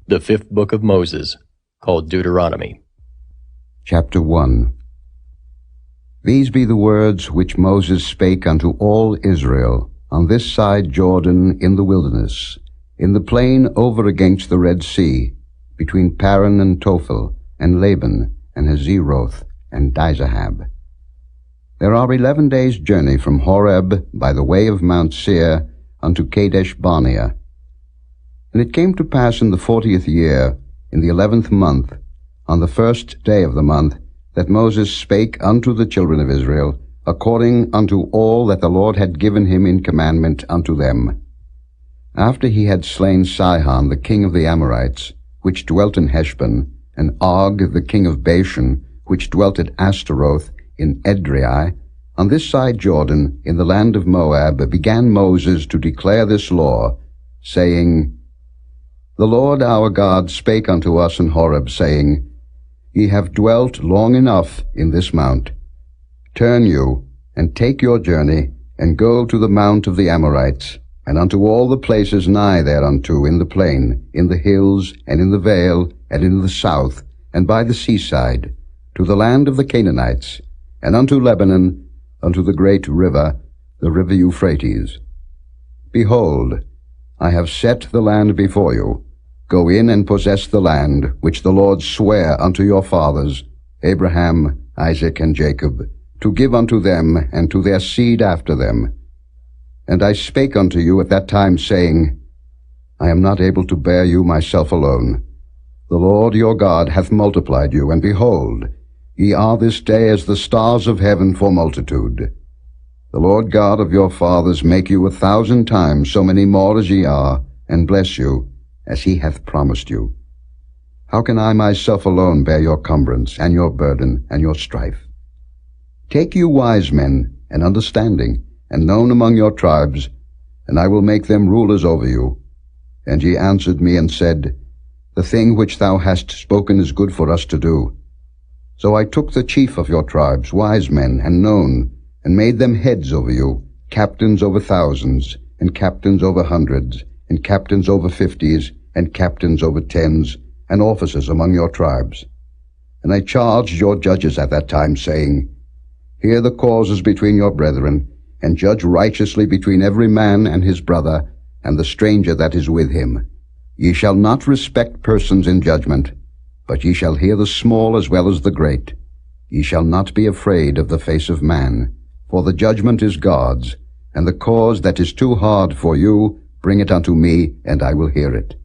The fifth book of Moses, called Deuteronomy. Chapter 1. These be the words which Moses spake unto all Israel on this side Jordan in the wilderness, in the plain over against the Red Sea, between Paran and Tophel, and Laban, and Hazeroth, and Dizahab. There are 11 days' journey from Horeb by the way of Mount Seir unto Kadesh Barnea. And it came to pass in the 40th year, in the 11th month, on the first day of the month, that Moses spake unto the children of Israel, according unto all that the Lord had given him in commandment unto them. After he had slain Sihon the king of the Amorites, which dwelt in Heshbon, and Og the king of Bashan, which dwelt at Ashtaroth in Edrei, on this side Jordan, in the land of Moab, began Moses to declare this law, saying, The Lord our God spake unto us in Horeb, saying, Ye have dwelt long enough in this mount. Turn you, and take your journey, and go to the mount of the Amorites, and unto all the places nigh thereunto in the plain, in the hills, and in the vale, and in the south, and by the seaside, to the land of the Canaanites, and unto Lebanon, unto the great river, the river Euphrates. Behold, I have set the land before you. Go in and possess the land which the Lord sware unto your fathers, Abraham, Isaac, and Jacob, to give unto them and to their seed after them. And I spake unto you at that time, saying, I am not able to bear you myself alone. The Lord your God hath multiplied you, and behold, ye are this day as the stars of heaven for multitude. The Lord God of your fathers make you 1,000 times so many more as ye are, and bless you, as he hath promised you. How can I myself alone bear your cumbrance, and your burden, and your strife? Take you wise men, and understanding, and known among your tribes, and I will make them rulers over you. And ye answered me and said, The thing which thou hast spoken is good for us to do. So I took the chief of your tribes, wise men, and known, and made them heads over you, captains over thousands, and captains over hundreds, and captains over 50s, and captains over 10s, and officers among your tribes. And I charged your judges at that time, saying, Hear the causes between your brethren, and judge righteously between every man and his brother, and the stranger that is with him. Ye shall not respect persons in judgment, but ye shall hear the small as well as the great. Ye shall not be afraid of the face of man, for the judgment is God's, and the cause that is too hard for you, bring it unto me, and I will hear it.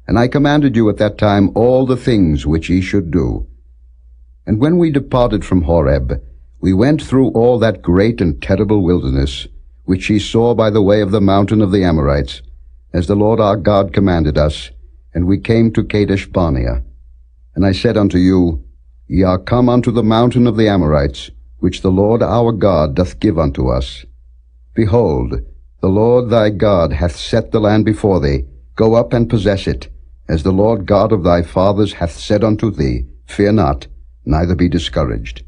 And I commanded you at that time all the things which ye should do. And when we departed from Horeb, we went through all that great and terrible wilderness, which ye saw by the way of the mountain of the Amorites, as the Lord our God commanded us, and we came to Kadesh Barnea. And I said unto you, Ye are come unto the mountain of the Amorites, which the Lord our God doth give unto us. Behold, the Lord thy God hath set the land before thee. Go up and possess it, as the Lord God of thy fathers hath said unto thee. Fear not, neither be discouraged.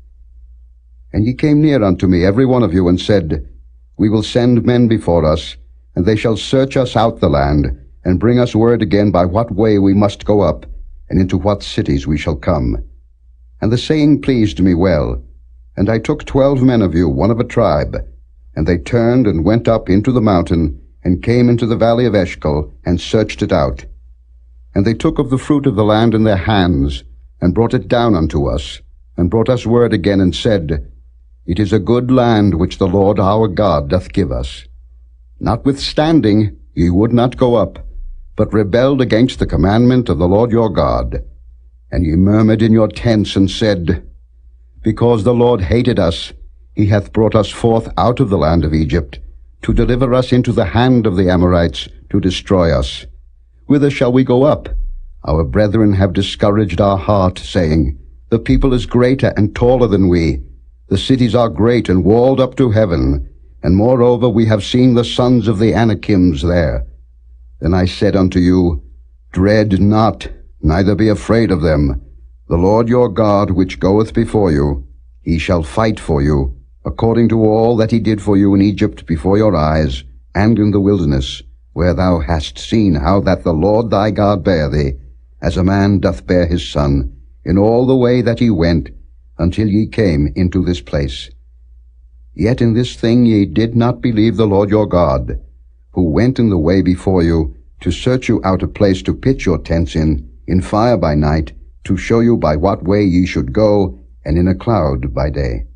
And ye came near unto me, every one of you, and said, We will send men before us, and they shall search us out the land, and bring us word again by what way we must go up, and into what cities we shall come. And the saying pleased me well. And I took 12 men of you, one of a tribe, and they turned and went up into the mountain, and came into the valley of Eshcol, and searched it out. And they took of the fruit of the land in their hands, and brought it down unto us, and brought us word again, and said, It is a good land which the Lord our God doth give us. Notwithstanding, ye would not go up, but rebelled against the commandment of the Lord your God. And ye murmured in your tents, and said, Because the Lord hated us, he hath brought us forth out of the land of Egypt, to deliver us into the hand of the Amorites, to destroy us. Whither shall we go up? Our brethren have discouraged our heart, saying, The people is greater and taller than we. The cities are great and walled up to heaven, and moreover we have seen the sons of the Anakims there. Then I said unto you, Dread not, neither be afraid of them. The Lord your God, which goeth before you, he shall fight for you, according to all that he did for you in Egypt before your eyes, and in the wilderness, where thou hast seen how that the Lord thy God bare thee, as a man doth bear his son, in all the way that ye went, until ye came into this place. Yet in this thing ye did not believe the Lord your God, who went in the way before you, to search you out a place to pitch your tents in fire by night, to show you by what way ye should go, and in a cloud by day.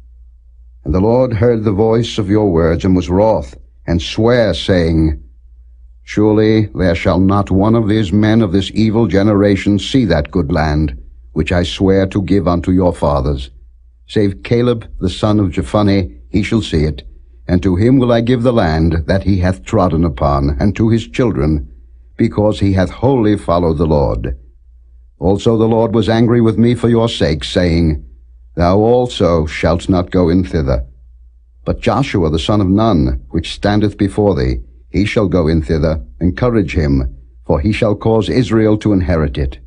And the Lord heard the voice of your words, and was wroth, and sware, saying, Surely there shall not one of these men of this evil generation see that good land, which I swear to give unto your fathers. Save Caleb the son of Jephunneh, he shall see it, and to him will I give the land that he hath trodden upon, and to his children, because he hath wholly followed the Lord. Also the Lord was angry with me for your sake, saying, Thou also shalt not go in thither. But Joshua the son of Nun, which standeth before thee, he shall go in thither. Encourage him, for he shall cause Israel to inherit it.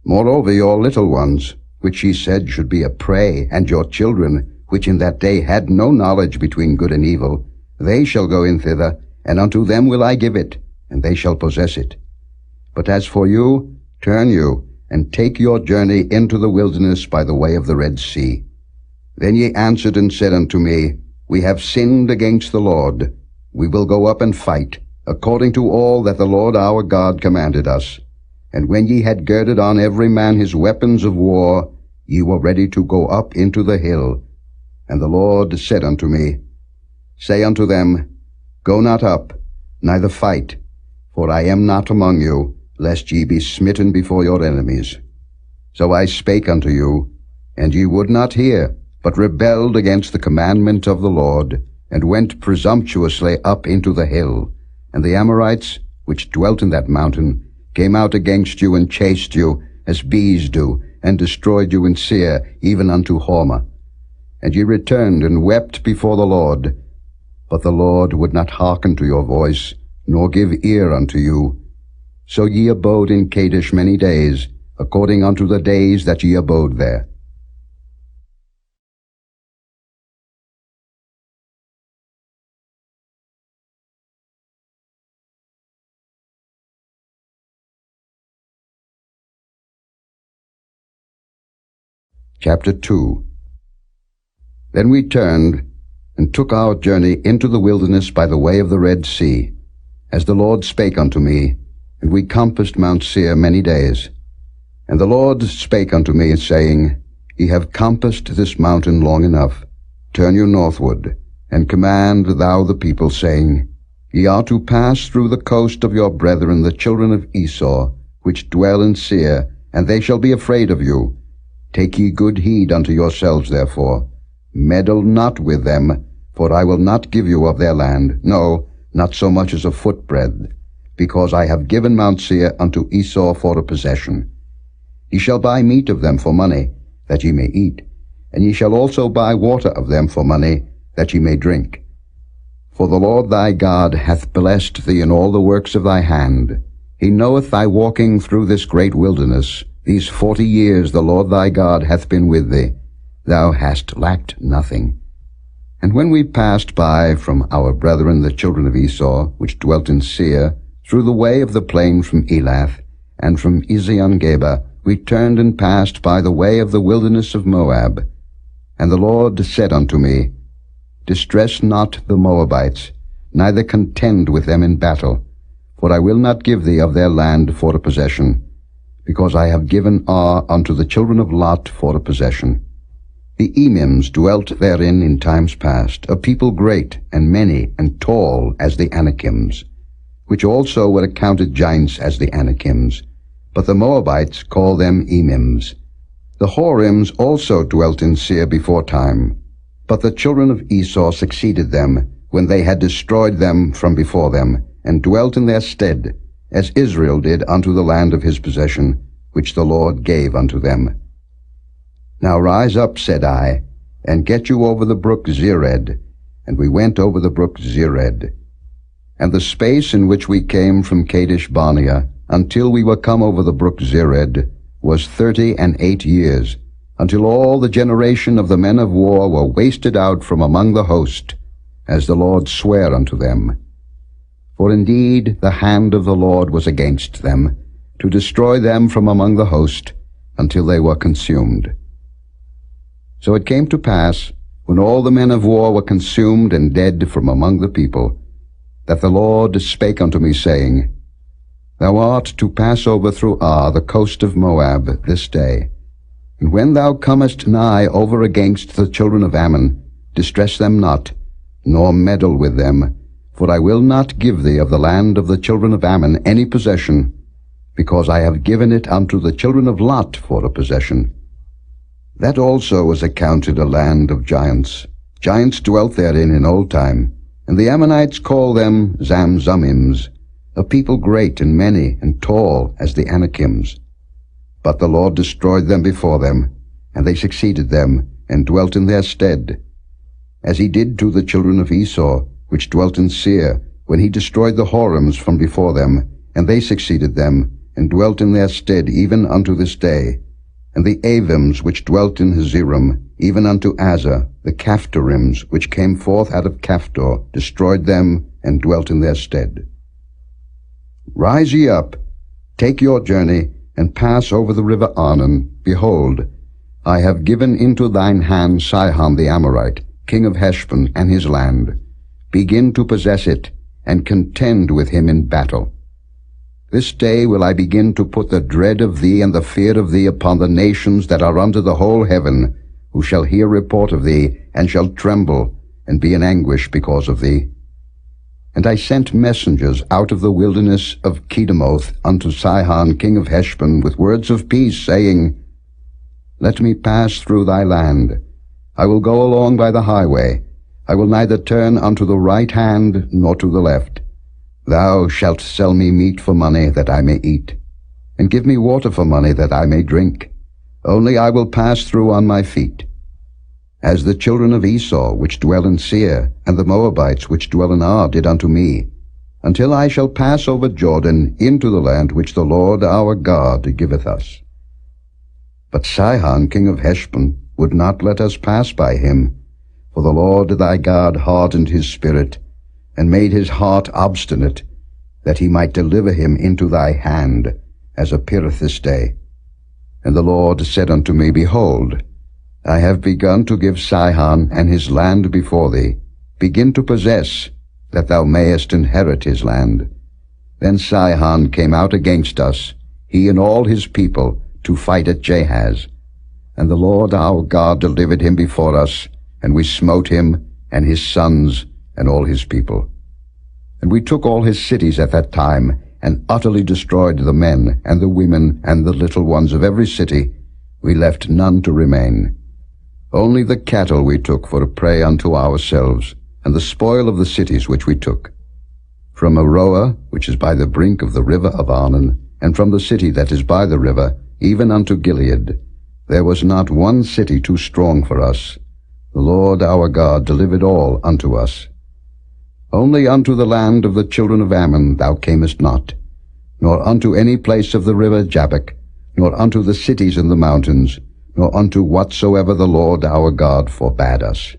Moreover your little ones, which ye said should be a prey, and your children, which in that day had no knowledge between good and evil, they shall go in thither, and unto them will I give it, and they shall possess it. But as for you, turn you, and take your journey into the wilderness by the way of the Red Sea. Then ye answered and said unto me, We have sinned against the Lord. We will go up and fight, according to all that the Lord our God commanded us. And when ye had girded on every man his weapons of war, ye were ready to go up into the hill. And the Lord said unto me, Say unto them, Go not up, neither fight, for I am not among you, lest ye be smitten before your enemies. So I spake unto you, and ye would not hear, but rebelled against the commandment of the Lord, and went presumptuously up into the hill. And the Amorites, which dwelt in that mountain, came out against you, and chased you, as bees do, and destroyed you in Seir, even unto Hormah. And ye returned and wept before the Lord. But the Lord would not hearken to your voice, nor give ear unto you. So ye abode in Kadesh many days, according unto the days that ye abode there. Chapter 2. Then we turned, and took our journey into the wilderness by the way of the Red Sea, as the Lord spake unto me, and we compassed Mount Seir many days. And the Lord spake unto me, saying, Ye have compassed this mountain long enough. Turn you northward, and command thou the people, saying, Ye are to pass through the coast of your brethren the children of Esau, which dwell in Seir, and they shall be afraid of you. Take ye good heed unto yourselves, therefore. Meddle not with them, for I will not give you of their land, no, not so much as a footbreadth, because I have given Mount Seir unto Esau for a possession. Ye shall buy meat of them for money, that ye may eat, and ye shall also buy water of them for money, that ye may drink. For the Lord thy God hath blessed thee in all the works of thy hand. He knoweth thy walking through this great wilderness. These 40 years the Lord thy God hath been with thee. Thou hast lacked nothing. And when we passed by from our brethren the children of Esau, which dwelt in Seir, through the way of the plain from Elath, and from Ezion-Geber, we turned and passed by the way of the wilderness of Moab. And the Lord said unto me, Distress not the Moabites, neither contend with them in battle, for I will not give thee of their land for a possession, because I have given Ar unto the children of Lot for a possession. The Emims dwelt therein in times past, a people great and many and tall as the Anakims, which also were accounted giants as the Anakims, but the Moabites call them Emims. The Horims also dwelt in Seir before time, but the children of Esau succeeded them, when they had destroyed them from before them, and dwelt in their stead, as Israel did unto the land of his possession, which the Lord gave unto them. Now rise up, said I, and get you over the brook Zered. And we went over the brook Zered. And the space in which we came from Kadesh Barnea, until we were come over the brook Zered, was 38 years, until all the generation of the men of war were wasted out from among the host, as the Lord sware unto them. For indeed the hand of the Lord was against them, to destroy them from among the host, until they were consumed. So it came to pass, when all the men of war were consumed and dead from among the people, that the Lord spake unto me, saying, Thou art to pass over through Ar, the coast of Moab, this day. And when thou comest nigh over against the children of Ammon, distress them not, nor meddle with them, for I will not give thee of the land of the children of Ammon any possession, because I have given it unto the children of Lot for a possession. That also was accounted a land of giants. Giants dwelt therein in old time, and the Ammonites call them Zamzummims, a people great and many and tall as the Anakims. But the Lord destroyed them before them, and they succeeded them, and dwelt in their stead, as he did to the children of Esau, which dwelt in Seir, when he destroyed the Horims from before them, and they succeeded them, and dwelt in their stead even unto this day. And the Avims which dwelt in Hazerim, even unto Azza, the Caphtorims which came forth out of Caphtor, destroyed them, and dwelt in their stead. Rise ye up, take your journey, and pass over the river Arnon. Behold, I have given into thine hand Sihon the Amorite, king of Heshbon, and his land. Begin to possess it, and contend with him in battle. This day will I begin to put the dread of thee and the fear of thee upon the nations that are under the whole heaven, who shall hear report of thee, and shall tremble, and be in anguish because of thee. And I sent messengers out of the wilderness of Kedemoth unto Sihon king of Heshbon with words of peace, saying, Let me pass through thy land. I will go along by the highway. I will neither turn unto the right hand nor to the left. Thou shalt sell me meat for money that I may eat, and give me water for money that I may drink. Only I will pass through on my feet. As the children of Esau which dwell in Seir, and the Moabites which dwell in Ar did unto me, until I shall pass over Jordan into the land which the Lord our God giveth us. But Sihon king of Heshbon would not let us pass by him, for the Lord thy God hardened his spirit, and made his heart obstinate, that he might deliver him into thy hand, as appeareth this day. And the Lord said unto me, Behold, I have begun to give Sihon and his land before thee. Begin to possess, that thou mayest inherit his land. Then Sihon came out against us, he and all his people, to fight at Jahaz. And the Lord our God delivered him before us, and we smote him, and his sons, and all his people. And we took all his cities at that time, and utterly destroyed the men, and the women, and the little ones of every city. We left none to remain. Only the cattle we took for a prey unto ourselves, and the spoil of the cities which we took. From Aroah, which is by the brink of the river of Arnon, and from the city that is by the river, even unto Gilead, there was not one city too strong for us. The Lord our God delivered all unto us. Only unto the land of the children of Ammon thou camest not, nor unto any place of the river Jabbok, nor unto the cities in the mountains, nor unto whatsoever the Lord our God forbade us.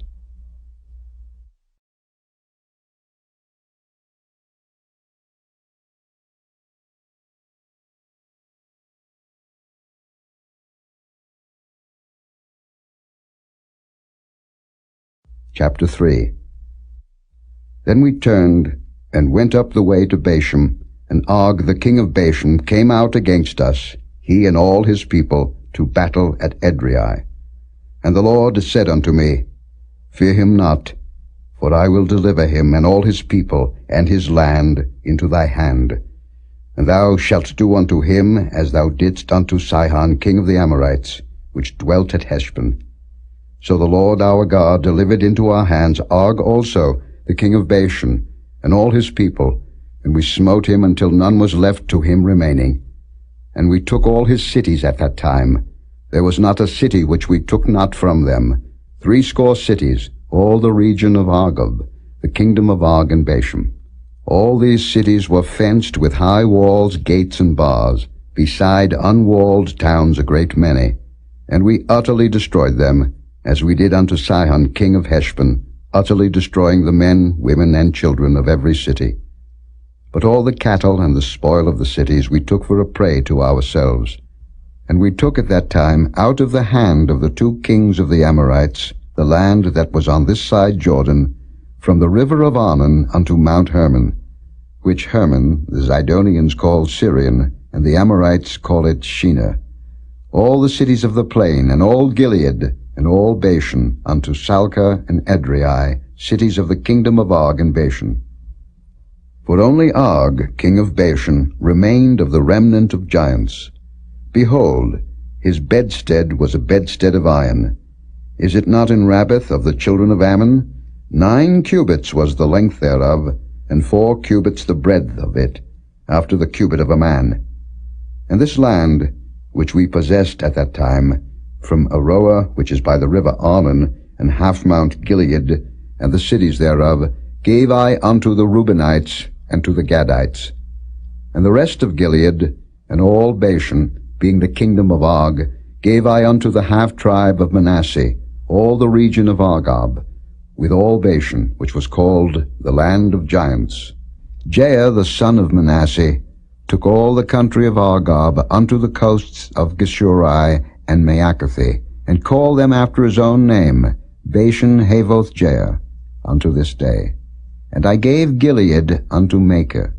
Chapter 3. Then we turned, and went up the way to Bashan, and Og the king of Bashan came out against us, he and all his people, to battle at Edrei. And the Lord said unto me, Fear him not, for I will deliver him and all his people and his land into thy hand. And thou shalt do unto him as thou didst unto Sihon king of the Amorites, which dwelt at Heshbon. So the Lord our God delivered into our hands Og also, the king of Bashan, and all his people, and we smote him until none was left to him remaining. And we took all his cities at that time. There was not a city which we took not from them, 80 cities, all the region of Argob, the kingdom of Og and Bashan. All these cities were fenced with high walls, gates, and bars, beside unwalled towns a great many. And we utterly destroyed them, as we did unto Sihon king of Heshbon, utterly destroying the men, women, and children of every city. But all the cattle and the spoil of the cities we took for a prey to ourselves. And we took at that time out of the hand of the 2 kings of the Amorites the land that was on this side Jordan, from the river of Arnon unto Mount Hermon, which Hermon the Zidonians call Syrian, and the Amorites call it Shinar, all the cities of the plain, and all Gilead, and all Bashan, unto Salcah and Edrei, cities of the kingdom of Og and Bashan. For only Og, king of Bashan, remained of the remnant of giants. Behold, his bedstead was a bedstead of iron. Is it not in Rabbath of the children of Ammon? 9 cubits was the length thereof, and 4 cubits the breadth of it, after the cubit of a man. And this land, which we possessed at that time, from Aroah, which is by the river Arnon, and half Mount Gilead, and the cities thereof, gave I unto the Reubenites and to the Gadites. And the rest of Gilead, and all Bashan, being the kingdom of Og, gave I unto the half-tribe of Manasseh, all the region of Argob, with all Bashan, which was called the land of giants. Jair the son of Manasseh took all the country of Argob unto the coasts of Geshuri and Maacathi, and called them after his own name, Bashan Havoth Jair, unto this day. And I gave Gilead unto Machir.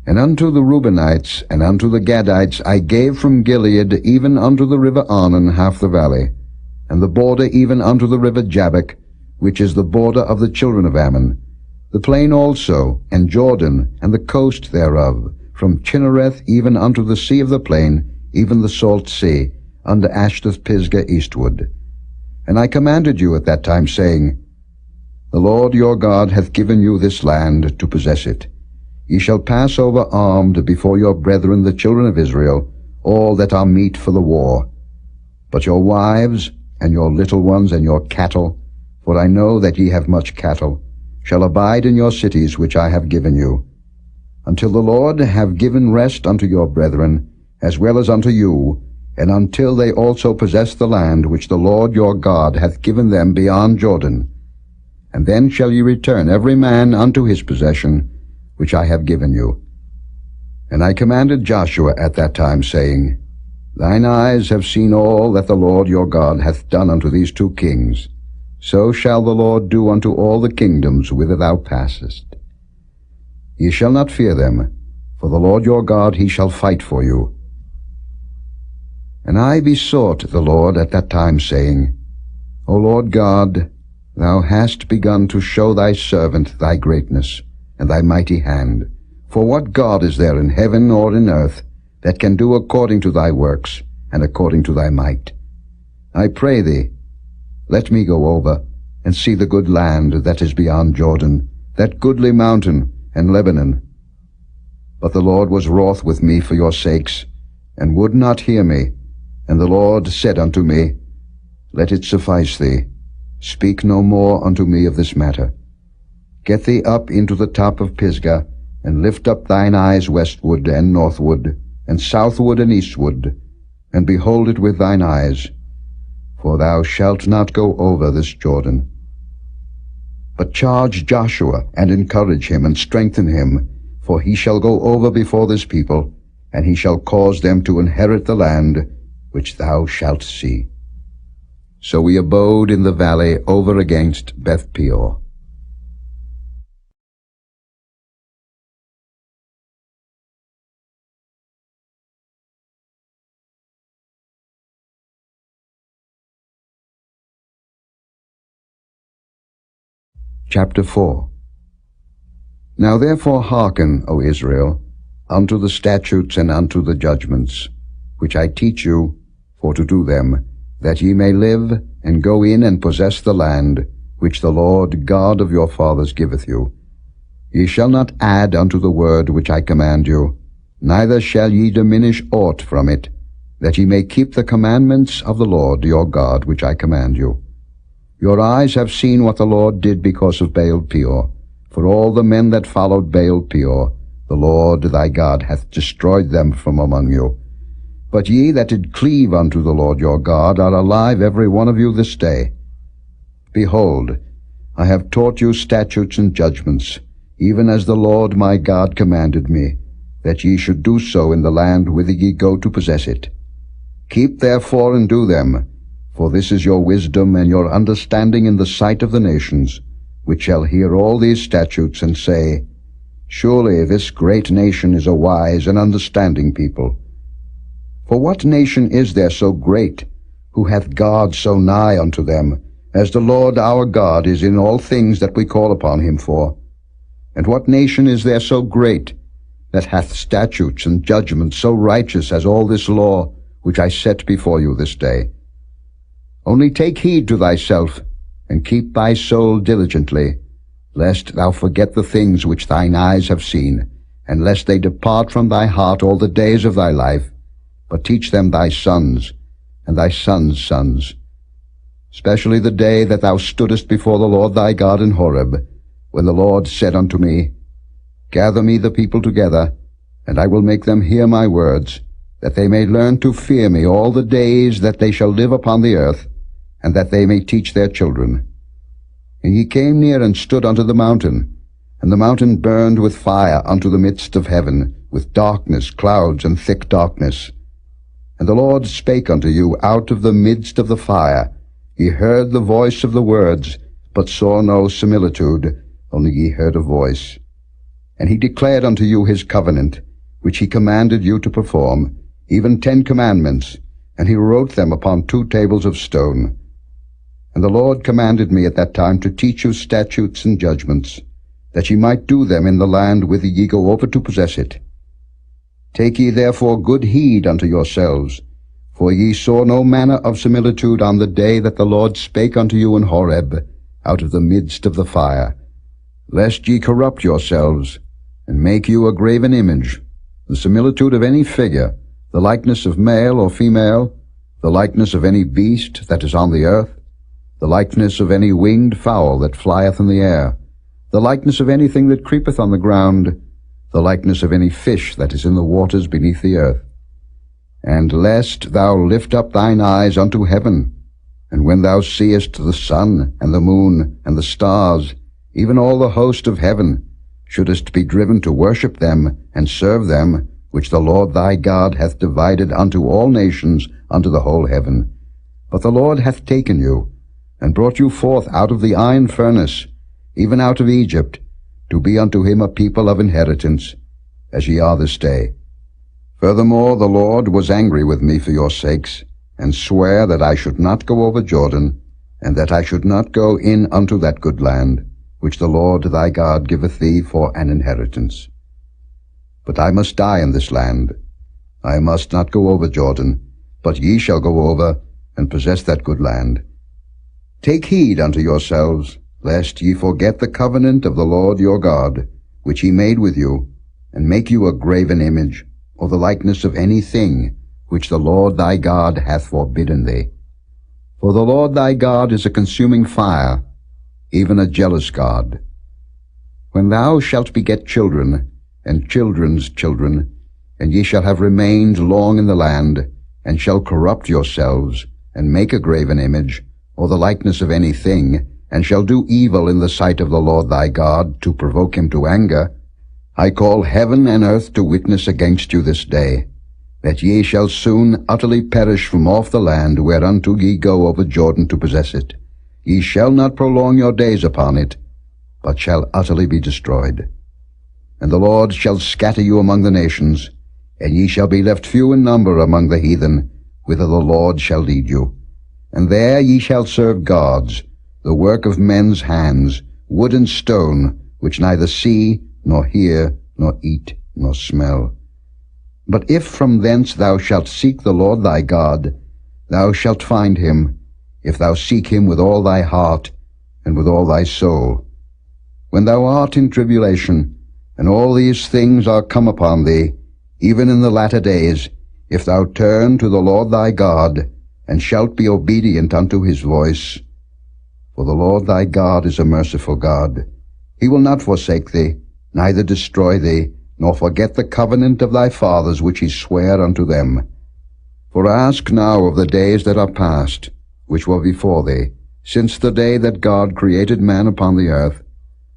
And unto the Reubenites and unto the Gadites I gave from Gilead even unto the river Arnon half the valley, and the border even unto the river Jabbok, which is the border of the children of Ammon, the plain also, and Jordan, and the coast thereof, from Chinnereth even unto the sea of the plain, even the salt sea, unto Ashdoth-Pisgah eastward. And I commanded you at that time, saying, The Lord your God hath given you this land to possess it. Ye shall pass over armed before your brethren the children of Israel, all that are meet for the war. But your wives, and your little ones, and your cattle, for I know that ye have much cattle, shall abide in your cities which I have given you, until the Lord have given rest unto your brethren, as well as unto you, and until they also possess the land which the Lord your God hath given them beyond Jordan. And then shall ye return every man unto his possession, which I have given you. And I commanded Joshua at that time, saying, Thine eyes have seen all that the Lord your God hath done unto these 2 kings. So shall the Lord do unto all the kingdoms whither thou passest. Ye shall not fear them, for the Lord your God he shall fight for you. And I besought the Lord at that time, saying, O Lord God, thou hast begun to show thy servant thy greatness, and thy mighty hand. For what God is there in heaven or in earth that can do according to thy works, and according to thy might? I pray thee, let me go over, and see the good land that is beyond Jordan, that goodly mountain, and Lebanon. But the Lord was wroth with me for your sakes, and would not hear me. And the Lord said unto me, Let it suffice thee. Speak no more unto me of this matter. Get thee up into the top of Pisgah, and lift up thine eyes westward and northward, and southward and eastward, and behold it with thine eyes. For thou shalt not go over this Jordan. But charge Joshua, and encourage him, and strengthen him, for he shall go over before this people, and he shall cause them to inherit the land which thou shalt see. So we abode in the valley over against Beth Peor. Chapter 4. Now therefore hearken, O Israel, unto the statutes and unto the judgments, which I teach you, for to do them, that ye may live, and go in and possess the land, which the Lord God of your fathers giveth you. Ye shall not add unto the word which I command you, neither shall ye diminish aught from it, that ye may keep the commandments of the Lord your God which I command you. Your eyes have seen what the Lord did because of Baal Peor. For all the men that followed Baal Peor, the Lord thy God hath destroyed them from among you. But ye that did cleave unto the Lord your God are alive every one of you this day. Behold, I have taught you statutes and judgments. even as the Lord my God commanded me, that ye should do so in the land whither ye go to possess it. Keep therefore and do them, for this is your wisdom and your understanding in the sight of the nations, which shall hear all these statutes and say, Surely this great nation is a wise and understanding people. For what nation is there so great, who hath God so nigh unto them, as the Lord our God is in all things that we call upon him for? And what nation is there so great, that hath statutes and judgments so righteous as all this law, which I set before you this day? Only take heed to thyself, and keep thy soul diligently, lest thou forget the things which thine eyes have seen, and lest they depart from thy heart all the days of thy life, but teach them thy sons, and thy sons' sons. Especially the day that thou stoodest before the Lord thy God in Horeb, when the Lord said unto me, Gather me the people together, and I will make them hear my words, that they may learn to fear me all the days that they shall live upon the earth, and that they may teach their children. And ye came near and stood unto the mountain, and the mountain burned with fire unto the midst of heaven, with darkness, clouds, and thick darkness. And the Lord spake unto you out of the midst of the fire. Ye heard the voice of the words, but saw no similitude, only ye heard a voice. And he declared unto you his covenant, which he commanded you to perform, even 10 commandments, and he wrote them upon 2 tables of stone. And the Lord commanded me at that time to teach you statutes and judgments, that ye might do them in the land whither ye go over to possess it. Take ye therefore good heed unto yourselves, for ye saw no manner of similitude on the day that the Lord spake unto you in Horeb, out of the midst of the fire, lest ye corrupt yourselves, and make you a graven image, the similitude of any figure, the likeness of male or female, the likeness of any beast that is on the earth, the likeness of any winged fowl that flieth in the air, the likeness of anything that creepeth on the ground, the likeness of any fish that is in the waters beneath the earth. And lest thou lift up thine eyes unto heaven, and when thou seest the sun and the moon and the stars, even all the host of heaven, shouldest be driven to worship them and serve them, which the Lord thy God hath divided unto all nations unto the whole heaven. But the Lord hath taken you, and brought you forth out of the iron furnace, even out of Egypt, to be unto him a people of inheritance, as ye are this day. Furthermore, the Lord was angry with me for your sakes, and sware that I should not go over Jordan, and that I should not go in unto that good land, which the Lord thy God giveth thee for an inheritance. But I must die in this land. I must not go over Jordan, but ye shall go over, and possess that good land. Take heed unto yourselves, lest ye forget the covenant of the Lord your God, which he made with you, and make you a graven image, or the likeness of any thing, which the Lord thy God hath forbidden thee. For the Lord thy God is a consuming fire, even a jealous God. When thou shalt beget children, and children's children, and ye shall have remained long in the land, and shall corrupt yourselves, and make a graven image, or the likeness of any thing, and shall do evil in the sight of the Lord thy God, to provoke him to anger, I call heaven and earth to witness against you this day, that ye shall soon utterly perish from off the land whereunto ye go over Jordan to possess it. Ye shall not prolong your days upon it, but shall utterly be destroyed. And the Lord shall scatter you among the nations, and ye shall be left few in number among the heathen, whither the Lord shall lead you. And there ye shall serve gods, the work of men's hands, wood and stone, which neither see, nor hear, nor eat, nor smell. But if from thence thou shalt seek the Lord thy God, thou shalt find him, if thou seek him with all thy heart, and with all thy soul. When thou art in tribulation, and all these things are come upon thee, even in the latter days, if thou turn to the Lord thy God, and shalt be obedient unto his voice. For the Lord thy God is a merciful God. He will not forsake thee, neither destroy thee, nor forget the covenant of thy fathers which he sware unto them. For ask now of the days that are past, which were before thee, since the day that God created man upon the earth,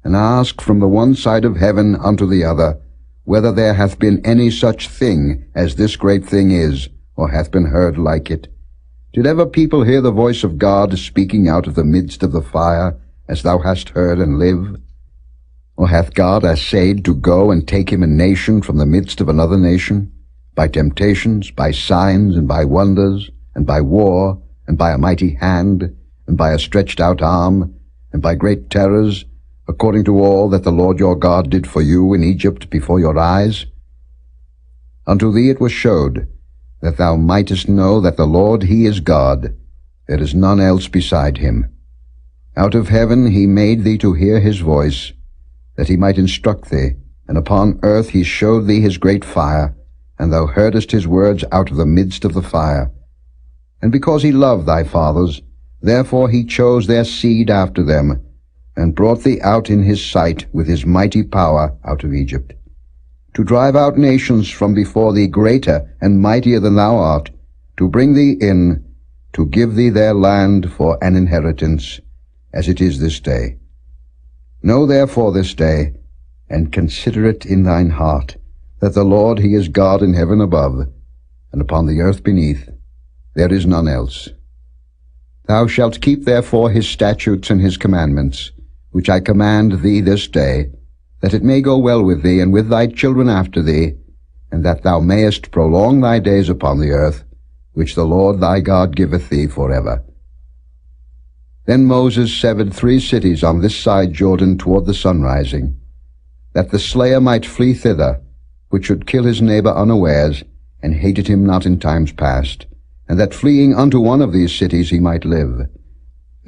and ask from the one side of heaven unto the other, whether there hath been any such thing as this great thing is, or hath been heard like it. Did ever people hear the voice of God speaking out of the midst of the fire, as thou hast heard, and live? Or hath God assayed to go and take him a nation from the midst of another nation, by temptations, by signs, and by wonders, and by war, and by a mighty hand, and by a stretched out arm, and by great terrors, according to all that the Lord your God did for you in Egypt before your eyes? Unto thee it was showed, that thou mightest know that the Lord he is God, there is none else beside him. Out of heaven he made thee to hear his voice, that he might instruct thee, and upon earth he showed thee his great fire, and thou heardest his words out of the midst of the fire. And because he loved thy fathers, therefore he chose their seed after them, and brought thee out in his sight with his mighty power out of Egypt, to drive out nations from before thee greater and mightier than thou art, to bring thee in, to give thee their land for an inheritance, as it is this day. Know therefore this day, and consider it in thine heart, that the Lord he is God in heaven above, and upon the earth beneath, there is none else. Thou shalt keep therefore his statutes and his commandments, which I command thee this day, that it may go well with thee and with thy children after thee, and that thou mayest prolong thy days upon the earth, which the Lord thy God giveth thee forever. Then Moses severed 3 cities on this side Jordan toward the sunrising, that the slayer might flee thither, which should kill his neighbor unawares, and hated him not in times past, and that fleeing unto one of these cities he might live,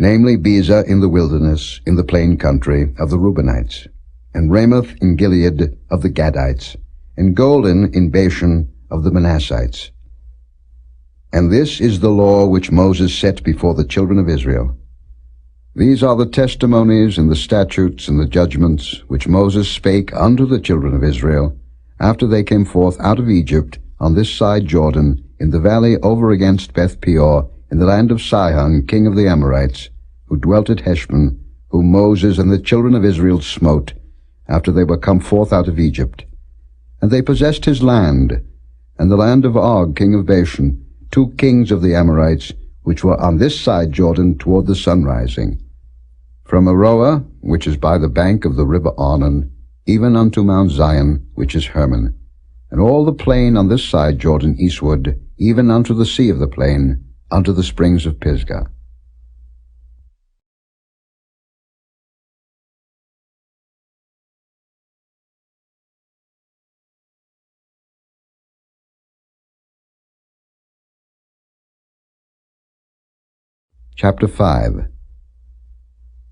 namely Bezer in the wilderness, in the plain country of the Reubenites, and Ramoth in Gilead of the Gadites, and Golan in Bashan of the Manassites. And this is the law which Moses set before the children of Israel. These are the testimonies and the statutes and the judgments which Moses spake unto the children of Israel, after they came forth out of Egypt on this side Jordan, in the valley over against Beth Peor, in the land of Sihon, king of the Amorites, who dwelt at Heshbon, whom Moses and the children of Israel smote, after they were come forth out of Egypt. And they possessed his land, and the land of Og, king of Bashan, 2 kings of the Amorites, which were on this side Jordan toward the sunrising, from Aroah, which is by the bank of the river Arnon, even unto Mount Zion, which is Hermon, and all the plain on this side Jordan eastward, even unto the sea of the plain, unto the springs of Pisgah. Chapter 5.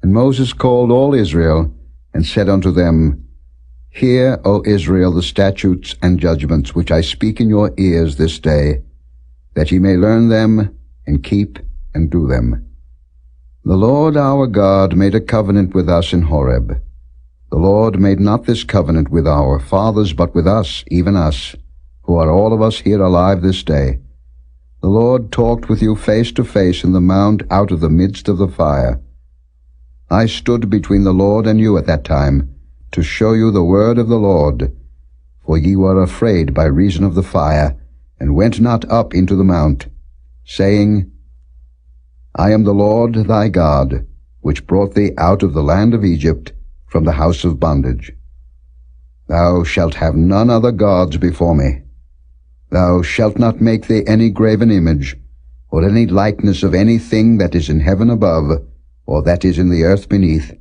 And Moses called all Israel, and said unto them, Hear, O Israel, the statutes and judgments which I speak in your ears this day, that ye may learn them, and keep and do them. The Lord our God made a covenant with us in Horeb. The Lord made not this covenant with our fathers, but with us, even us, who are all of us here alive this day. The Lord talked with you face to face in the mount out of the midst of the fire. I stood between the Lord and you at that time, to show you the word of the Lord. For ye were afraid by reason of the fire, and went not up into the mount, saying, I am the Lord thy God, which brought thee out of the land of Egypt, from the house of bondage. Thou shalt have none other gods before me. Thou shalt not make thee any graven image, or any likeness of anything that is in heaven above, or that is in the earth beneath,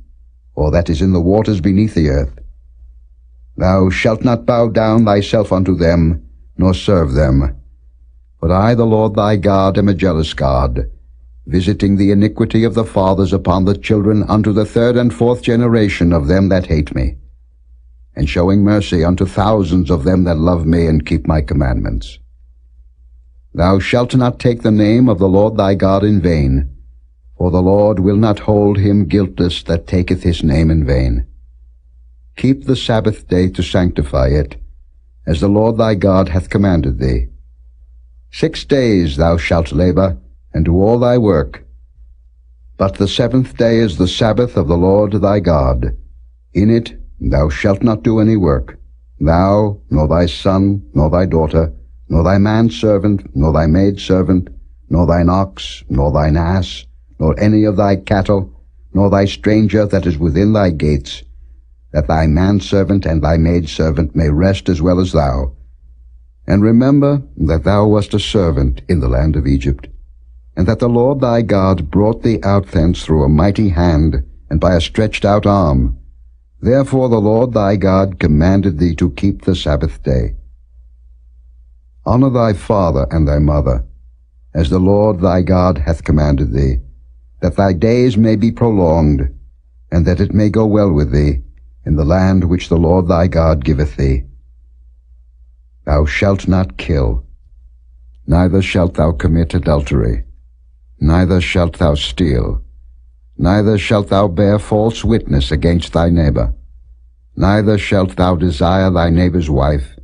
or that is in the waters beneath the earth. Thou shalt not bow down thyself unto them, nor serve them. For I, the Lord thy God, am a jealous God, visiting the iniquity of the fathers upon the children unto the 3rd and 4th generation of them that hate me, and showing mercy unto thousands of them that love me and keep my commandments. Thou shalt not take the name of the Lord thy God in vain, for the Lord will not hold him guiltless that taketh his name in vain. Keep the Sabbath day to sanctify it, as the Lord thy God hath commanded thee. 6 days thou shalt labor, and do all thy work. But the 7th day is the Sabbath of the Lord thy God. In it thou shalt not do any work, thou, nor thy son, nor thy daughter, nor thy manservant, nor thy maidservant, nor thine ox, nor thine ass, nor any of thy cattle, nor thy stranger that is within thy gates, that thy manservant and thy maidservant may rest as well as thou. And remember that thou wast a servant in the land of Egypt, and that the Lord thy God brought thee out thence through a mighty hand, and by a stretched out arm. Therefore the Lord thy God commanded thee to keep the Sabbath day. Honor thy father and thy mother, as the Lord thy God hath commanded thee, that thy days may be prolonged, and that it may go well with thee in the land which the Lord thy God giveth thee. Thou shalt not kill, neither shalt thou commit adultery, neither shalt thou steal, neither shalt thou bear false witness against thy neighbor, neither shalt thou desire thy neighbor's wife,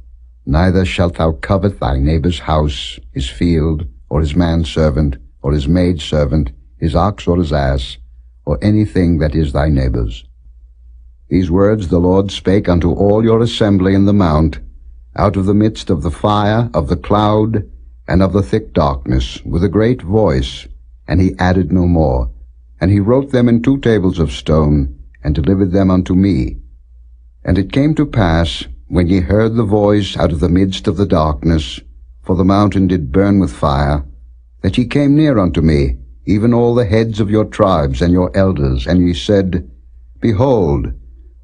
neither shalt thou covet thy neighbor's house, his field, or his manservant, or his maidservant, his ox or his ass, or anything that is thy neighbor's. These words the Lord spake unto all your assembly in the mount, out of the midst of the fire, of the cloud, and of the thick darkness, with a great voice, and he added no more. And he wrote them in 2 tables of stone, and delivered them unto me. And it came to pass, when ye heard the voice out of the midst of the darkness, for the mountain did burn with fire, that ye came near unto me, even all the heads of your tribes and your elders, and ye said, Behold,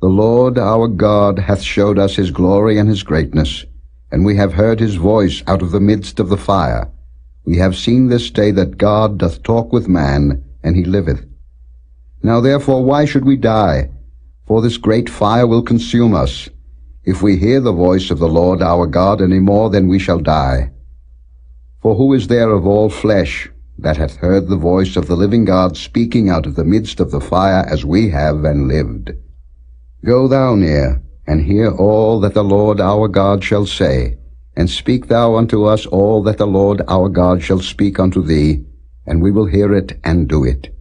the Lord our God hath showed us his glory and his greatness, and we have heard his voice out of the midst of the fire. We have seen this day that God doth talk with man, and he liveth. Now therefore why should we die? For this great fire will consume us. If we hear the voice of the Lord our God any more, then we shall die. For who is there of all flesh that hath heard the voice of the living God speaking out of the midst of the fire as we have, and lived? Go thou near, and hear all that the Lord our God shall say, and speak thou unto us all that the Lord our God shall speak unto thee, and we will hear it and do it.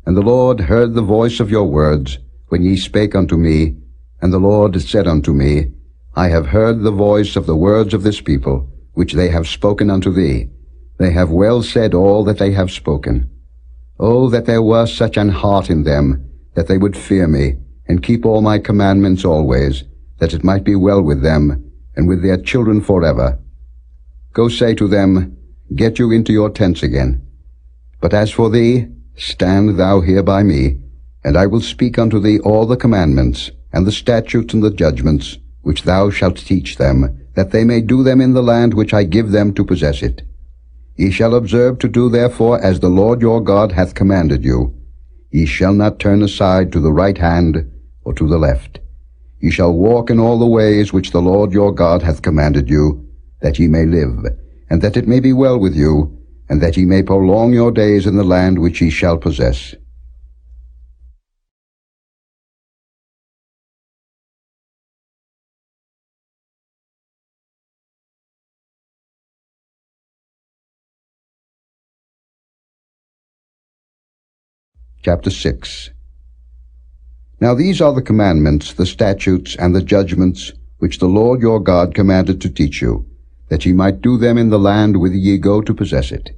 And the Lord heard the voice of your words, when ye spake unto me, and the Lord said unto me, I have heard the voice of the words of this people, which they have spoken unto thee. They have well said all that they have spoken. Oh, that there were such an heart in them, that they would fear me, and keep all my commandments always, that it might be well with them, and with their children forever. Go say to them, Get you into your tents again. But as for thee, stand thou here by me, and I will speak unto thee all the commandments, and the statutes and the judgments, which thou shalt teach them, that they may do them in the land which I give them to possess it. Ye shall observe to do therefore as the Lord your God hath commanded you. Ye shall not turn aside to the right hand or to the left. Ye shall walk in all the ways which the Lord your God hath commanded you, that ye may live, and that it may be well with you, and that ye may prolong your days in the land which ye shall possess. Chapter 6. Now these are the commandments, the statutes, and the judgments, which the Lord your God commanded to teach you, that ye might do them in the land whither ye go to possess it.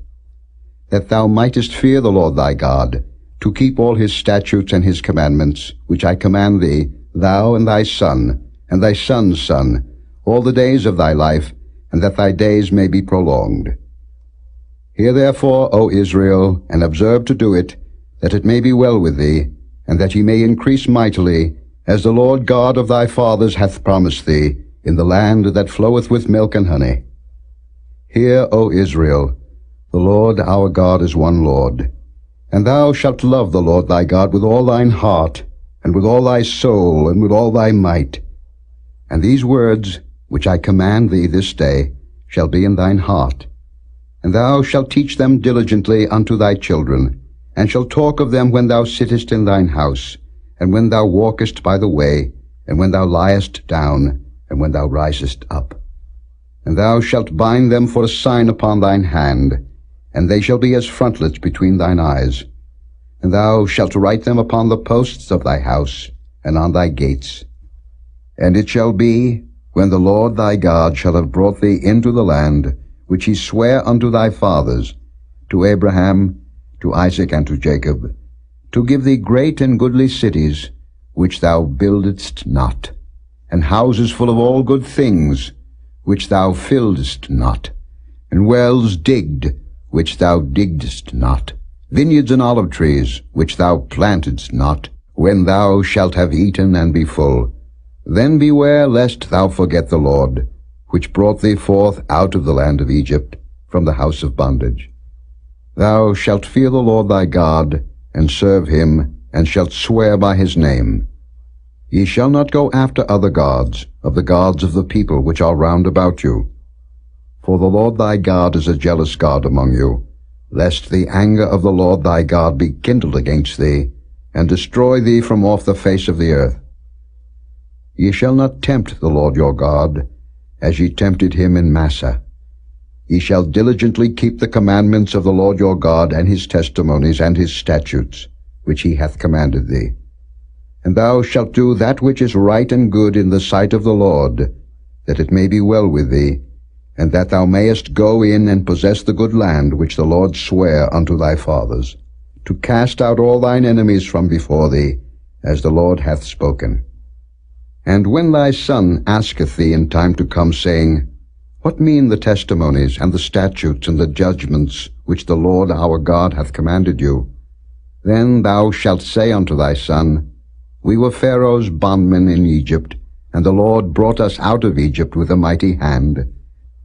That thou mightest fear the Lord thy God, to keep all his statutes and his commandments, which I command thee, thou and thy son, and thy son's son, all the days of thy life, and that thy days may be prolonged. Hear therefore, O Israel, and observe to do it, that it may be well with thee, and that ye may increase mightily, as the Lord God of thy fathers hath promised thee, in the land that floweth with milk and honey. Hear, O Israel, the Lord our God is one Lord. And thou shalt love the Lord thy God with all thine heart, and with all thy soul, and with all thy might. And these words, which I command thee this day, shall be in thine heart. And thou shalt teach them diligently unto thy children, and shalt talk of them when thou sittest in thine house, and when thou walkest by the way, and when thou liest down, and when thou risest up. And thou shalt bind them for a sign upon thine hand, and they shall be as frontlets between thine eyes. And thou shalt write them upon the posts of thy house, and on thy gates. And it shall be, when the Lord thy God shall have brought thee into the land, which he sware unto thy fathers, to Abraham, to Isaac, and to Jacob, to give thee great and goodly cities, which thou buildedst not, and houses full of all good things, which thou filledst not, and wells digged, which thou diggedst not, vineyards and olive trees, which thou plantedst not, when thou shalt have eaten and be full. Then beware lest thou forget the Lord, which brought thee forth out of the land of Egypt, from the house of bondage. Thou shalt fear the Lord thy God, and serve him, and shalt swear by his name. Ye shall not go after other gods, of the gods of the people which are round about you. For the Lord thy God is a jealous God among you, lest the anger of the Lord thy God be kindled against thee, and destroy thee from off the face of the earth. Ye shall not tempt the Lord your God, as ye tempted him in Massah. Ye shall diligently keep the commandments of the Lord your God, and his testimonies, and his statutes, which he hath commanded thee. And thou shalt do that which is right and good in the sight of the Lord, that it may be well with thee, and that thou mayest go in and possess the good land which the Lord sware unto thy fathers, to cast out all thine enemies from before thee, as the Lord hath spoken. And when thy son asketh thee in time to come, saying, What mean the testimonies, and the statutes, and the judgments, which the Lord our God hath commanded you? Then thou shalt say unto thy son, We were Pharaoh's bondmen in Egypt, and the Lord brought us out of Egypt with a mighty hand.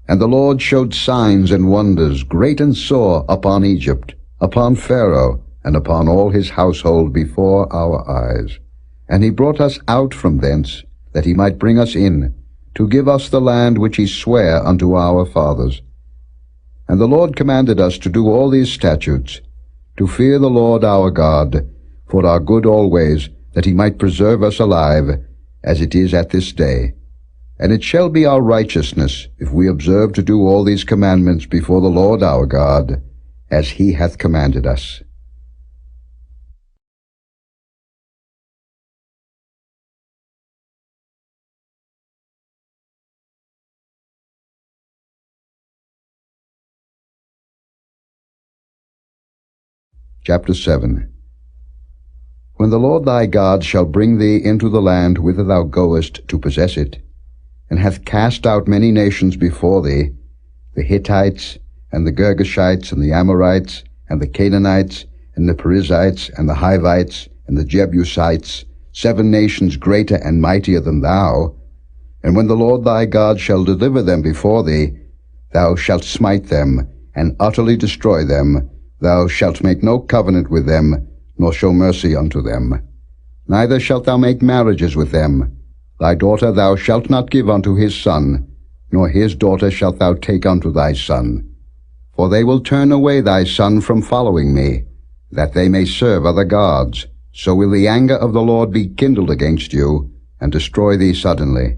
And the Lord showed signs and wonders, great and sore, upon Egypt, upon Pharaoh, and upon all his household before our eyes. And he brought us out from thence, that he might bring us in, to give us the land which he sware unto our fathers. And the Lord commanded us to do all these statutes, to fear the Lord our God, for our good always, that he might preserve us alive, as it is at this day. And it shall be our righteousness, if we observe to do all these commandments before the Lord our God, as he hath commanded us. Chapter 7. When the Lord thy God shall bring thee into the land whither thou goest to possess it, and hath cast out many nations before thee, the Hittites, and the Girgashites, and the Amorites, and the Canaanites, and the Perizzites, and the Hivites, and the Jebusites, 7 nations greater and mightier than thou, and when the Lord thy God shall deliver them before thee, thou shalt smite them, and utterly destroy them. Thou shalt make no covenant with them, nor show mercy unto them. Neither shalt thou make marriages with them. Thy daughter thou shalt not give unto his son, nor his daughter shalt thou take unto thy son. For they will turn away thy son from following me, that they may serve other gods. So will the anger of the Lord be kindled against you, and destroy thee suddenly.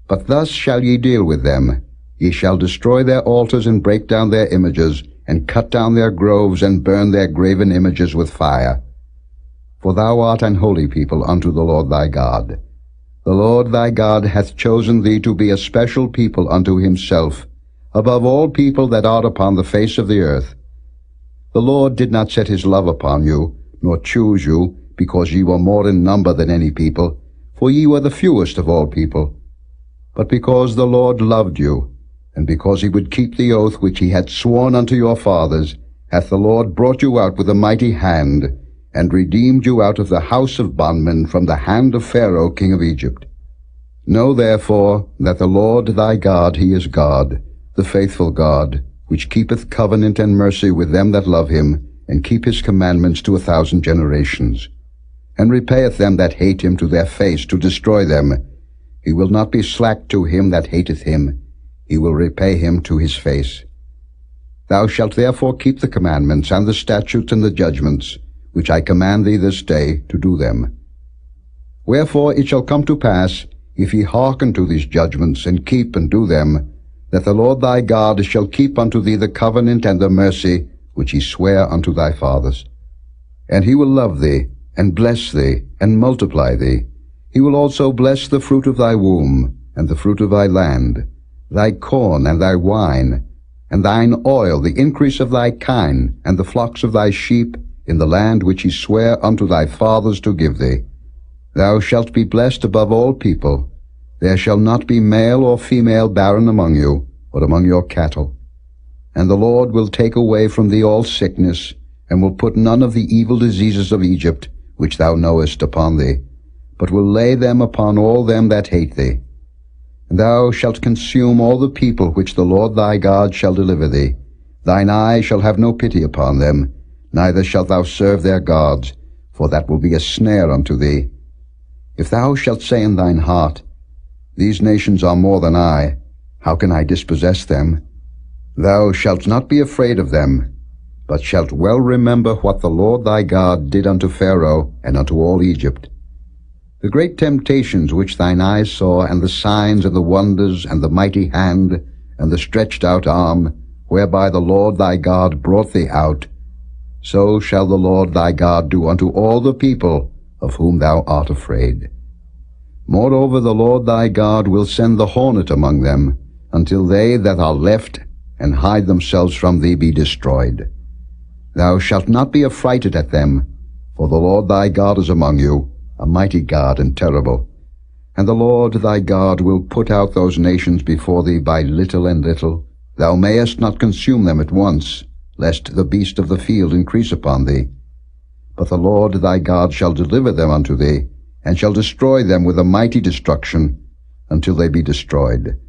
But thus shall ye deal with them. Ye shall destroy their altars, and break down their images, and cut down their groves, and burn their graven images with fire. For thou art an holy people unto the Lord thy God. The Lord thy God hath chosen thee to be a special people unto himself, above all people that are upon the face of the earth. The Lord did not set his love upon you, nor choose you, because ye were more in number than any people, for ye were the fewest of all people. But because the Lord loved you, and because he would keep the oath which he had sworn unto your fathers, hath the Lord brought you out with a mighty hand, and redeemed you out of the house of bondmen from the hand of Pharaoh king of Egypt. Know therefore that the Lord thy God, he is God, the faithful God, which keepeth covenant and mercy with them that love him, and keep his commandments to 1,000 generations, and repayeth them that hate him to their face, to destroy them. He will not be slack to him that hateth him. He will repay him to his face. Thou shalt therefore keep the commandments, and the statutes, and the judgments, which I command thee this day, to do them. Wherefore it shall come to pass, if ye hearken to these judgments, and keep and do them, that the Lord thy God shall keep unto thee the covenant and the mercy which he sware unto thy fathers. And he will love thee, and bless thee, and multiply thee, He will also bless the fruit of thy womb, and the fruit of thy land, thy corn and thy wine, and thine oil, the increase of thy kine, and the flocks of thy sheep, in the land which he sware unto thy fathers to give thee. Thou shalt be blessed above all people. There shall not be male or female barren among you, or among your cattle. And the Lord will take away from thee all sickness, and will put none of the evil diseases of Egypt, which thou knowest, upon thee, but will lay them upon all them that hate thee. And thou shalt consume all the people which the Lord thy God shall deliver thee. Thine eye shall have no pity upon them, neither shalt thou serve their gods, for that will be a snare unto thee. If thou shalt say in thine heart, These nations are more than I, how can I dispossess them? Thou shalt not be afraid of them, but shalt well remember what the Lord thy God did unto Pharaoh and unto all Egypt. The great temptations which thine eyes saw, and the signs and the wonders, and the mighty hand, and the stretched out arm, whereby the Lord thy God brought thee out, so shall the Lord thy God do unto all the people of whom thou art afraid. Moreover, the Lord thy God will send the hornet among them, until they that are left and hide themselves from thee be destroyed. Thou shalt not be affrighted at them, for the Lord thy God is among you, a mighty God and terrible. And the Lord thy God will put out those nations before thee by little and little. Thou mayest not consume them at once, lest the beast of the field increase upon thee. But the Lord thy God shall deliver them unto thee, and shall destroy them with a mighty destruction, until they be destroyed.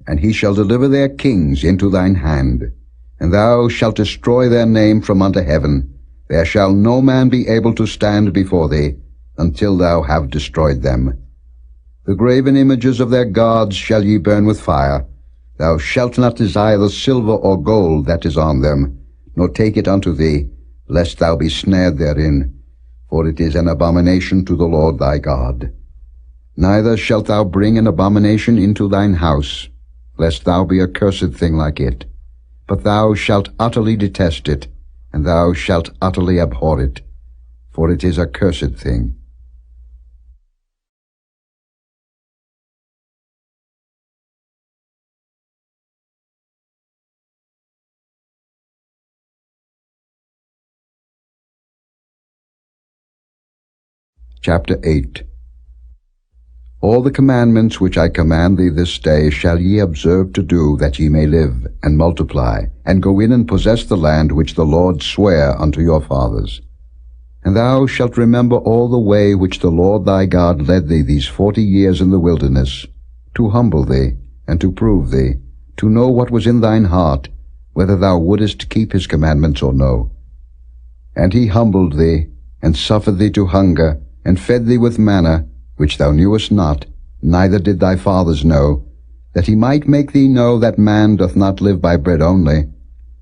And he shall deliver their kings into thine hand, and thou shalt destroy their name from under heaven. There shall no man be able to stand before thee, until thou have destroyed them. The graven images of their gods shall ye burn with fire. Thou shalt not desire the silver or gold that is on them, nor take it unto thee, lest thou be snared therein, for it is an abomination to the Lord thy God. Neither shalt thou bring an abomination into thine house, lest thou be a cursed thing like it. But thou shalt utterly detest it, and thou shalt utterly abhor it, for it is a cursed thing. Chapter 8. All the commandments which I command thee this day shall ye observe to do, that ye may live, and multiply, and go in and possess the land which the Lord sware unto your fathers. And thou shalt remember all the way which the Lord thy God led thee these 40 years in the wilderness, to humble thee, and to prove thee, to know what was in thine heart, whether thou wouldest keep his commandments or no. And he humbled thee, and suffered thee to hunger, and fed thee with manna, which thou knewest not, neither did thy fathers know, that he might make thee know that man doth not live by bread only,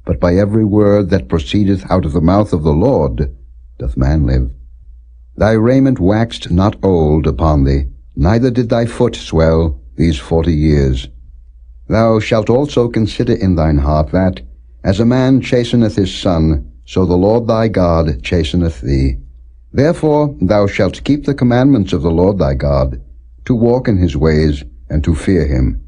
but by every word that proceedeth out of the mouth of the Lord doth man live. Thy raiment waxed not old upon thee, neither did thy foot swell these 40 years. Thou shalt also consider in thine heart that, as a man chasteneth his son, so the Lord thy God chasteneth thee. Therefore thou shalt keep the commandments of the Lord thy God, to walk in his ways, and to fear him.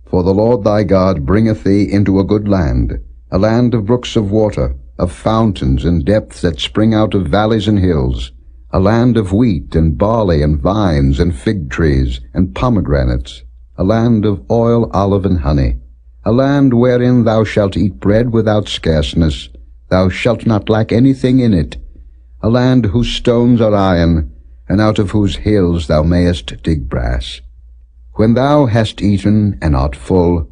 For the Lord thy God bringeth thee into a good land, a land of brooks of water, of fountains and depths that spring out of valleys and hills, a land of wheat and barley and vines and fig trees and pomegranates, a land of oil, olive, and honey, a land wherein thou shalt eat bread without scarceness, thou shalt not lack anything in it, a land whose stones are iron, and out of whose hills thou mayest dig brass. When thou hast eaten and art full,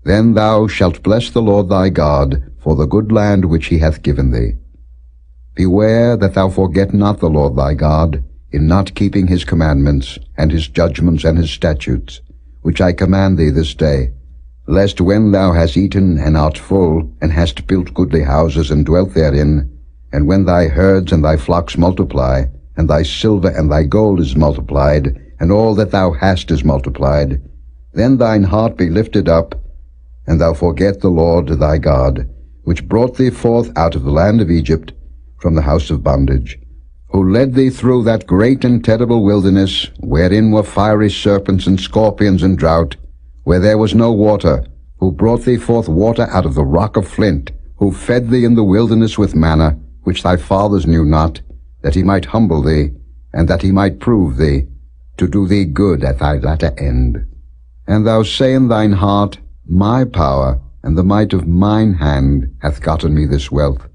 then thou shalt bless the Lord thy God for the good land which he hath given thee. Beware that thou forget not the Lord thy God, in not keeping his commandments, and his judgments, and his statutes, which I command thee this day, lest when thou hast eaten and art full, and hast built goodly houses and dwelt therein, and when thy herds and thy flocks multiply, and thy silver and thy gold is multiplied, and all that thou hast is multiplied, then thine heart be lifted up, and thou forget the Lord thy God, which brought thee forth out of the land of Egypt, from the house of bondage. who led thee through that great and terrible wilderness, wherein were fiery serpents and scorpions and drought, where there was no water, who brought thee forth water out of the rock of flint, who fed thee in the wilderness with manna, which thy fathers knew not, that he might humble thee, and that he might prove thee, to do thee good at thy latter end. And thou say in thine heart, My power and the might of mine hand hath gotten me this wealth.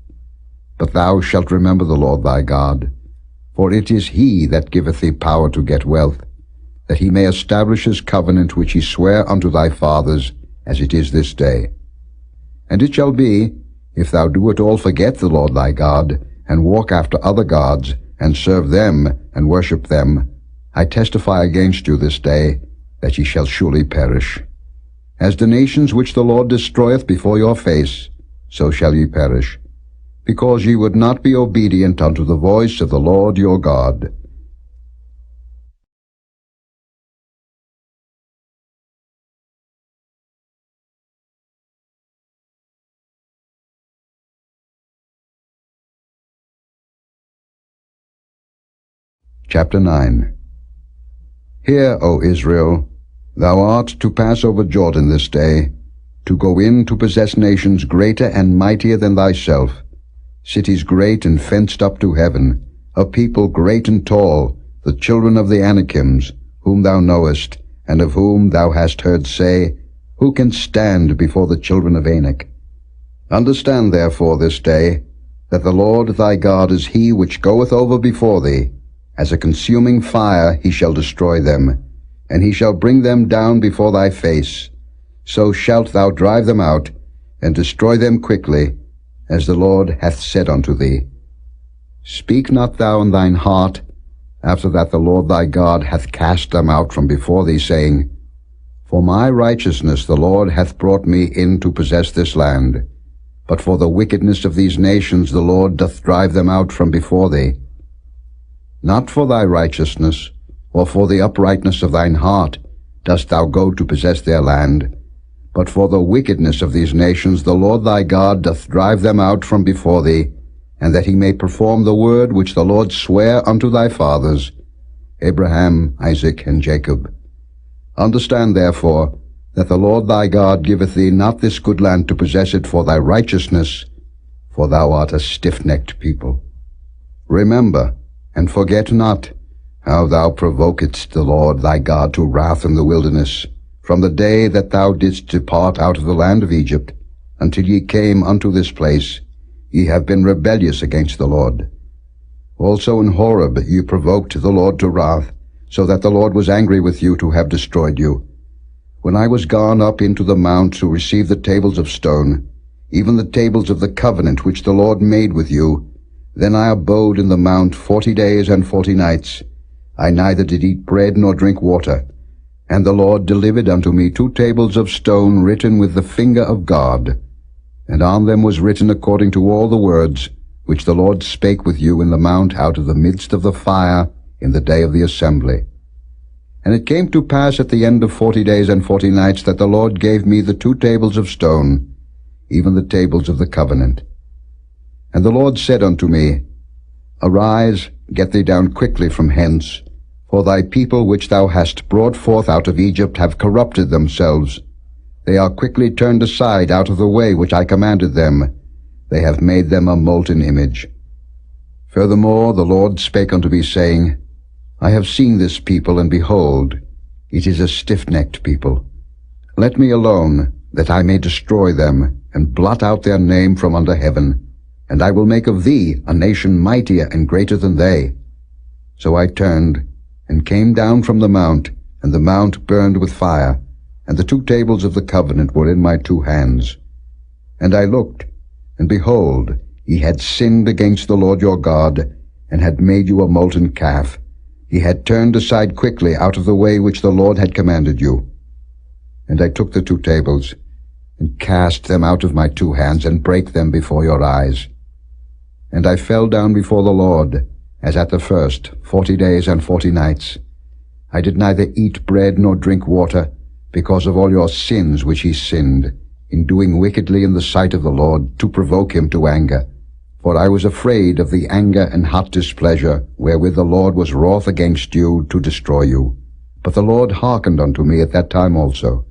But thou shalt remember the Lord thy God, for it is he that giveth thee power to get wealth, that he may establish his covenant which he sware unto thy fathers, as it is this day. And it shall be, if thou do at all forget the Lord thy God, and walk after other gods, and serve them, and worship them, I testify against you this day, that ye shall surely perish. As the nations which the Lord destroyeth before your face, so shall ye perish, because ye would not be obedient unto the voice of the Lord your God. Chapter 9. Hear, O Israel, thou art to pass over Jordan this day, to go in to possess nations greater and mightier than thyself, cities great and fenced up to heaven, a people great and tall, the children of the Anakims, whom thou knowest, and of whom thou hast heard say, Who can stand before the children of Anak? Understand therefore this day, that the Lord thy God is he which goeth over before thee. As a consuming fire he shall destroy them, and he shall bring them down before thy face. So shalt thou drive them out, and destroy them quickly, as the Lord hath said unto thee. Speak not thou in thine heart, after that the Lord thy God hath cast them out from before thee, saying, For my righteousness the Lord hath brought me in to possess this land. But for the wickedness of these nations the Lord doth drive them out from before thee. Not for thy righteousness, or for the uprightness of thine heart, dost thou go to possess their land, but for the wickedness of these nations the Lord thy God doth drive them out from before thee, and that he may perform the word which the Lord sware unto thy fathers, Abraham, Isaac, and Jacob. Understand therefore that the Lord thy God giveth thee not this good land to possess it for thy righteousness, for thou art a stiff-necked people. Remember, and forget not, how thou provokedst the Lord thy God to wrath in the wilderness, from the day that thou didst depart out of the land of Egypt, until ye came unto this place. Ye have been rebellious against the Lord. Also in Horeb ye provoked the Lord to wrath, so that the Lord was angry with you to have destroyed you. When I was gone up into the mount to receive the tables of stone, even the tables of the covenant which the Lord made with you, then I abode in the mount 40 days and 40 nights. I neither did eat bread nor drink water. And the Lord delivered unto me 2 tables of stone written with the finger of God. And on them was written according to all the words which the Lord spake with you in the mount out of the midst of the fire in the day of the assembly. And it came to pass at the end of 40 days and 40 nights that the Lord gave me the 2 tables of stone, even the tables of the covenant. And the Lord said unto me, Arise, get thee down quickly from hence, for thy people which thou hast brought forth out of Egypt have corrupted themselves. They are quickly turned aside out of the way which I commanded them. They have made them a molten image. Furthermore the Lord spake unto me, saying, I have seen this people, and behold, it is a stiff-necked people. Let me alone, that I may destroy them, and blot out their name from under heaven. And I will make of thee a nation mightier and greater than they. So I turned, and came down from the mount, and the mount burned with fire, and the 2 tables of the covenant were in my 2 hands. And I looked, and behold, ye had sinned against the Lord your God, and had made you a molten calf. Ye had turned aside quickly out of the way which the Lord had commanded you. And I took the 2 tables, and cast them out of my 2 hands, and brake them before your eyes. And I fell down before the Lord, as at the first, 40 days and 40 nights. I did neither eat bread nor drink water, because of all your sins which ye sinned, in doing wickedly in the sight of the Lord, to provoke him to anger. For I was afraid of the anger and hot displeasure wherewith the Lord was wroth against you to destroy you. But the Lord hearkened unto me at that time also.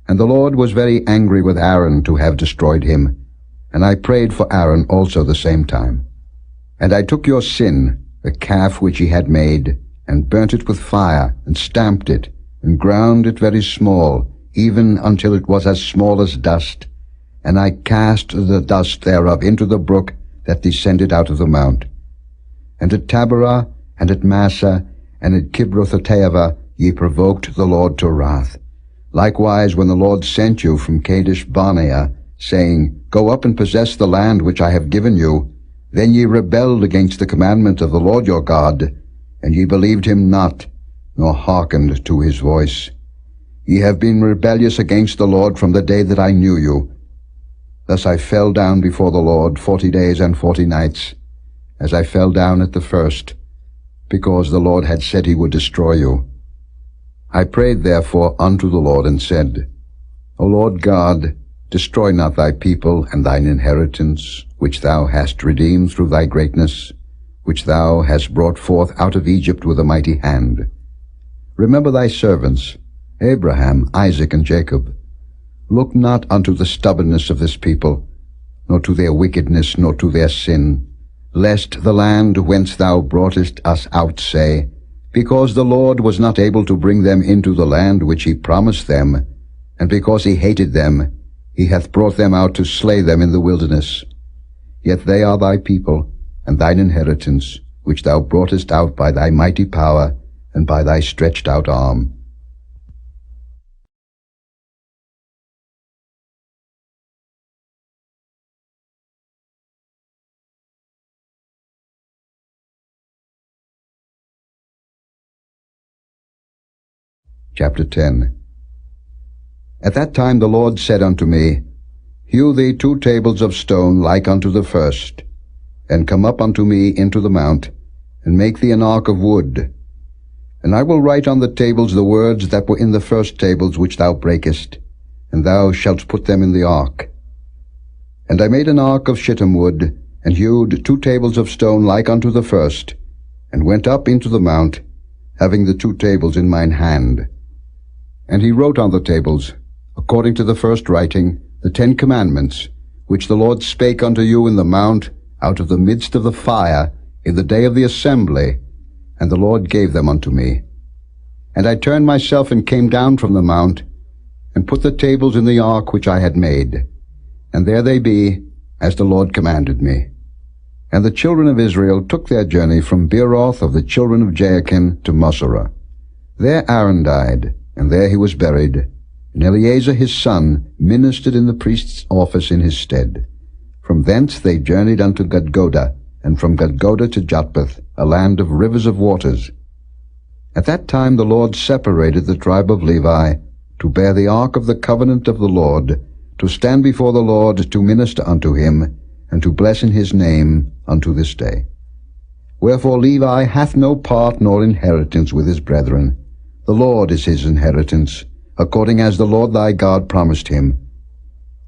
And the Lord was very angry with Aaron to have destroyed him, and I prayed for Aaron also the same time. And I took your sin, the calf which he had made, and burnt it with fire, and stamped it, and ground it very small, even until it was as small as dust. And I cast the dust thereof into the brook that descended out of the mount. And at Taberah, and at Massa, and at Kibroth-hattaavah ye provoked the Lord to wrath. Likewise, when the Lord sent you from Kadesh-barnea, saying, Go up and possess the land which I have given you, then ye rebelled against the commandment of the Lord your God, and ye believed him not, nor hearkened to his voice. Ye have been rebellious against the Lord from the day that I knew you. Thus I fell down before the Lord 40 days and 40 nights, as I fell down at the first, because the Lord had said he would destroy you. I prayed therefore unto the Lord, and said, O Lord God, destroy not thy people and thine inheritance, which thou hast redeemed through thy greatness, which thou hast brought forth out of Egypt with a mighty hand. Remember thy servants, Abraham, Isaac, and Jacob. Look not unto the stubbornness of this people, nor to their wickedness, nor to their sin, lest the land whence thou broughtest us out say, Because the Lord was not able to bring them into the land which he promised them, and because he hated them, he hath brought them out to slay them in the wilderness. Yet they are thy people, and thine inheritance, which thou broughtest out by thy mighty power, and by thy stretched out arm. Chapter 10. At that time the Lord said unto me, Hew thee 2 tables of stone like unto the first, and come up unto me into the mount, and make thee an ark of wood. And I will write on the tables the words that were in the first tables which thou breakest, and thou shalt put them in the ark. And I made an ark of shittim wood, and hewed 2 tables of stone like unto the first, and went up into the mount, having the 2 tables in mine hand. And he wrote on the tables, according to the first writing, the 10 commandments, which the Lord spake unto you in the mount, out of the midst of the fire, in the day of the assembly, and the Lord gave them unto me. And I turned myself and came down from the mount, and put the tables in the ark which I had made. And there they be, as the Lord commanded me. And the children of Israel took their journey from Beeroth of the children of Jaakan to Moserah. There Aaron died, and there he was buried, and Eleazar his son ministered in the priest's office in his stead. From thence they journeyed unto Gudgodah, and from Gudgodah to Jotbath, a land of rivers of waters. At that time the Lord separated the tribe of Levi, to bear the ark of the covenant of the Lord, to stand before the Lord to minister unto him, and to bless in his name unto this day. Wherefore Levi hath no part nor inheritance with his brethren. The Lord is his inheritance, according as the Lord thy God promised him.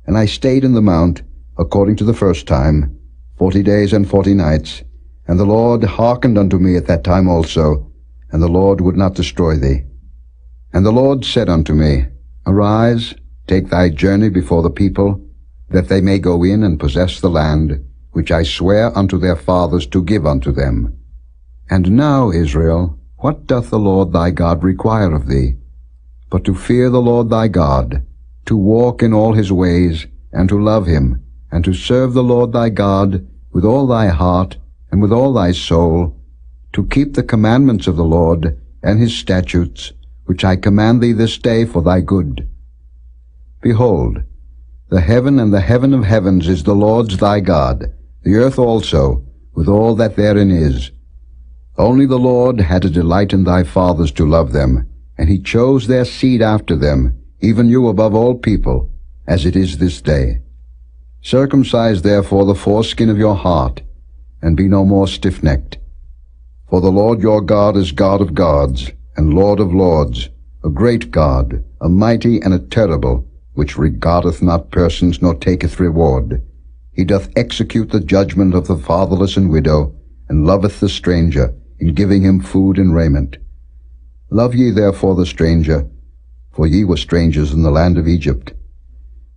And I stayed in the mount, according to the first time, 40 days and 40 nights, and the Lord hearkened unto me at that time also, and the Lord would not destroy thee. And the Lord said unto me, Arise, take thy journey before the people, that they may go in and possess the land, which I swear unto their fathers to give unto them. And now, Israel, what doth the Lord thy God require of thee? But to fear the Lord thy God, to walk in all his ways, and to love him, and to serve the Lord thy God with all thy heart and with all thy soul, to keep the commandments of the Lord and his statutes, which I command thee this day for thy good. Behold, the heaven and the heaven of heavens is the Lord's thy God, the earth also, with all that therein is. Only the Lord had a delight in thy fathers to love them, and he chose their seed after them, even you above all people, as it is this day. Circumcise therefore the foreskin of your heart, and be no more stiff-necked. For the Lord your God is God of gods, and Lord of lords, a great God, a mighty and a terrible, which regardeth not persons nor taketh reward. He doth execute the judgment of the fatherless and widow, and loveth the stranger, in giving him food and raiment. Love ye therefore the stranger, for ye were strangers in the land of Egypt.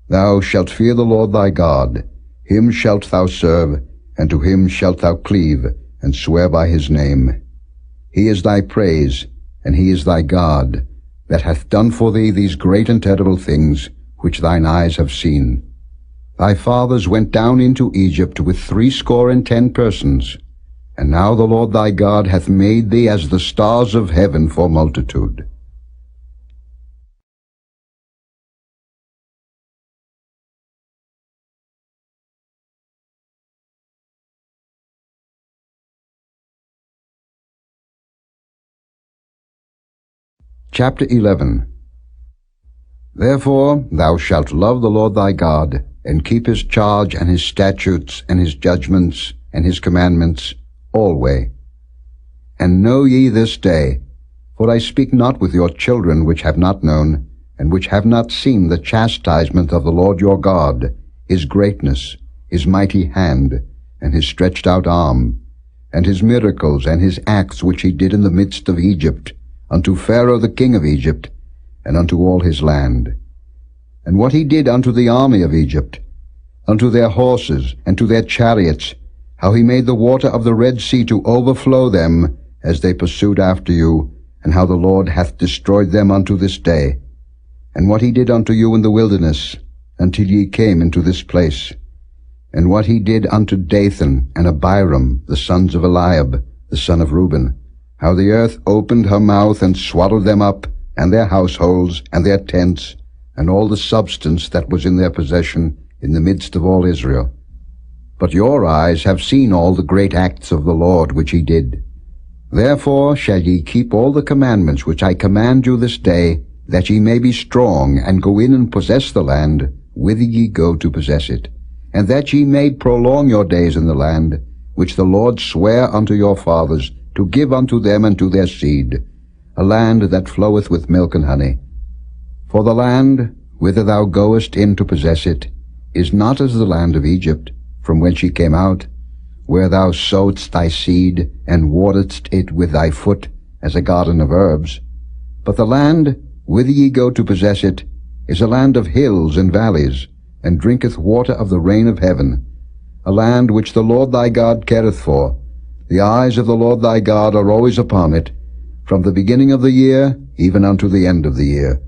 Thou shalt fear the Lord thy God, him shalt thou serve, and to him shalt thou cleave, and swear by his name. He is thy praise, and he is thy God, that hath done for thee these great and terrible things, which thine eyes have seen. Thy fathers went down into Egypt with 70 persons, and now the Lord thy God hath made thee as the stars of heaven for multitude. Chapter 11. Therefore thou shalt love the Lord thy God, and keep his charge and his statutes and his judgments and his commandments alway. And know ye this day, for I speak not with your children which have not known, and which have not seen the chastisement of the Lord your God, his greatness, his mighty hand, and his stretched out arm, and his miracles and his acts which he did in the midst of Egypt, unto Pharaoh the king of Egypt, and unto all his land. And what he did unto the army of Egypt, unto their horses, and to their chariots, how he made the water of the Red Sea to overflow them, as they pursued after you, and how the Lord hath destroyed them unto this day. And what he did unto you in the wilderness, until ye came into this place. And what he did unto Dathan and Abiram, the sons of Eliab, the son of Reuben, how the earth opened her mouth and swallowed them up, and their households, and their tents, and all the substance that was in their possession, in the midst of all Israel. But your eyes have seen all the great acts of the Lord which he did. Therefore shall ye keep all the commandments which I command you this day, that ye may be strong, and go in and possess the land, whither ye go to possess it, and that ye may prolong your days in the land, which the Lord sware unto your fathers, to give unto them and to their seed, a land that floweth with milk and honey. For the land, whither thou goest in to possess it, is not as the land of Egypt, from whence ye came out, where thou sowedst thy seed, and wateredst it with thy foot, as a garden of herbs. But the land, whither ye go to possess it, is a land of hills and valleys, and drinketh water of the rain of heaven, a land which the Lord thy God careth for. The eyes of the Lord thy God are always upon it, from the beginning of the year even unto the end of the year.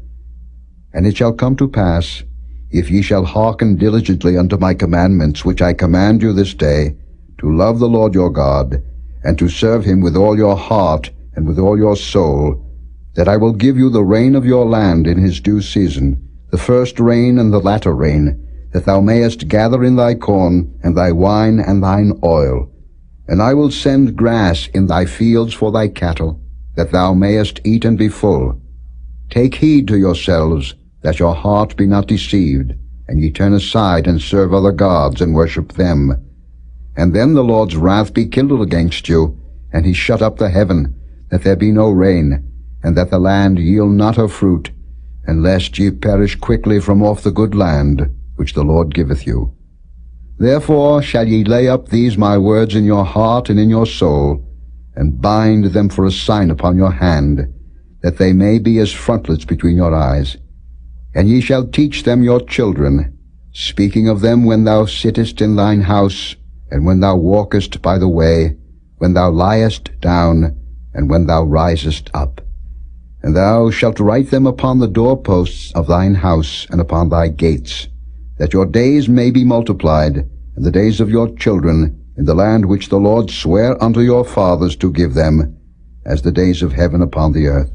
And it shall come to pass, if ye shall hearken diligently unto my commandments which I command you this day, to love the Lord your God, and to serve him with all your heart and with all your soul, that I will give you the rain of your land in his due season, the first rain and the latter rain, that thou mayest gather in thy corn, and thy wine, and thine oil. And I will send grass in thy fields for thy cattle, that thou mayest eat and be full. Take heed to yourselves, that your heart be not deceived, and ye turn aside and serve other gods, and worship them. And then the Lord's wrath be kindled against you, and he shut up the heaven, that there be no rain, and that the land yield not her fruit, and lest ye perish quickly from off the good land, which the Lord giveth you. Therefore shall ye lay up these my words in your heart and in your soul, and bind them for a sign upon your hand, that they may be as frontlets between your eyes. And ye shall teach them your children, speaking of them when thou sittest in thine house, and when thou walkest by the way, when thou liest down, and when thou risest up. And thou shalt write them upon the doorposts of thine house and upon thy gates, that your days may be multiplied, and the days of your children, in the land which the Lord sware unto your fathers to give them, as the days of heaven upon the earth.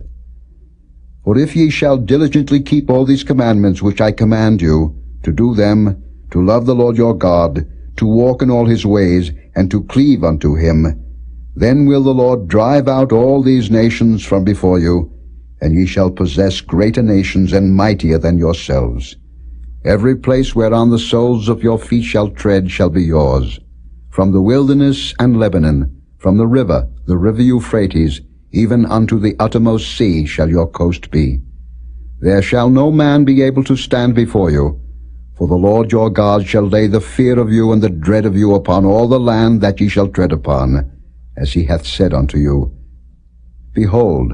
For if ye shall diligently keep all these commandments which I command you, to do them, to love the Lord your God, to walk in all his ways, and to cleave unto him, then will the Lord drive out all these nations from before you, and ye shall possess greater nations and mightier than yourselves. Every place whereon the soles of your feet shall tread shall be yours. From the wilderness and Lebanon, from the river Euphrates, even unto the uttermost sea shall your coast be. There shall no man be able to stand before you, For the Lord your God shall lay the fear of you and the dread of you upon all the land that ye shall tread upon, as he hath said unto you. Behold,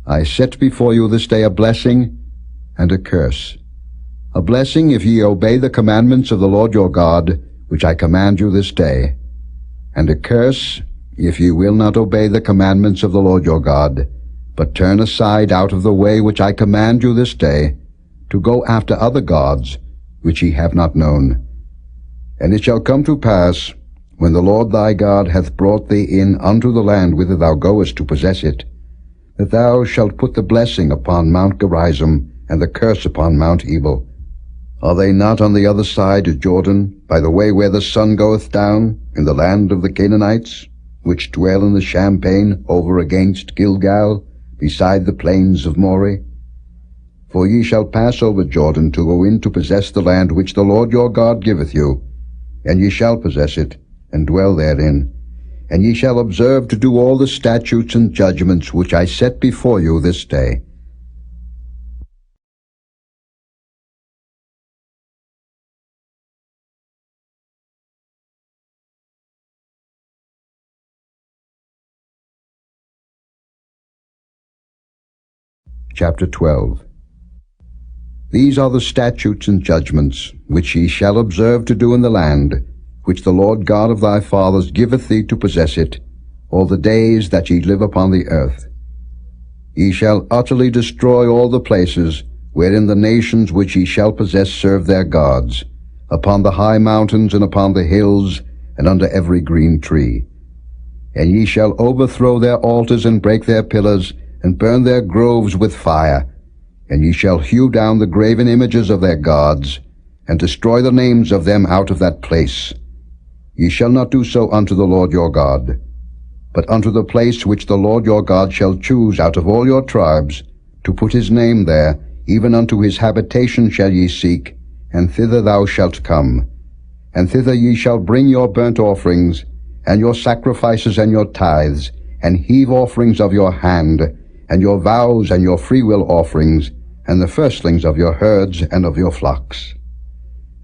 I set before you this day a blessing and a curse. A blessing, if ye obey the commandments of the Lord your God, which I command you this day, and a curse, if ye will not obey the commandments of the Lord your God, but turn aside out of the way which I command you this day, to go after other gods, which ye have not known. And it shall come to pass, when the Lord thy God hath brought thee in unto the land whither thou goest to possess it, that thou shalt put the blessing upon Mount Gerizim, and the curse upon Mount Ebal. Are they not on the other side of Jordan, by the way where the sun goeth down, in the land of the Canaanites, which dwell in the champaign over against Gilgal, beside the plains of Moreh? For ye shall pass over Jordan to go in to possess the land which the Lord your God giveth you, and ye shall possess it, and dwell therein. And ye shall observe to do all the statutes and judgments which I set before you this day. Chapter 12. These are the statutes and judgments which ye shall observe to do in the land, which the Lord God of thy fathers giveth thee to possess it, all the days that ye live upon the earth. Ye shall utterly destroy all the places wherein the nations which ye shall possess serve their gods, upon the high mountains and upon the hills, and under every green tree. And ye shall overthrow their altars and break their pillars, and burn their groves with fire. And ye shall hew down the graven images of their gods, and destroy the names of them out of that place. Ye shall not do so unto the Lord your God, but unto the place which the Lord your God shall choose out of all your tribes, to put his name there, even unto his habitation shall ye seek, and thither thou shalt come. And thither ye shall bring your burnt offerings, and your sacrifices and your tithes, and heave offerings of your hand, and your vows and your freewill offerings, and the firstlings of your herds and of your flocks.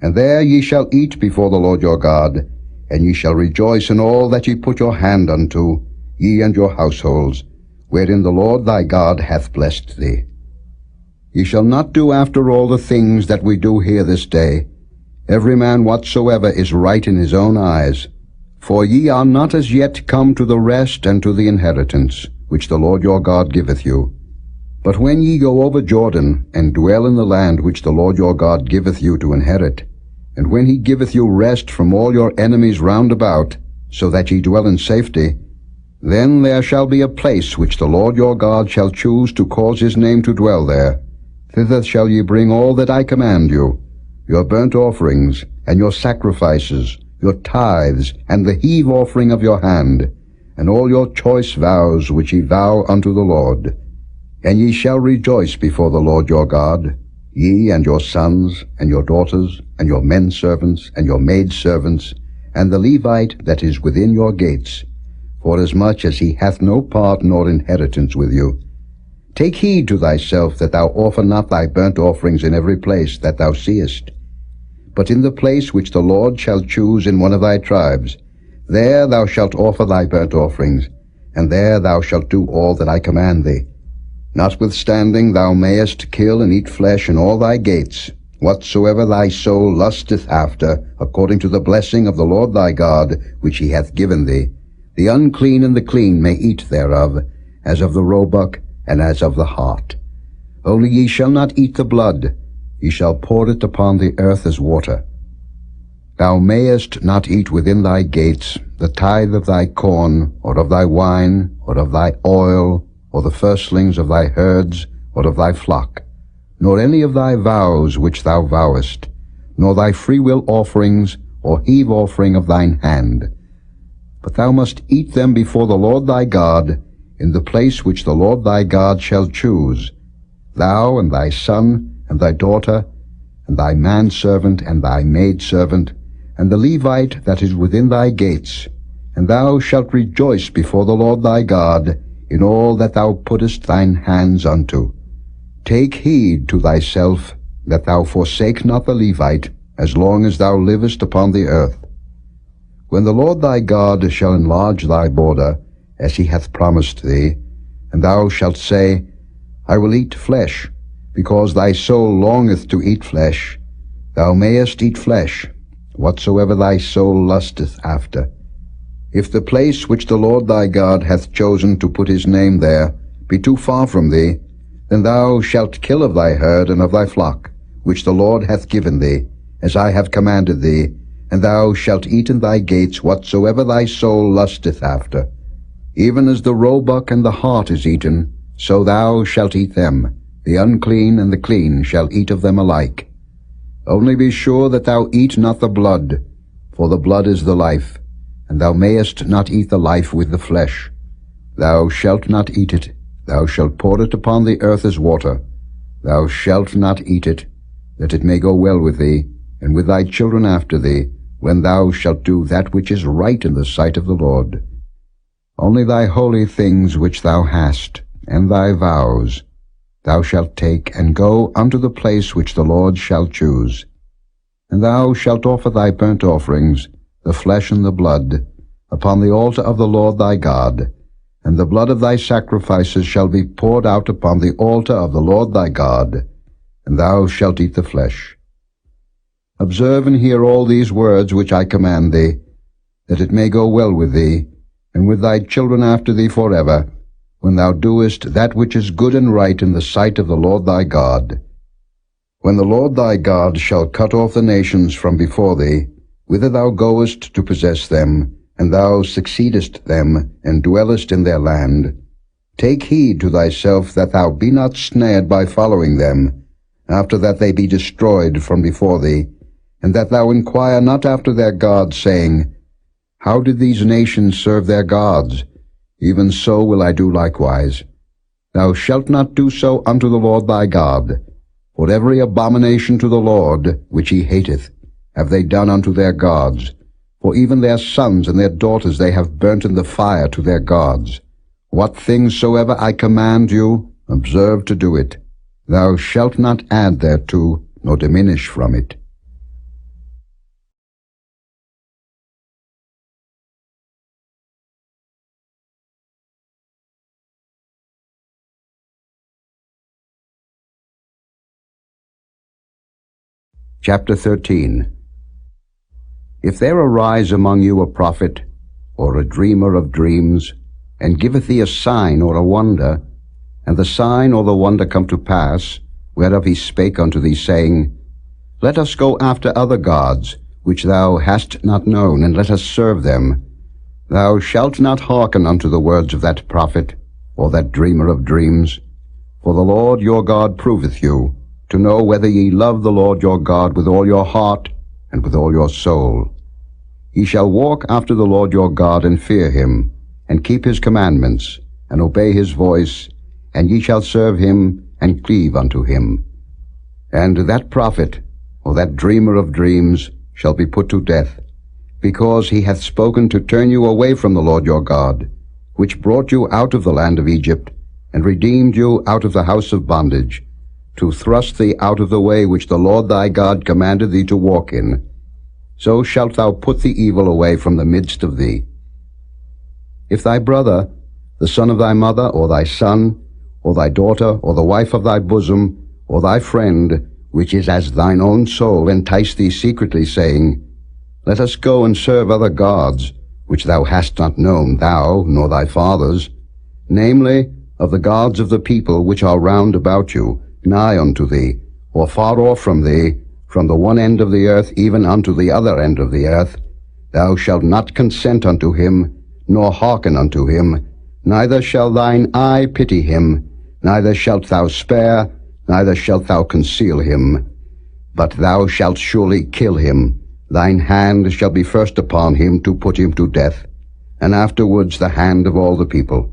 And there ye shall eat before the Lord your God, and ye shall rejoice in all that ye put your hand unto, ye and your households, wherein the Lord thy God hath blessed thee. Ye shall not do after all the things that we do here this day, every man whatsoever is right in his own eyes. For ye are not as yet come to the rest and to the inheritance, which the Lord your God giveth you. But when ye go over Jordan, and dwell in the land which the Lord your God giveth you to inherit, and when he giveth you rest from all your enemies round about, so that ye dwell in safety, then there shall be a place which the Lord your God shall choose to cause his name to dwell there. Thither shall ye bring all that I command you, your burnt offerings, and your sacrifices, your tithes, and the heave offering of your hand, and all your choice vows which ye vow unto the Lord. And ye shall rejoice before the Lord your God, ye and your sons, and your daughters, and your men servants, and your maid servants, and the Levite that is within your gates, forasmuch as he hath no part nor inheritance with you. Take heed to thyself that thou offer not thy burnt offerings in every place that thou seest, but in the place which the Lord shall choose in one of thy tribes, there thou shalt offer thy burnt offerings, and there thou shalt do all that I command thee. Notwithstanding thou mayest kill and eat flesh in all thy gates, whatsoever thy soul lusteth after, according to the blessing of the Lord thy God, which he hath given thee. The unclean and the clean may eat thereof, as of the roebuck, and as of the hart. Only ye shall not eat the blood, ye shall pour it upon the earth as water. Thou mayest not eat within thy gates the tithe of thy corn, or of thy wine, or of thy oil, or the firstlings of thy herds, or of thy flock, nor any of thy vows which thou vowest, nor thy freewill offerings, or heave offering of thine hand. But thou must eat them before the Lord thy God, in the place which the Lord thy God shall choose, thou and thy son, and thy daughter, and thy manservant, and thy maidservant, and the Levite that is within thy gates, and thou shalt rejoice before the Lord thy God in all that thou puttest thine hands unto. Take heed to thyself that thou forsake not the Levite, as long as thou livest upon the earth. When the Lord thy God shall enlarge thy border, as he hath promised thee, and thou shalt say, I will eat flesh, because thy soul longeth to eat flesh, thou mayest eat flesh, whatsoever thy soul lusteth after. If the place which the Lord thy God hath chosen to put his name there be too far from thee, then thou shalt kill of thy herd and of thy flock, which the Lord hath given thee, as I have commanded thee, and thou shalt eat in thy gates whatsoever thy soul lusteth after. Even as the roebuck and the hart is eaten, so thou shalt eat them. The unclean and the clean shall eat of them alike. Only be sure that thou eat not the blood, for the blood is the life, and thou mayest not eat the life with the flesh. Thou shalt not eat it. Thou shalt pour it upon the earth as water. Thou shalt not eat it, that it may go well with thee, and with thy children after thee, when thou shalt do that which is right in the sight of the Lord. Only thy holy things which thou hast, and thy vows, thou shalt take, and go unto the place which the Lord shall choose. And thou shalt offer thy burnt offerings, the flesh and the blood, upon the altar of the Lord thy God, and the blood of thy sacrifices shall be poured out upon the altar of the Lord thy God, and thou shalt eat the flesh. Observe and hear all these words which I command thee, that it may go well with thee, and with thy children after thee forever, when thou doest that which is good and right in the sight of the Lord thy God. When the Lord thy God shall cut off the nations from before thee, whither thou goest to possess them, and thou succeedest them, and dwellest in their land, take heed to thyself that thou be not snared by following them, after that they be destroyed from before thee, and that thou inquire not after their gods, saying, How did these nations serve their gods? Even so will I do likewise. Thou shalt not do so unto the Lord thy God, for every abomination to the Lord, which he hateth, have they done unto their gods. For even their sons and their daughters they have burnt in the fire to their gods. What things soever I command you, observe to do it. Thou shalt not add thereto, nor diminish from it. Chapter 13. If there arise among you a prophet, or a dreamer of dreams, and giveth thee a sign or a wonder, and the sign or the wonder come to pass, whereof he spake unto thee, saying, Let us go after other gods, which thou hast not known, and let us serve them, thou shalt not hearken unto the words of that prophet, or that dreamer of dreams. For the Lord your God proveth you, to know whether ye love the Lord your God with all your heart and with all your soul. Ye shall walk after the Lord your God, and fear him, and keep his commandments, and obey his voice, and ye shall serve him, and cleave unto him. And that prophet, or that dreamer of dreams, shall be put to death, because he hath spoken to turn you away from the Lord your God, which brought you out of the land of Egypt, and redeemed you out of the house of bondage, to thrust thee out of the way which the Lord thy God commanded thee to walk in. So shalt thou put the evil away from the midst of thee. If thy brother, the son of thy mother, or thy son, or thy daughter, or the wife of thy bosom, or thy friend, which is as thine own soul, entice thee secretly, saying, Let us go and serve other gods, which thou hast not known, thou, nor thy fathers, namely, of the gods of the people which are round about you, nigh unto thee, or far off from thee, from the one end of the earth even unto the other end of the earth, thou shalt not consent unto him, nor hearken unto him, neither shall thine eye pity him, neither shalt thou spare, neither shalt thou conceal him. But thou shalt surely kill him. Thine hand shall be first upon him to put him to death, and afterwards the hand of all the people.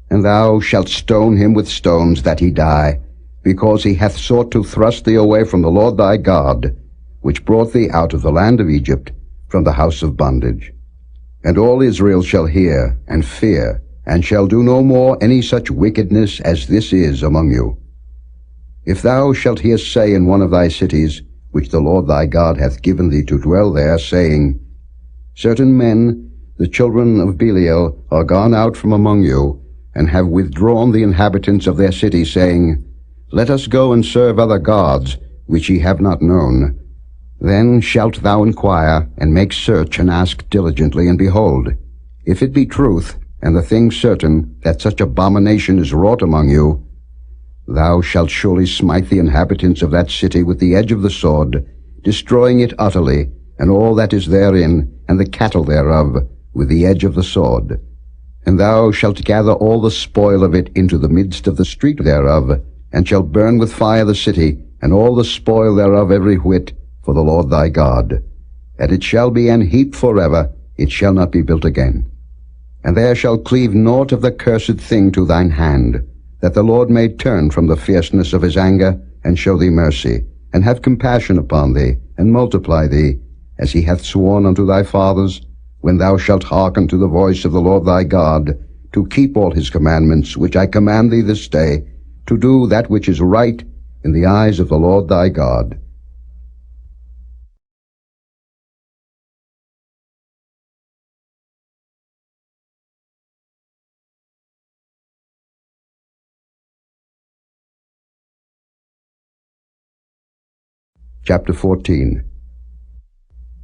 And thou shalt stone him with stones that he die, because he hath sought to thrust thee away from the Lord thy God, which brought thee out of the land of Egypt, from the house of bondage. And all Israel shall hear, and fear, and shall do no more any such wickedness as this is among you. If thou shalt hear say in one of thy cities, which the Lord thy God hath given thee to dwell there, saying, Certain men, the children of Belial, are gone out from among you, and have withdrawn the inhabitants of their city, saying, Let us go and serve other gods, which ye have not known. Then shalt thou inquire, and make search, and ask diligently, and behold, if it be truth, and the thing certain, that such abomination is wrought among you, thou shalt surely smite the inhabitants of that city with the edge of the sword, destroying it utterly, and all that is therein, and the cattle thereof, with the edge of the sword. And thou shalt gather all the spoil of it into the midst of the street thereof, and shalt burn with fire the city, and all the spoil thereof every whit, for the Lord thy God. And it shall be an heap forever, it shall not be built again. And there shall cleave naught of the cursed thing to thine hand, that the Lord may turn from the fierceness of his anger, and show thee mercy, and have compassion upon thee, and multiply thee, as he hath sworn unto thy fathers, when thou shalt hearken to the voice of the Lord thy God, to keep all his commandments, which I command thee this day, to do that which is right in the eyes of the Lord thy God. Chapter 14.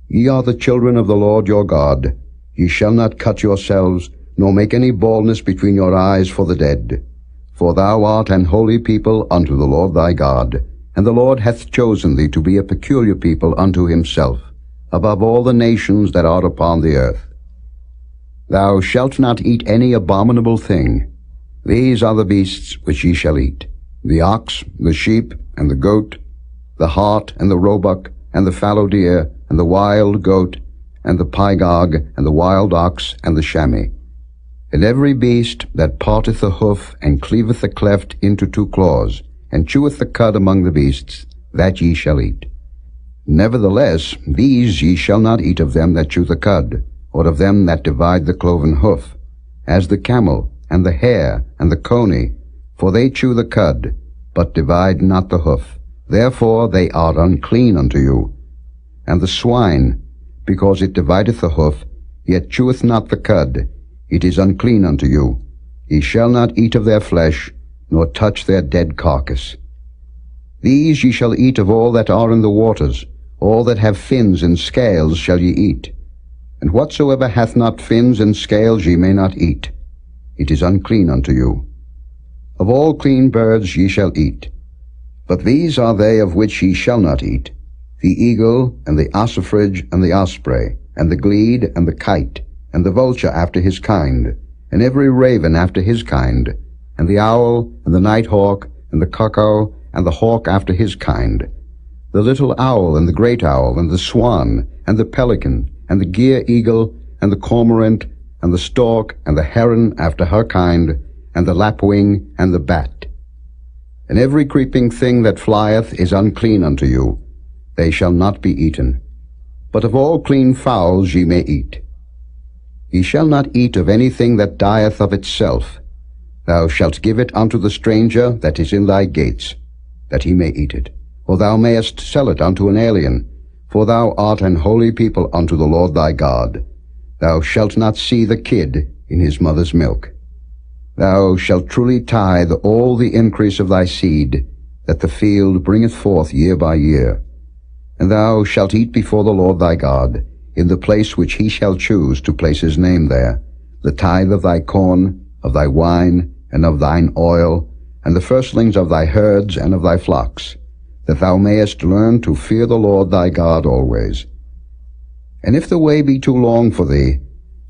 Ye are the children of the Lord your God. Ye shall not cut yourselves, nor make any baldness between your eyes for the dead. For thou art an holy people unto the Lord thy God, and the Lord hath chosen thee to be a peculiar people unto himself, above all the nations that are upon the earth. Thou shalt not eat any abominable thing. These are the beasts which ye shall eat, the ox, the sheep, and the goat, the hart, and the roebuck, and the fallow deer, and the wild goat, and the pygog, and the wild ox, and the chamois. And every beast that parteth the hoof, and cleaveth the cleft into two claws, and cheweth the cud among the beasts, that ye shall eat. Nevertheless, these ye shall not eat of them that chew the cud, or of them that divide the cloven hoof, as the camel, and the hare, and the coney, for they chew the cud, but divide not the hoof. Therefore they are unclean unto you. And the swine, because it divideth the hoof, yet cheweth not the cud, it is unclean unto you. Ye shall not eat of their flesh, nor touch their dead carcass. These ye shall eat of all that are in the waters, all that have fins and scales shall ye eat. And whatsoever hath not fins and scales ye may not eat. It is unclean unto you. Of all clean birds ye shall eat. But these are they of which ye shall not eat, the eagle, and the ossifrage, and the osprey, and the glede, and the kite, and the vulture after his kind, and every raven after his kind, and the owl, and the nighthawk, and the cuckoo, and the hawk after his kind, the little owl, and the great owl, and the swan, and the pelican, and the gier eagle, and the cormorant, and the stork, and the heron after her kind, and the lapwing, and the bat. And every creeping thing that flieth is unclean unto you. They shall not be eaten. But of all clean fowls ye may eat. Ye shall not eat of anything that dieth of itself. Thou shalt give it unto the stranger that is in thy gates, that he may eat it. Or thou mayest sell it unto an alien, for thou art an holy people unto the Lord thy God. Thou shalt not see the kid in his mother's milk. Thou shalt truly tithe all the increase of thy seed, that the field bringeth forth year by year. And thou shalt eat before the Lord thy God, in the place which he shall choose to place his name there, the tithe of thy corn, of thy wine, and of thine oil, and the firstlings of thy herds and of thy flocks, that thou mayest learn to fear the Lord thy God always. And if the way be too long for thee,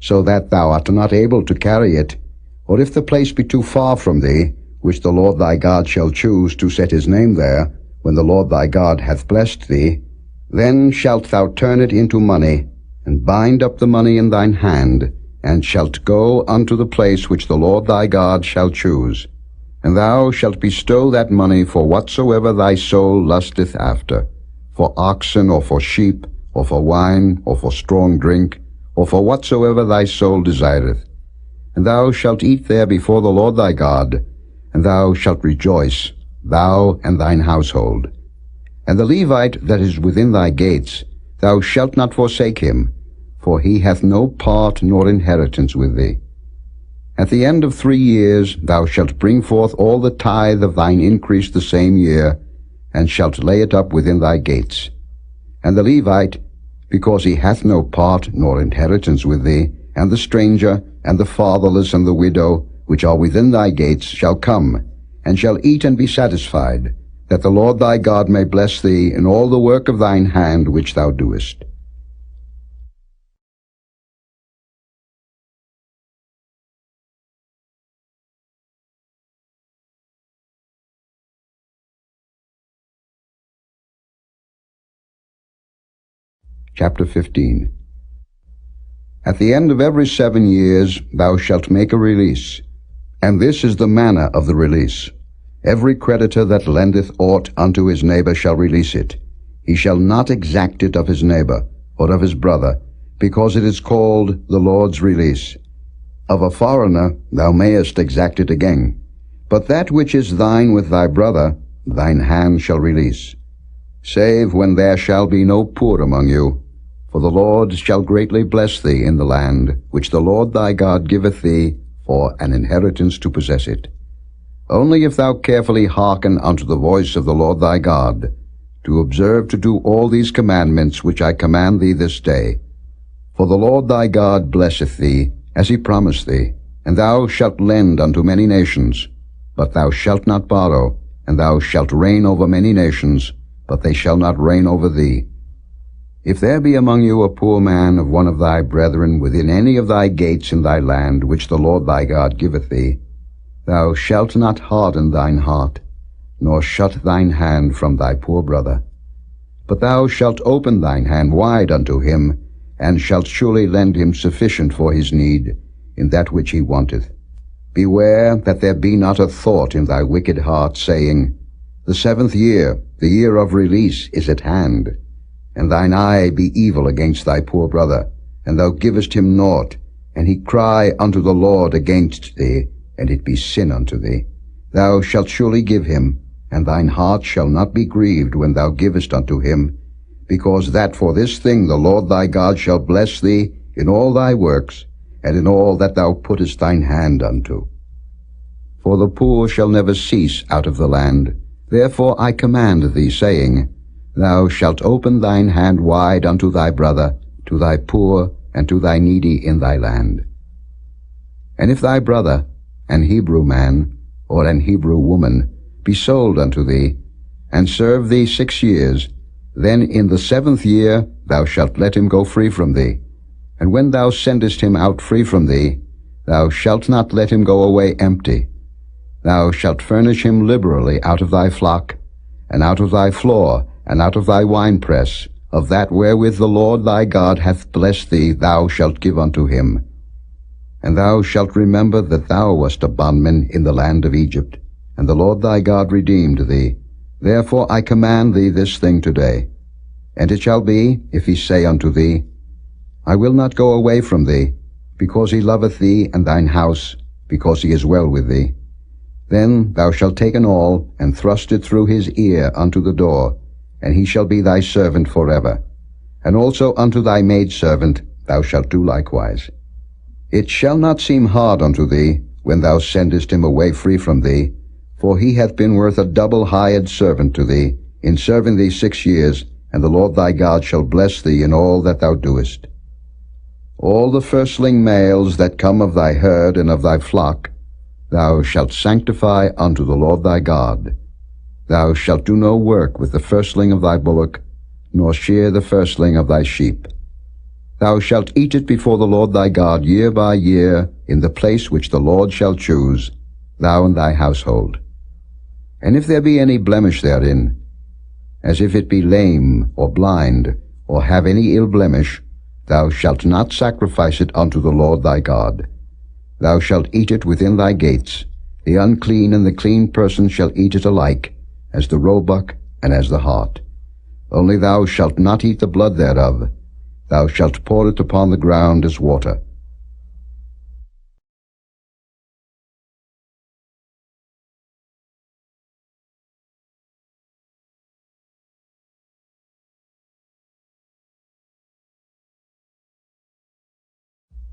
so that thou art not able to carry it, or if the place be too far from thee, which the Lord thy God shall choose to set his name there, when the Lord thy God hath blessed thee, then shalt thou turn it into money, and bind up the money in thine hand, and shalt go unto the place which the Lord thy God shall choose. And thou shalt bestow that money for whatsoever thy soul lusteth after, for oxen, or for sheep, or for wine, or for strong drink, or for whatsoever thy soul desireth. And thou shalt eat there before the Lord thy God, and thou shalt rejoice, thou and thine household. And the Levite that is within thy gates, thou shalt not forsake him, for he hath no part nor inheritance with thee. At the end of 3 years thou shalt bring forth all the tithe of thine increase the same year, and shalt lay it up within thy gates. And the Levite, because he hath no part nor inheritance with thee, and the stranger, and the fatherless, and the widow, which are within thy gates, shall come, and shall eat and be satisfied, that the Lord thy God may bless thee in all the work of thine hand which thou doest. Chapter 15. At the end of every 7 years thou shalt make a release, and this is the manner of the release. Every creditor that lendeth aught unto his neighbor shall release it. He shall not exact it of his neighbor, or of his brother, because it is called the Lord's release. Of a foreigner thou mayest exact it again, but that which is thine with thy brother thine hand shall release, save when there shall be no poor among you. For the Lord shall greatly bless thee in the land, which the Lord thy God giveth thee for an inheritance to possess it. Only if thou carefully hearken unto the voice of the Lord thy God, to observe to do all these commandments which I command thee this day. For the Lord thy God blesseth thee, as he promised thee, and thou shalt lend unto many nations, but thou shalt not borrow, and thou shalt reign over many nations, but they shall not reign over thee. If there be among you a poor man of one of thy brethren within any of thy gates in thy land, which the Lord thy God giveth thee, thou shalt not harden thine heart, nor shut thine hand from thy poor brother. But thou shalt open thine hand wide unto him, and shalt surely lend him sufficient for his need, in that which he wanteth. Beware that there be not a thought in thy wicked heart, saying, The 7th year, the year of release, is at hand. And thine eye be evil against thy poor brother, and thou givest him naught, and he cry unto the Lord against thee, and it be sin unto thee. Thou shalt surely give him, and thine heart shall not be grieved when thou givest unto him, because that for this thing the Lord thy God shall bless thee in all thy works, and in all that thou puttest thine hand unto. For the poor shall never cease out of the land. Therefore I command thee, saying, Thou shalt open thine hand wide unto thy brother, to thy poor, and to thy needy in thy land. And if thy brother, an Hebrew man, or an Hebrew woman, be sold unto thee, and serve thee 6 years, then in the 7th year thou shalt let him go free from thee. And when thou sendest him out free from thee, thou shalt not let him go away empty. Thou shalt furnish him liberally out of thy flock, and out of thy floor, and out of thy winepress, of that wherewith the Lord thy God hath blessed thee thou shalt give unto him. And thou shalt remember that thou wast a bondman in the land of Egypt, and the Lord thy God redeemed thee. Therefore I command thee this thing today. And it shall be, if he say unto thee, I will not go away from thee, because he loveth thee and thine house, because he is well with thee, then thou shalt take an awl, and thrust it through his ear unto the door, and he shall be thy servant forever. And also unto thy maidservant thou shalt do likewise. It shall not seem hard unto thee, when thou sendest him away free from thee, for he hath been worth a double hired servant to thee, in serving thee 6 years, and the Lord thy God shall bless thee in all that thou doest. All the firstling males that come of thy herd and of thy flock thou shalt sanctify unto the Lord thy God. Thou shalt do no work with the firstling of thy bullock, nor shear the firstling of thy sheep. Thou shalt eat it before the Lord thy God year by year, in the place which the Lord shall choose, thou and thy household. And if there be any blemish therein, as if it be lame, or blind, or have any ill blemish, thou shalt not sacrifice it unto the Lord thy God. Thou shalt eat it within thy gates. The unclean and the clean person shall eat it alike, as the roebuck and as the hart. Only thou shalt not eat the blood thereof. Thou shalt pour it upon the ground as water.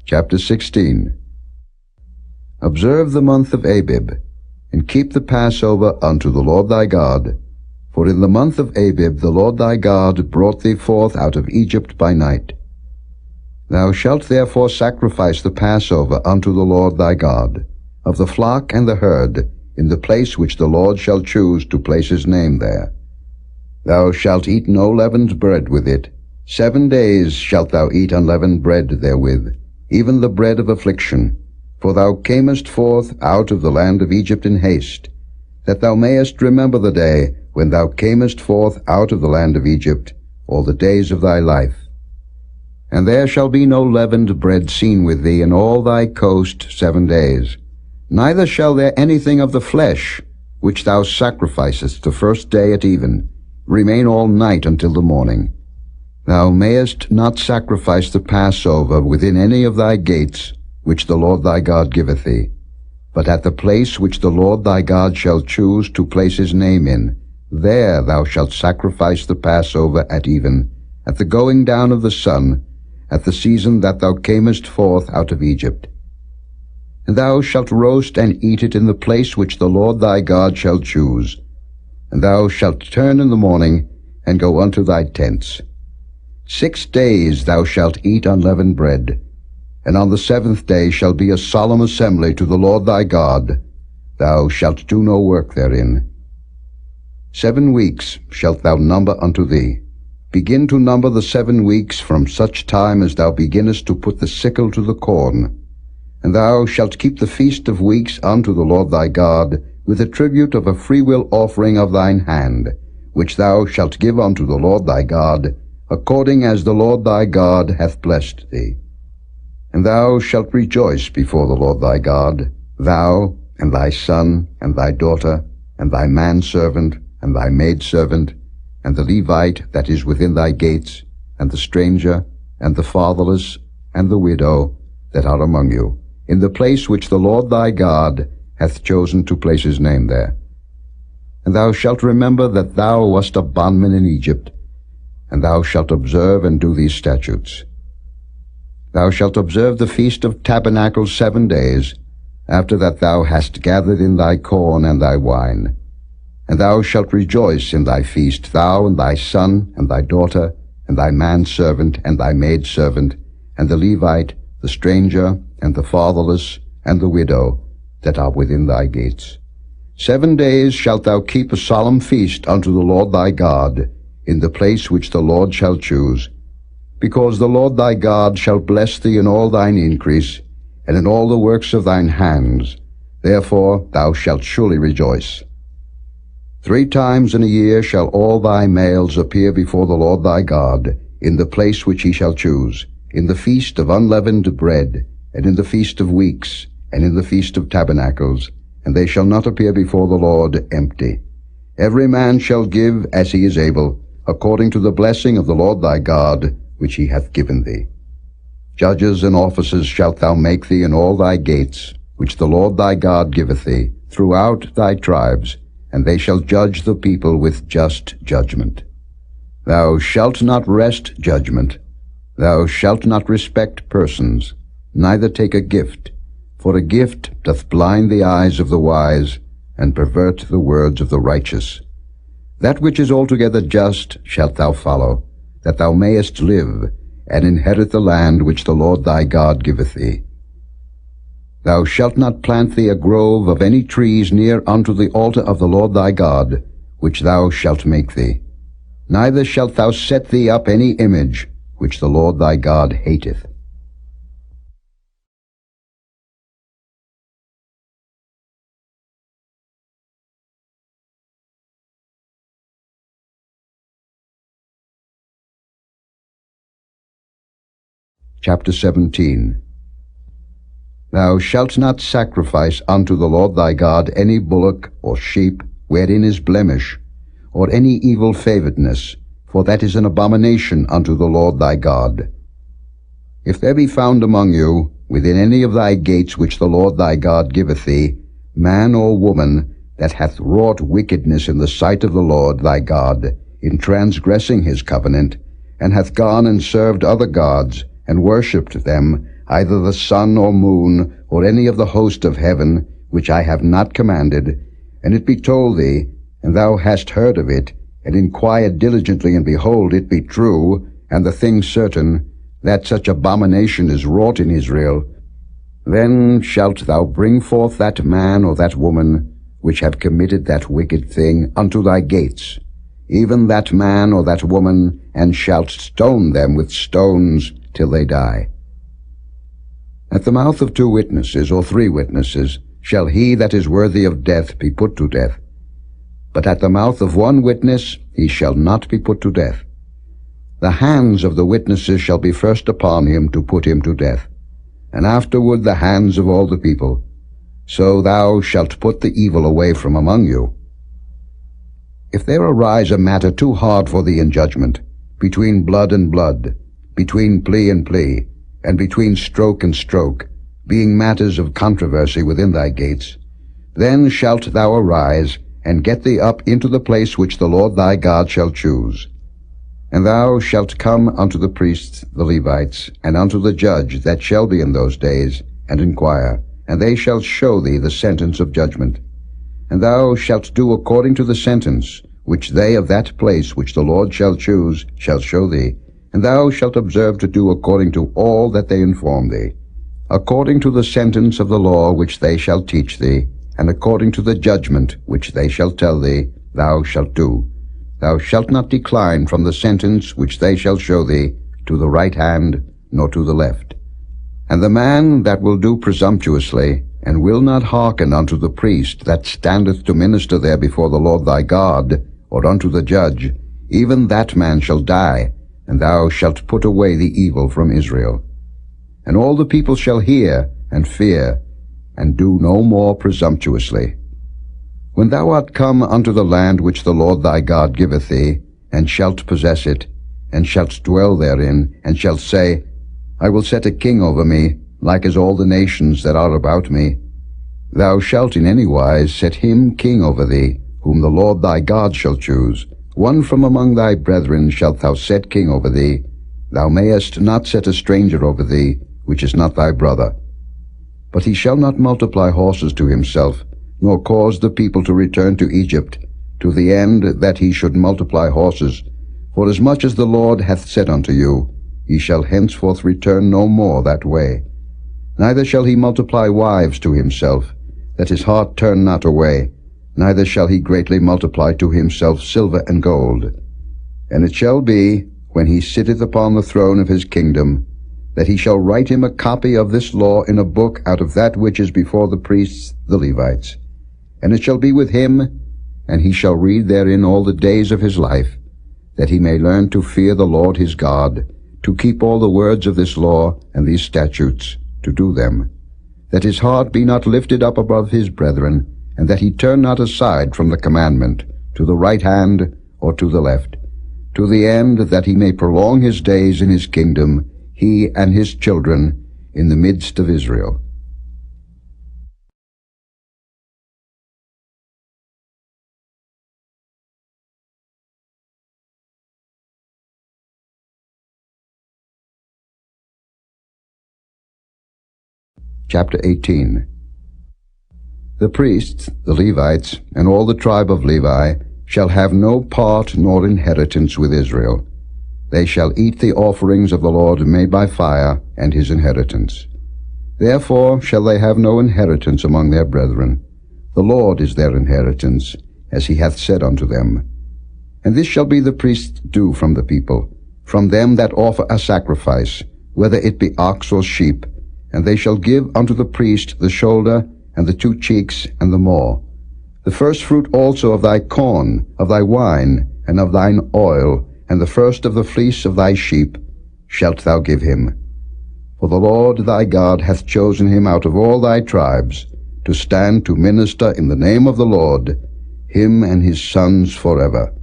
Chapter 16. Observe the month of Abib, and keep the Passover unto the Lord thy God. For in the month of Abib the Lord thy God brought thee forth out of Egypt by night. Thou shalt therefore sacrifice the Passover unto the Lord thy God, of the flock and the herd, in the place which the Lord shall choose to place his name there. Thou shalt eat no leavened bread with it. 7 days shalt thou eat unleavened bread therewith, even the bread of affliction. For thou camest forth out of the land of Egypt in haste, that thou mayest remember the day when thou camest forth out of the land of Egypt, all the days of thy life. And there shall be no leavened bread seen with thee in all thy coast 7 days. Neither shall there anything of the flesh, which thou sacrificest the first day at even, remain all night until the morning. Thou mayest not sacrifice the Passover within any of thy gates, which the Lord thy God giveth thee, but at the place which the Lord thy God shall choose to place his name in, there thou shalt sacrifice the Passover at even, at the going down of the sun, at the season that thou camest forth out of Egypt. And thou shalt roast and eat it in the place which the Lord thy God shall choose. And thou shalt turn in the morning, and go unto thy tents. 6 days thou shalt eat unleavened bread, and on the 7th day shall be a solemn assembly to the Lord thy God. Thou shalt do no work therein. 7 weeks shalt thou number unto thee. Begin to number the 7 weeks from such time as thou beginnest to put the sickle to the corn. And thou shalt keep the feast of weeks unto the Lord thy God, with a tribute of a freewill offering of thine hand, which thou shalt give unto the Lord thy God, according as the Lord thy God hath blessed thee. And thou shalt rejoice before the Lord thy God, thou, and thy son, and thy daughter, and thy manservant, and thy maidservant, and the Levite that is within thy gates, and the stranger, and the fatherless, and the widow that are among you, in the place which the Lord thy God hath chosen to place his name there. And thou shalt remember that thou wast a bondman in Egypt, and thou shalt observe and do these statutes. Thou shalt observe the Feast of Tabernacles 7 days, after that thou hast gathered in thy corn and thy wine. And thou shalt rejoice in thy feast, thou and thy son, and thy daughter, and thy manservant, and thy maidservant, and the Levite, the stranger, and the fatherless, and the widow, that are within thy gates. 7 days shalt thou keep a solemn feast unto the Lord thy God, in the place which the Lord shall choose, because the Lord thy God shall bless thee in all thine increase, and in all the works of thine hands. Therefore thou shalt surely rejoice. 3 times in a year shall all thy males appear before the Lord thy God, in the place which he shall choose, in the feast of unleavened bread, and in the feast of weeks, and in the feast of tabernacles, and they shall not appear before the Lord empty. Every man shall give as he is able, according to the blessing of the Lord thy God, which he hath given thee. Judges and officers shalt thou make thee in all thy gates, which the Lord thy God giveth thee, throughout thy tribes, and they shall judge the people with just judgment. Thou shalt not wrest judgment. Thou shalt not respect persons, neither take a gift, for a gift doth blind the eyes of the wise, and pervert the words of the righteous. That which is altogether just shalt thou follow, that thou mayest live, and inherit the land which the Lord thy God giveth thee. Thou shalt not plant thee a grove of any trees near unto the altar of the Lord thy God, which thou shalt make thee. Neither shalt thou set thee up any image, which the Lord thy God hateth. Chapter 17. Thou shalt not sacrifice unto the Lord thy God any bullock or sheep wherein is blemish, or any evil favoredness, for that is an abomination unto the Lord thy God. If there be found among you, within any of thy gates which the Lord thy God giveth thee, man or woman that hath wrought wickedness in the sight of the Lord thy God, in transgressing his covenant, and hath gone and served other gods, and worshipped them, either the sun or moon, or any of the host of heaven, which I have not commanded, and it be told thee, and thou hast heard of it, and inquired diligently, and behold, it be true, and the thing certain, that such abomination is wrought in Israel, then shalt thou bring forth that man or that woman, which have committed that wicked thing, unto thy gates, even that man or that woman, and shalt stone them with stones till they die. At the mouth of 2 witnesses or 3 witnesses shall he that is worthy of death be put to death. But at the mouth of 1 witness he shall not be put to death. The hands of the witnesses shall be first upon him to put him to death, and afterward the hands of all the people. So thou shalt put the evil away from among you. If there arise a matter too hard for thee in judgment, between blood and blood, between plea and plea, and between stroke and stroke, being matters of controversy within thy gates, then shalt thou arise, and get thee up into the place which the Lord thy God shall choose. And thou shalt come unto the priests, the Levites, and unto the judge that shall be in those days, and inquire, and they shall show thee the sentence of judgment. And thou shalt do according to the sentence which they of that place which the Lord shall choose shall show thee, and thou shalt observe to do according to all that they inform thee, according to the sentence of the law which they shall teach thee, and according to the judgment which they shall tell thee, thou shalt do. Thou shalt not decline from the sentence which they shall show thee, to the right hand, nor to the left. And the man that will do presumptuously, and will not hearken unto the priest that standeth to minister there before the Lord thy God, or unto the judge, even that man shall die, and thou shalt put away the evil from Israel. And all the people shall hear and fear, and do no more presumptuously. When thou art come unto the land which the Lord thy God giveth thee, and shalt possess it, and shalt dwell therein, and shalt say, I will set a king over me, like as all the nations that are about me, thou shalt in any wise set him king over thee, whom the Lord thy God shall choose. One from among thy brethren shalt thou set king over thee. Thou mayest not set a stranger over thee, which is not thy brother. But he shall not multiply horses to himself, nor cause the people to return to Egypt, to the end that he should multiply horses. For as much as the Lord hath said unto you, ye shall henceforth return no more that way. Neither shall he multiply wives to himself, that his heart turn not away, neither shall he greatly multiply to himself silver and gold. And it shall be, when he sitteth upon the throne of his kingdom, that he shall write him a copy of this law in a book out of that which is before the priests, the Levites. And it shall be with him, and he shall read therein all the days of his life, that he may learn to fear the Lord his God, to keep all the words of this law and these statutes, to do them, that his heart be not lifted up above his brethren, and that he turn not aside from the commandment, to the right hand or to the left, to the end that he may prolong his days in his kingdom, he and his children, in the midst of Israel. Chapter 18. The priests, the Levites, and all the tribe of Levi shall have no part nor inheritance with Israel. They shall eat the offerings of the Lord made by fire, and his inheritance. Therefore shall they have no inheritance among their brethren. The Lord is their inheritance, as he hath said unto them. And this shall be the priest's due from the people, from them that offer a sacrifice, whether it be ox or sheep, and they shall give unto the priest the shoulder, and the 2 cheeks, and the maw. The first fruit also of thy corn, of thy wine, and of thine oil, and the first of the fleece of thy sheep, shalt thou give him. For the Lord thy God hath chosen him out of all thy tribes, to stand to minister in the name of the Lord, him and his sons forever.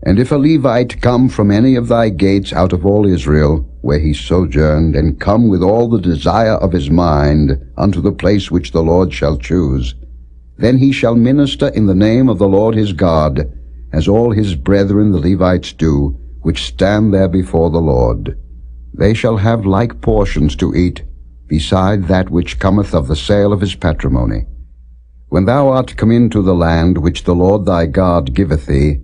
And if a Levite come from any of thy gates out of all Israel, where he sojourned, and come with all the desire of his mind unto the place which the Lord shall choose, then he shall minister in the name of the Lord his God, as all his brethren the Levites do, which stand there before the Lord. They shall have like portions to eat, beside that which cometh of the sale of his patrimony. When thou art come into the land which the Lord thy God giveth thee,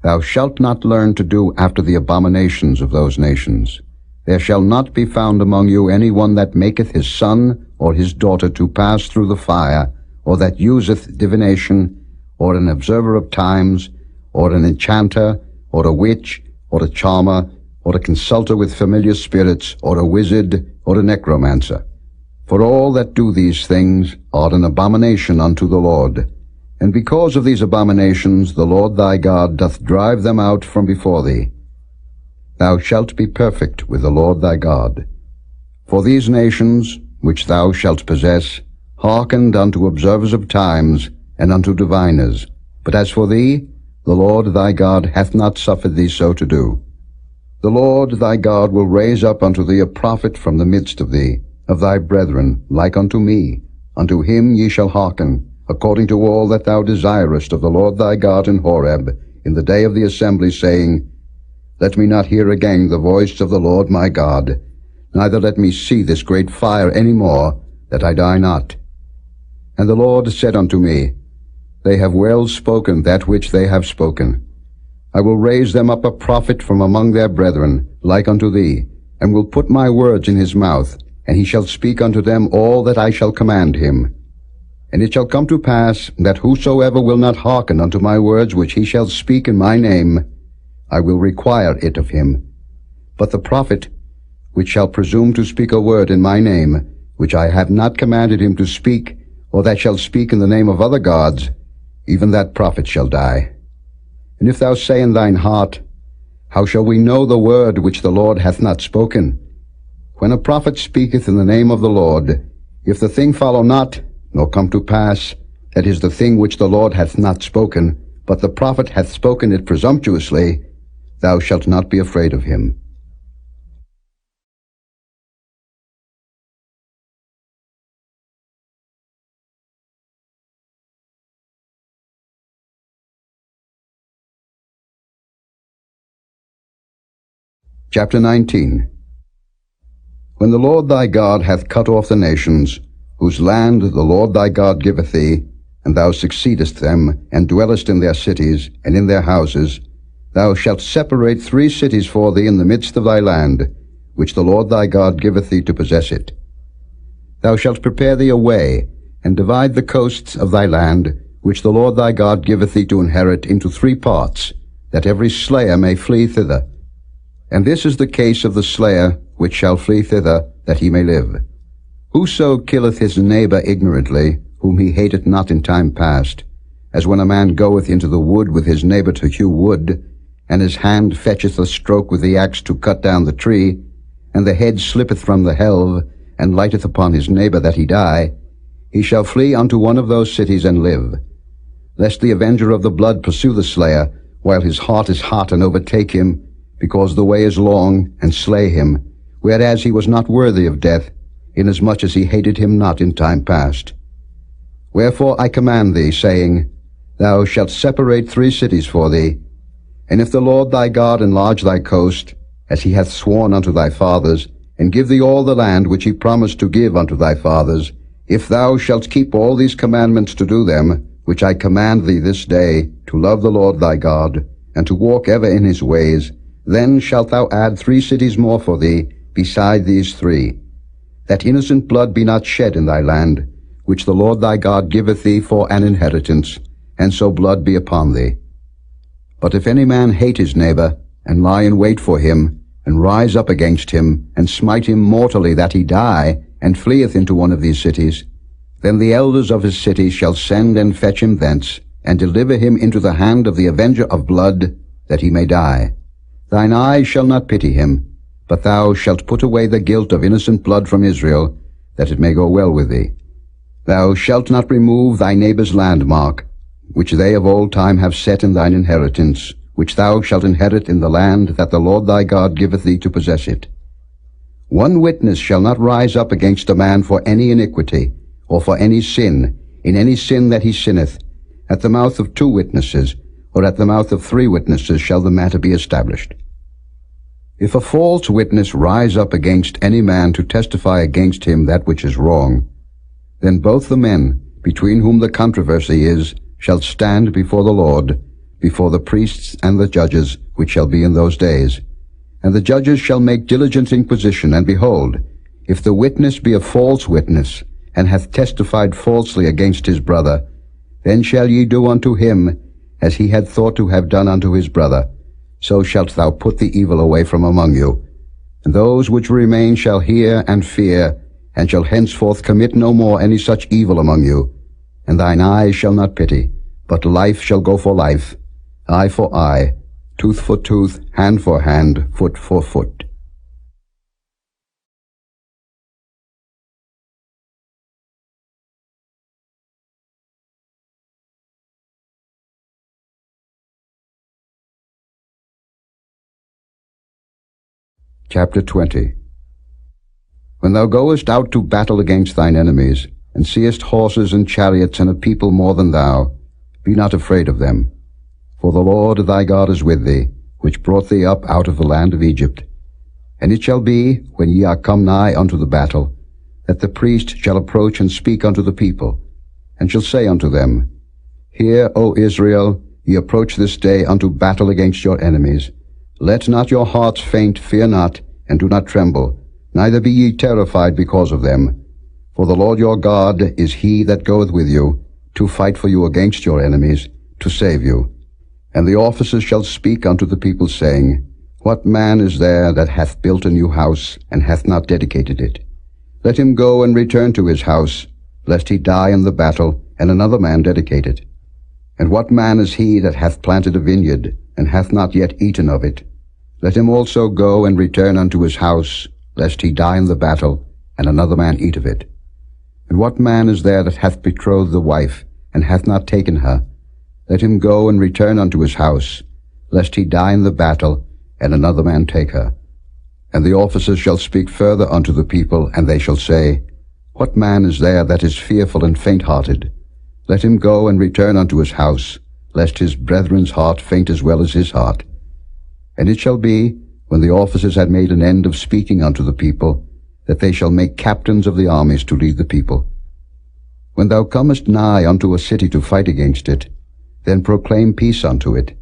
thou shalt not learn to do after the abominations of those nations. There shall not be found among you any one that maketh his son or his daughter to pass through the fire, or that useth divination, or an observer of times, or an enchanter, or a witch, or a charmer, or a consulter with familiar spirits, or a wizard, or a necromancer. For all that do these things are an abomination unto the Lord. And because of these abominations the Lord thy God doth drive them out from before thee. Thou shalt be perfect with the Lord thy God. For these nations, which thou shalt possess, hearkened unto observers of times, and unto diviners. But as for thee, the Lord thy God hath not suffered thee so to do. The Lord thy God will raise up unto thee a prophet from the midst of thee, of thy brethren, like unto me. Unto him ye shall hearken, according to all that thou desirest of the Lord thy God in Horeb, in the day of the assembly, saying, Let me not hear again the voice of the Lord my God, neither let me see this great fire any more, that I die not. And the Lord said unto me, They have well spoken that which they have spoken. I will raise them up a prophet from among their brethren, like unto thee, and will put my words in his mouth, and he shall speak unto them all that I shall command him. And it shall come to pass, that whosoever will not hearken unto my words which he shall speak in my name, I will require it of him. But the prophet, which shall presume to speak a word in my name, which I have not commanded him to speak, or that shall speak in the name of other gods, even that prophet shall die. And if thou say in thine heart, How shall we know the word which the Lord hath not spoken? When a prophet speaketh in the name of the Lord, if the thing follow not, nor come to pass, that is the thing which the Lord hath not spoken, but the prophet hath spoken it presumptuously, thou shalt not be afraid of him. Chapter 19. When the Lord thy God hath cut off the nations, whose land the Lord thy God giveth thee, and thou succeedest them, and dwellest in their cities, and in their houses, thou shalt separate 3 cities for thee in the midst of thy land, which the Lord thy God giveth thee to possess it. Thou shalt prepare thee a way, and divide the coasts of thy land, which the Lord thy God giveth thee to inherit, into 3 parts, that every slayer may flee thither. And this is the case of the slayer which shall flee thither, that he may live. Whoso killeth his neighbor ignorantly, whom he hateth not in time past, as when a man goeth into the wood with his neighbor to hew wood, and his hand fetcheth a stroke with the axe to cut down the tree, and the head slippeth from the helve, and lighteth upon his neighbor that he die, he shall flee unto one of those cities and live. Lest the avenger of the blood pursue the slayer, while his heart is hot, and overtake him, because the way is long, and slay him, whereas he was not worthy of death, inasmuch as he hated him not in time past. Wherefore I command thee, saying, Thou shalt separate 3 cities for thee. And if the Lord thy God enlarge thy coast, as he hath sworn unto thy fathers, and give thee all the land which he promised to give unto thy fathers, if thou shalt keep all these commandments to do them, which I command thee this day, to love the Lord thy God, and to walk ever in his ways, then shalt thou add 3 cities more for thee, beside these 3, that innocent blood be not shed in thy land, which the Lord thy God giveth thee for an inheritance, and so blood be upon thee. But if any man hate his neighbor, and lie in wait for him, and rise up against him, and smite him mortally that he die, and fleeth into one of these cities, then the elders of his city shall send and fetch him thence, and deliver him into the hand of the avenger of blood, that he may die. Thine eye shall not pity him, but thou shalt put away the guilt of innocent blood from Israel, that it may go well with thee. Thou shalt not remove thy neighbor's landmark, which they of old time have set in thine inheritance, which thou shalt inherit in the land that the Lord thy God giveth thee to possess it. 1 witness shall not rise up against a man for any iniquity, or for any sin, in any sin that he sinneth. At the mouth of 2 witnesses, or at the mouth of 3 witnesses shall the matter be established. If a false witness rise up against any man to testify against him that which is wrong, then both the men, between whom the controversy is, shall stand before the Lord, before the priests and the judges, which shall be in those days. And the judges shall make diligent inquisition, and behold, if the witness be a false witness, and hath testified falsely against his brother, then shall ye do unto him as he had thought to have done unto his brother. So shalt thou put the evil away from among you. And those which remain shall hear and fear, and shall henceforth commit no more any such evil among you. And thine eyes shall not pity, but life shall go for life, eye for eye, tooth for tooth, hand for hand, foot for foot. Chapter 20. When thou goest out to battle against thine enemies, and seest horses and chariots and a people more than thou, be not afraid of them. For the Lord thy God is with thee, which brought thee up out of the land of Egypt. And it shall be, when ye are come nigh unto the battle, that the priest shall approach and speak unto the people, and shall say unto them, Hear, O Israel, ye approach this day unto battle against your enemies. Let not your hearts faint, fear not, and do not tremble, neither be ye terrified because of them. For the Lord your God is he that goeth with you, to fight for you against your enemies, to save you. And the officers shall speak unto the people, saying, What man is there that hath built a new house, and hath not dedicated it? Let him go and return to his house, lest he die in the battle, and another man dedicate it. And what man is he that hath planted a vineyard, and hath not yet eaten of it? Let him also go and return unto his house, lest he die in the battle, and another man eat of it. And what man is there that hath betrothed the wife, and hath not taken her? Let him go and return unto his house, lest he die in the battle, and another man take her. And the officers shall speak further unto the people, and they shall say, What man is there that is fearful and faint-hearted? Let him go and return unto his house, lest his brethren's heart faint as well as his heart. And it shall be, when the officers had made an end of speaking unto the people, that they shall make captains of the armies to lead the people. When thou comest nigh unto a city to fight against it, then proclaim peace unto it.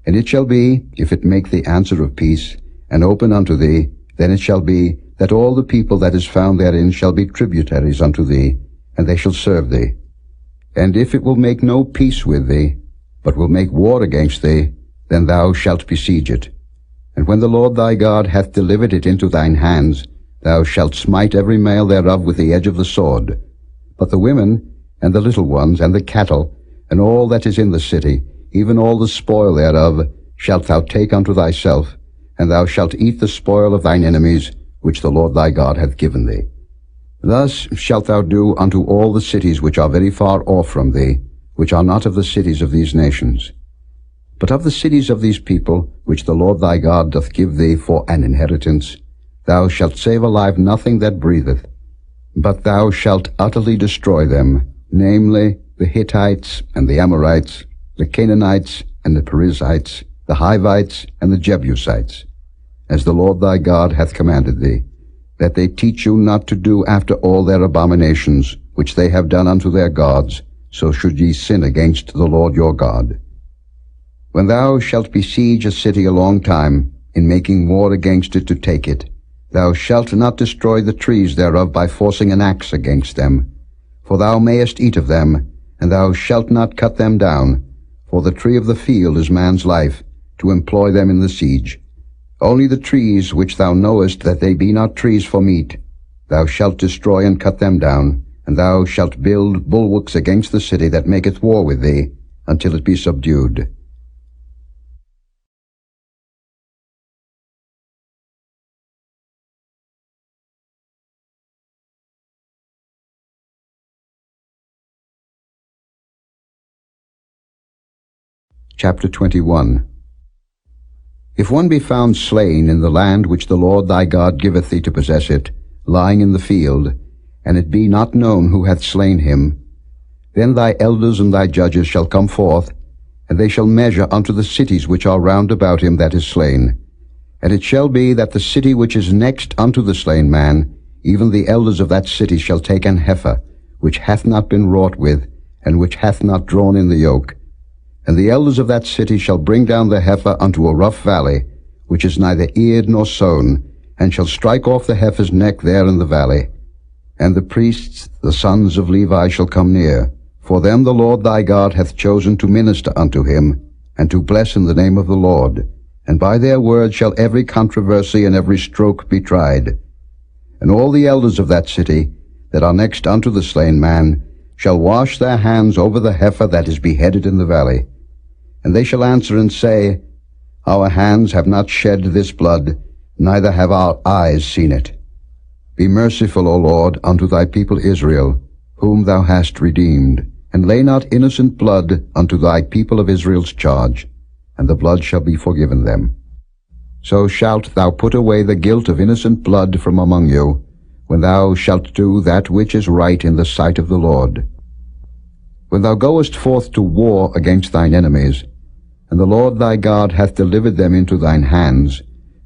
And it shall be, if it make the answer of peace, and open unto thee, then it shall be, that all the people that is found therein shall be tributaries unto thee, and they shall serve thee. And if it will make no peace with thee, but will make war against thee, then thou shalt besiege it. And when the Lord thy God hath delivered it into thine hands, thou shalt smite every male thereof with the edge of the sword. But the women, and the little ones, and the cattle, and all that is in the city, even all the spoil thereof, shalt thou take unto thyself, and thou shalt eat the spoil of thine enemies, which the Lord thy God hath given thee. Thus shalt thou do unto all the cities which are very far off from thee, which are not of the cities of these nations. But of the cities of these people, which the Lord thy God doth give thee for an inheritance, thou shalt save alive nothing that breatheth, but thou shalt utterly destroy them, namely, the Hittites, and the Amorites, the Canaanites, and the Perizzites, the Hivites, and the Jebusites, as the Lord thy God hath commanded thee, that they teach you not to do after all their abominations, which they have done unto their gods, so should ye sin against the Lord your God. When thou shalt besiege a city a long time, in making war against it to take it, thou shalt not destroy the trees thereof by forcing an axe against them. For thou mayest eat of them, and thou shalt not cut them down. For the tree of the field is man's life, to employ them in the siege. Only the trees which thou knowest that they be not trees for meat, thou shalt destroy and cut them down, and thou shalt build bulwarks against the city that maketh war with thee, until it be subdued. Chapter 21. If one be found slain in the land which the Lord thy God giveth thee to possess it, lying in the field, and it be not known who hath slain him, then thy elders and thy judges shall come forth, and they shall measure unto the cities which are round about him that is slain. And it shall be that the city which is next unto the slain man, even the elders of that city shall take an heifer, which hath not been wrought with, and which hath not drawn in the yoke. And the elders of that city shall bring down the heifer unto a rough valley, which is neither eared nor sown, and shall strike off the heifer's neck there in the valley. And the priests, the sons of Levi, shall come near, for them the Lord thy God hath chosen to minister unto him, and to bless in the name of the Lord. And by their word shall every controversy and every stroke be tried. And all the elders of that city, that are next unto the slain man, shall wash their hands over the heifer that is beheaded in the valley. And they shall answer and say, Our hands have not shed this blood, neither have our eyes seen it. Be merciful, O Lord, unto thy people Israel, whom thou hast redeemed, and lay not innocent blood unto thy people of Israel's charge, and the blood shall be forgiven them. So shalt thou put away the guilt of innocent blood from among you, when thou shalt do that which is right in the sight of the Lord. When thou goest forth to war against thine enemies, and the Lord thy God hath delivered them into thine hands,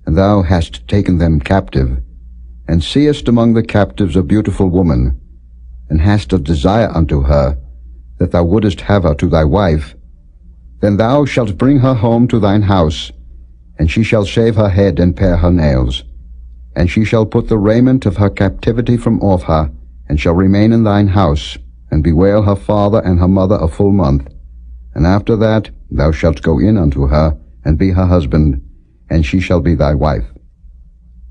and thou hast taken them captive, and seest among the captives a beautiful woman, and hast a desire unto her, that thou wouldest have her to thy wife, then thou shalt bring her home to thine house, and she shall shave her head and pare her nails. And she shall put the raiment of her captivity from off her, and shall remain in thine house, and bewail her father and her mother a full month. And after that thou shalt go in unto her, and be her husband, and she shall be thy wife.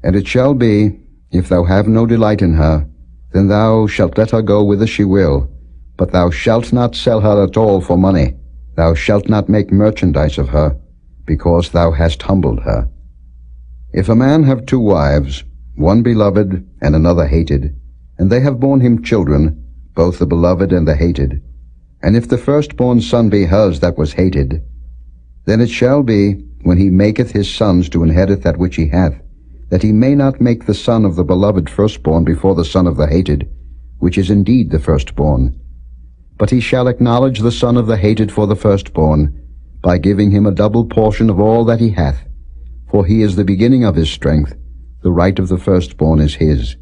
And it shall be, if thou have no delight in her, then thou shalt let her go whither she will, but thou shalt not sell her at all for money. Thou shalt not make merchandise of her, because thou hast humbled her. If a man have two wives, one beloved and another hated, and they have borne him children, both the beloved and the hated, and if the firstborn son be hers that was hated, then it shall be, when he maketh his sons to inherit that which he hath, that he may not make the son of the beloved firstborn before the son of the hated, which is indeed the firstborn. But he shall acknowledge the son of the hated for the firstborn, by giving him a double portion of all that he hath. For he is the beginning of his strength, the right of the firstborn is his.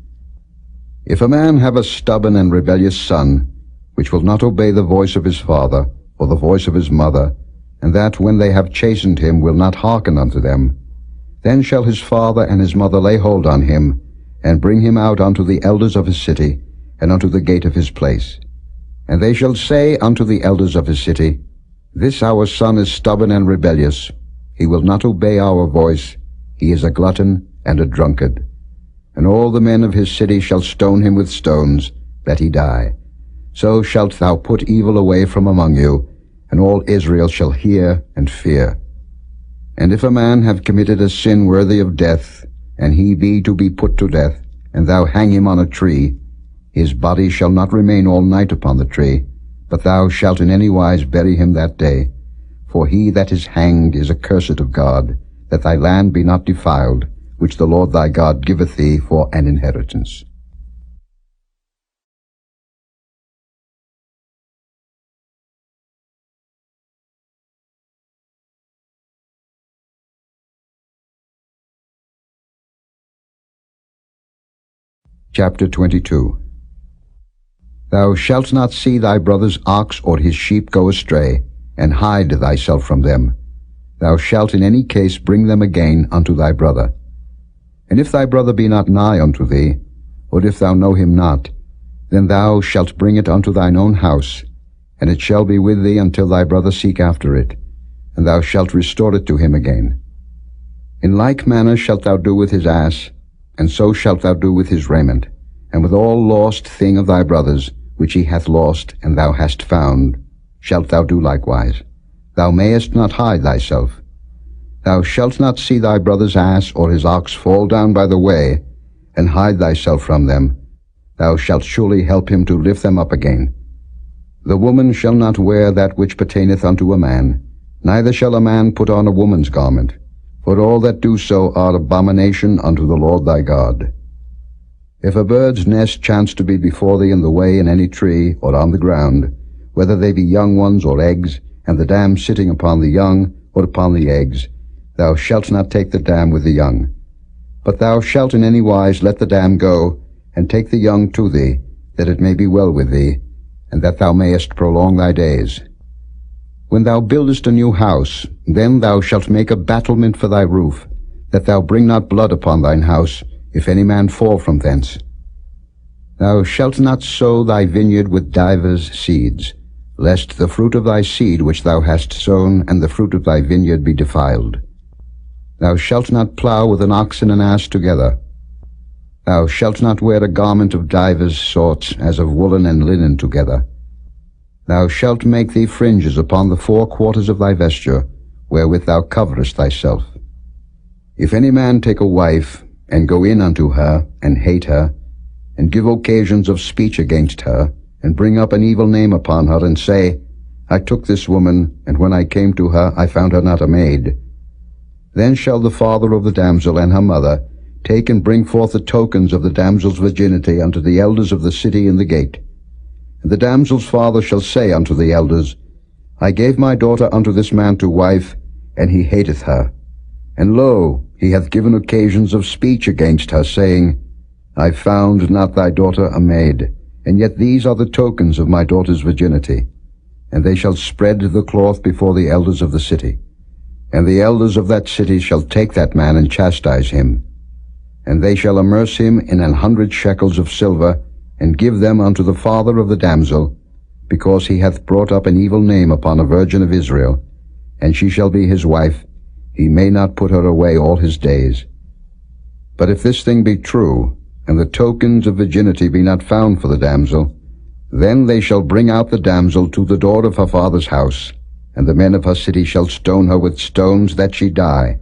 If a man have a stubborn and rebellious son, which will not obey the voice of his father, or the voice of his mother, and that when they have chastened him will not hearken unto them, then shall his father and his mother lay hold on him, and bring him out unto the elders of his city, and unto the gate of his place. And they shall say unto the elders of his city, This our son is stubborn and rebellious. He will not obey our voice. He is a glutton and a drunkard. And all the men of his city shall stone him with stones, that he die. So shalt thou put evil away from among you, and all Israel shall hear and fear. And if a man have committed a sin worthy of death, and he be to be put to death, and thou hang him on a tree, his body shall not remain all night upon the tree, but thou shalt in any wise bury him that day. For he that is hanged is accursed of God, that thy land be not defiled, which the Lord thy God giveth thee for an inheritance. Chapter 22. Thou shalt not see thy brother's ox or his sheep go astray, and hide thyself from them. Thou shalt in any case bring them again unto thy brother. And if thy brother be not nigh unto thee, or if thou know him not, then thou shalt bring it unto thine own house, and it shall be with thee until thy brother seek after it, and thou shalt restore it to him again. In like manner shalt thou do with his ass, and so shalt thou do with his raiment, and with all lost thing of thy brother's, which he hath lost, and thou hast found, shalt thou do likewise. Thou mayest not hide thyself. Thou shalt not see thy brother's ass or his ox fall down by the way, and hide thyself from them. Thou shalt surely help him to lift them up again. The woman shall not wear that which pertaineth unto a man, neither shall a man put on a woman's garment, for all that do so are abomination unto the Lord thy God. If a bird's nest chance to be before thee in the way in any tree, or on the ground, whether they be young ones or eggs, and the dam sitting upon the young or upon the eggs, Thou shalt not take the dam with the young. But thou shalt in any wise let the dam go, and take the young to thee, that it may be well with thee, and that thou mayest prolong thy days. When thou buildest a new house, then thou shalt make a battlement for thy roof, that thou bring not blood upon thine house, if any man fall from thence. Thou shalt not sow thy vineyard with divers seeds, lest the fruit of thy seed which thou hast sown and the fruit of thy vineyard be defiled. Thou shalt not plow with an ox and an ass together. Thou shalt not wear a garment of divers sorts, as of woolen and linen together. Thou shalt make thee fringes upon the 4 quarters of thy vesture, wherewith thou coverest thyself. If any man take a wife, and go in unto her, and hate her, and give occasions of speech against her, and bring up an evil name upon her, and say, I took this woman, and when I came to her, I found her not a maid. Then shall the father of the damsel and her mother take and bring forth the tokens of the damsel's virginity unto the elders of the city in the gate. And the damsel's father shall say unto the elders, I gave my daughter unto this man to wife, and he hateth her. And lo, he hath given occasions of speech against her, saying, I found not thy daughter a maid, and yet these are the tokens of my daughter's virginity. And they shall spread the cloth before the elders of the city. And the elders of that city shall take that man and chastise him. And they shall amerce him in 100 shekels of silver, and give them unto the father of the damsel, because he hath brought up an evil name upon a virgin of Israel, and she shall be his wife. He may not put her away all his days. But if this thing be true, and the tokens of virginity be not found for the damsel, then they shall bring out the damsel to the door of her father's house, and the men of her city shall stone her with stones that she die,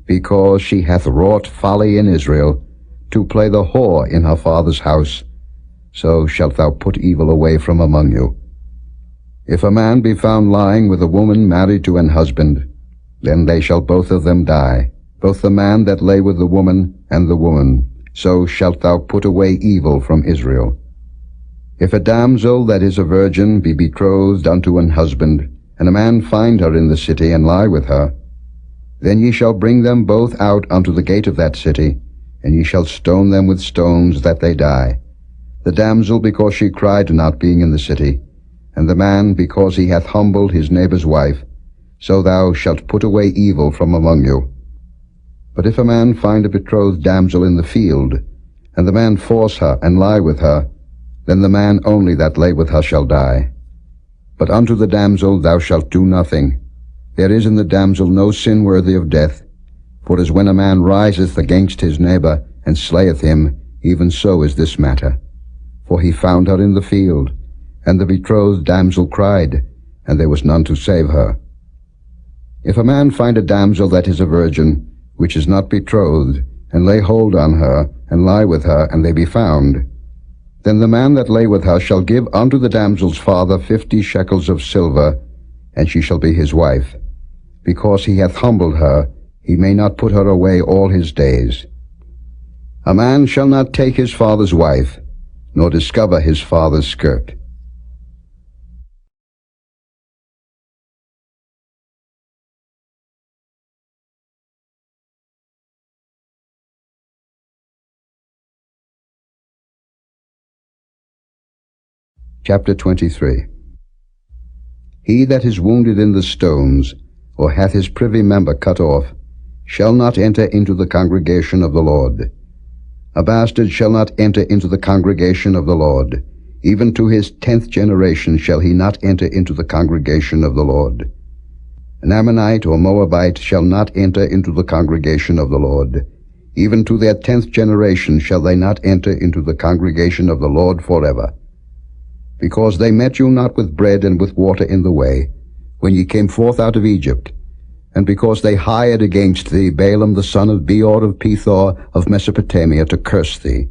because she hath wrought folly in Israel, to play the whore in her father's house. So shalt thou put evil away from among you. If a man be found lying with a woman married to an husband, then they shall both of them die, both the man that lay with the woman and the woman. So shalt thou put away evil from Israel. If a damsel that is a virgin be betrothed unto an husband, and a man find her in the city, and lie with her, then ye shall bring them both out unto the gate of that city, and ye shall stone them with stones that they die, the damsel because she cried not, being in the city, and the man because he hath humbled his neighbor's wife. So thou shalt put away evil from among you. But if a man find a betrothed damsel in the field, and the man force her, and lie with her, then the man only that lay with her shall die. But unto the damsel thou shalt do nothing. There is in the damsel no sin worthy of death. For as when a man riseth against his neighbor, and slayeth him, even so is this matter. For he found her in the field, and the betrothed damsel cried, and there was none to save her. If a man find a damsel that is a virgin, which is not betrothed, and lay hold on her, and lie with her, and they be found, then the man that lay with her shall give unto the damsel's father 50 shekels of silver, and she shall be his wife. Because he hath humbled her, he may not put her away all his days. A man shall not take his father's wife, nor discover his father's skirt. Chapter 23. He that is wounded in the stones, or hath his privy member cut off, shall not enter into the congregation of the Lord. A bastard shall not enter into the congregation of the Lord. Even to his 10th generation shall he not enter into the congregation of the Lord. An Ammonite or Moabite shall not enter into the congregation of the Lord. Even to their 10th generation shall they not enter into the congregation of the Lord forever. Because they met you not with bread and with water in the way, when ye came forth out of Egypt, and because they hired against thee Balaam the son of Beor of Pethor of Mesopotamia to curse thee.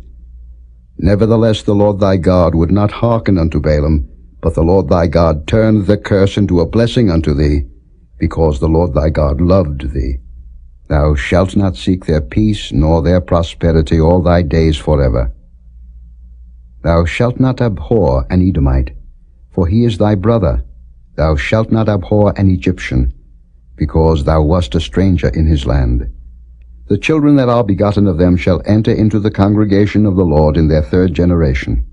Nevertheless the Lord thy God would not hearken unto Balaam, but the Lord thy God turned the curse into a blessing unto thee, because the Lord thy God loved thee. Thou shalt not seek their peace nor their prosperity all thy days forever. Thou shalt not abhor an Edomite, for he is thy brother. Thou shalt not abhor an Egyptian, because thou wast a stranger in his land. The children that are begotten of them shall enter into the congregation of the Lord in their third generation.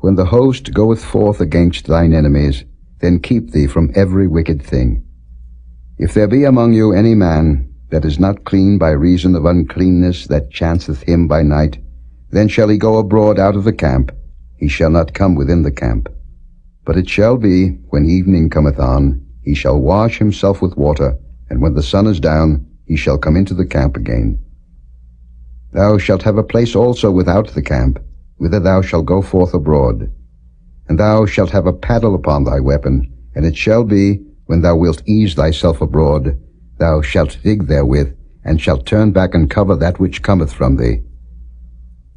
When the host goeth forth against thine enemies, then keep thee from every wicked thing. If there be among you any man that is not clean by reason of uncleanness that chanceth him by night, then shall he go abroad out of the camp, he shall not come within the camp. But it shall be, when evening cometh on, he shall wash himself with water, and when the sun is down, he shall come into the camp again. Thou shalt have a place also without the camp, whither thou shalt go forth abroad. And thou shalt have a paddle upon thy weapon, and it shall be, when thou wilt ease thyself abroad, thou shalt dig therewith, and shalt turn back and cover that which cometh from thee.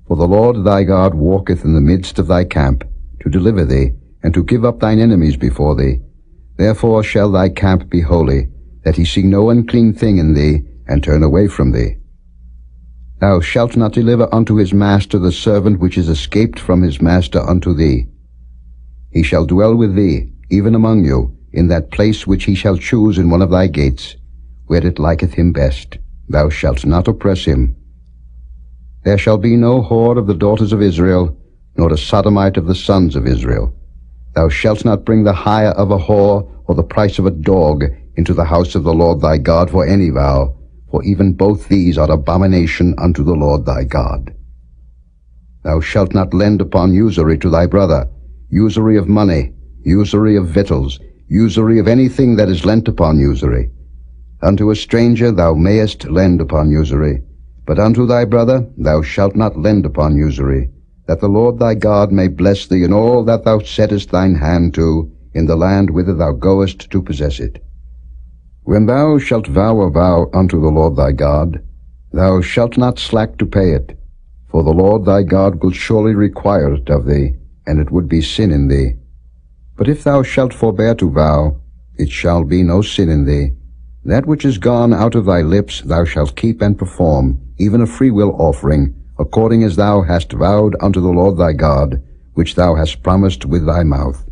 For the Lord thy God walketh in the midst of thy camp, to deliver thee, and to give up thine enemies before thee. Therefore shall thy camp be holy, that he see no unclean thing in thee, and turn away from thee. Thou shalt not deliver unto his master the servant which is escaped from his master unto thee. He shall dwell with thee, even among you, in that place which he shall choose in one of thy gates, where it liketh him best. Thou shalt not oppress him. There shall be no whore of the daughters of Israel, nor a sodomite of the sons of Israel. Thou shalt not bring the hire of a whore, or the price of a dog, into the house of the Lord thy God for any vow, for even both these are abomination unto the Lord thy God. Thou shalt not lend upon usury to thy brother, usury of money, usury of victuals, usury of anything that is lent upon usury. Unto a stranger thou mayest lend upon usury, but unto thy brother thou shalt not lend upon usury, that the Lord thy God may bless thee in all that thou settest thine hand to, in the land whither thou goest to possess it. When thou shalt vow a vow unto the Lord thy God, thou shalt not slack to pay it, for the Lord thy God will surely require it of thee, and it would be sin in thee. But if thou shalt forbear to vow, it shall be no sin in thee. That which is gone out of thy lips thou shalt keep and perform, even a freewill offering, according as thou hast vowed unto the Lord thy God, which thou hast promised with thy mouth.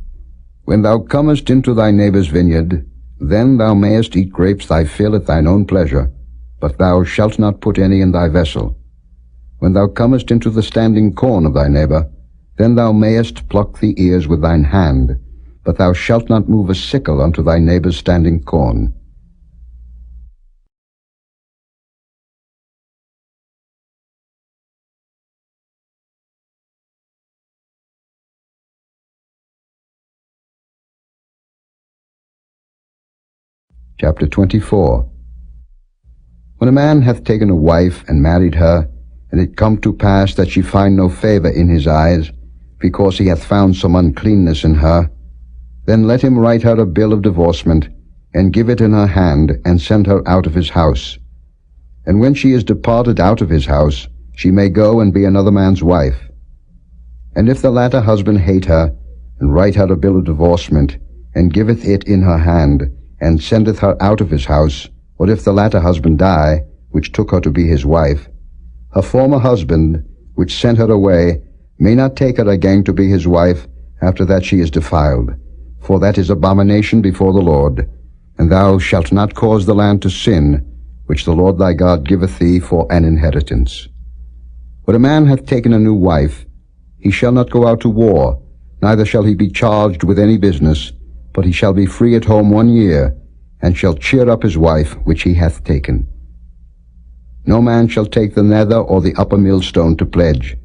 When thou comest into thy neighbour's vineyard, then thou mayest eat grapes thy fill at thine own pleasure, but thou shalt not put any in thy vessel. When thou comest into the standing corn of thy neighbour, then thou mayest pluck the ears with thine hand, but thou shalt not move a sickle unto thy neighbour's standing corn. Chapter 24. When a man hath taken a wife and married her, and it come to pass that she find no favour in his eyes, because he hath found some uncleanness in her, then let him write her a bill of divorcement, and give it in her hand, and send her out of his house. And when she is departed out of his house, she may go and be another man's wife. And if the latter husband hate her, and write her a bill of divorcement, and giveth it in her hand, and sendeth her out of his house, or if the latter husband die, which took her to be his wife, her former husband, which sent her away, may not take her again to be his wife after that she is defiled, for that is abomination before the Lord. And thou shalt not cause the land to sin, which the Lord thy God giveth thee for an inheritance. When a man hath taken a new wife, he shall not go out to war, neither shall he be charged with any business, but he shall be free at home 1 year, and shall cheer up his wife which he hath taken. No man shall take the nether or the upper millstone to pledge,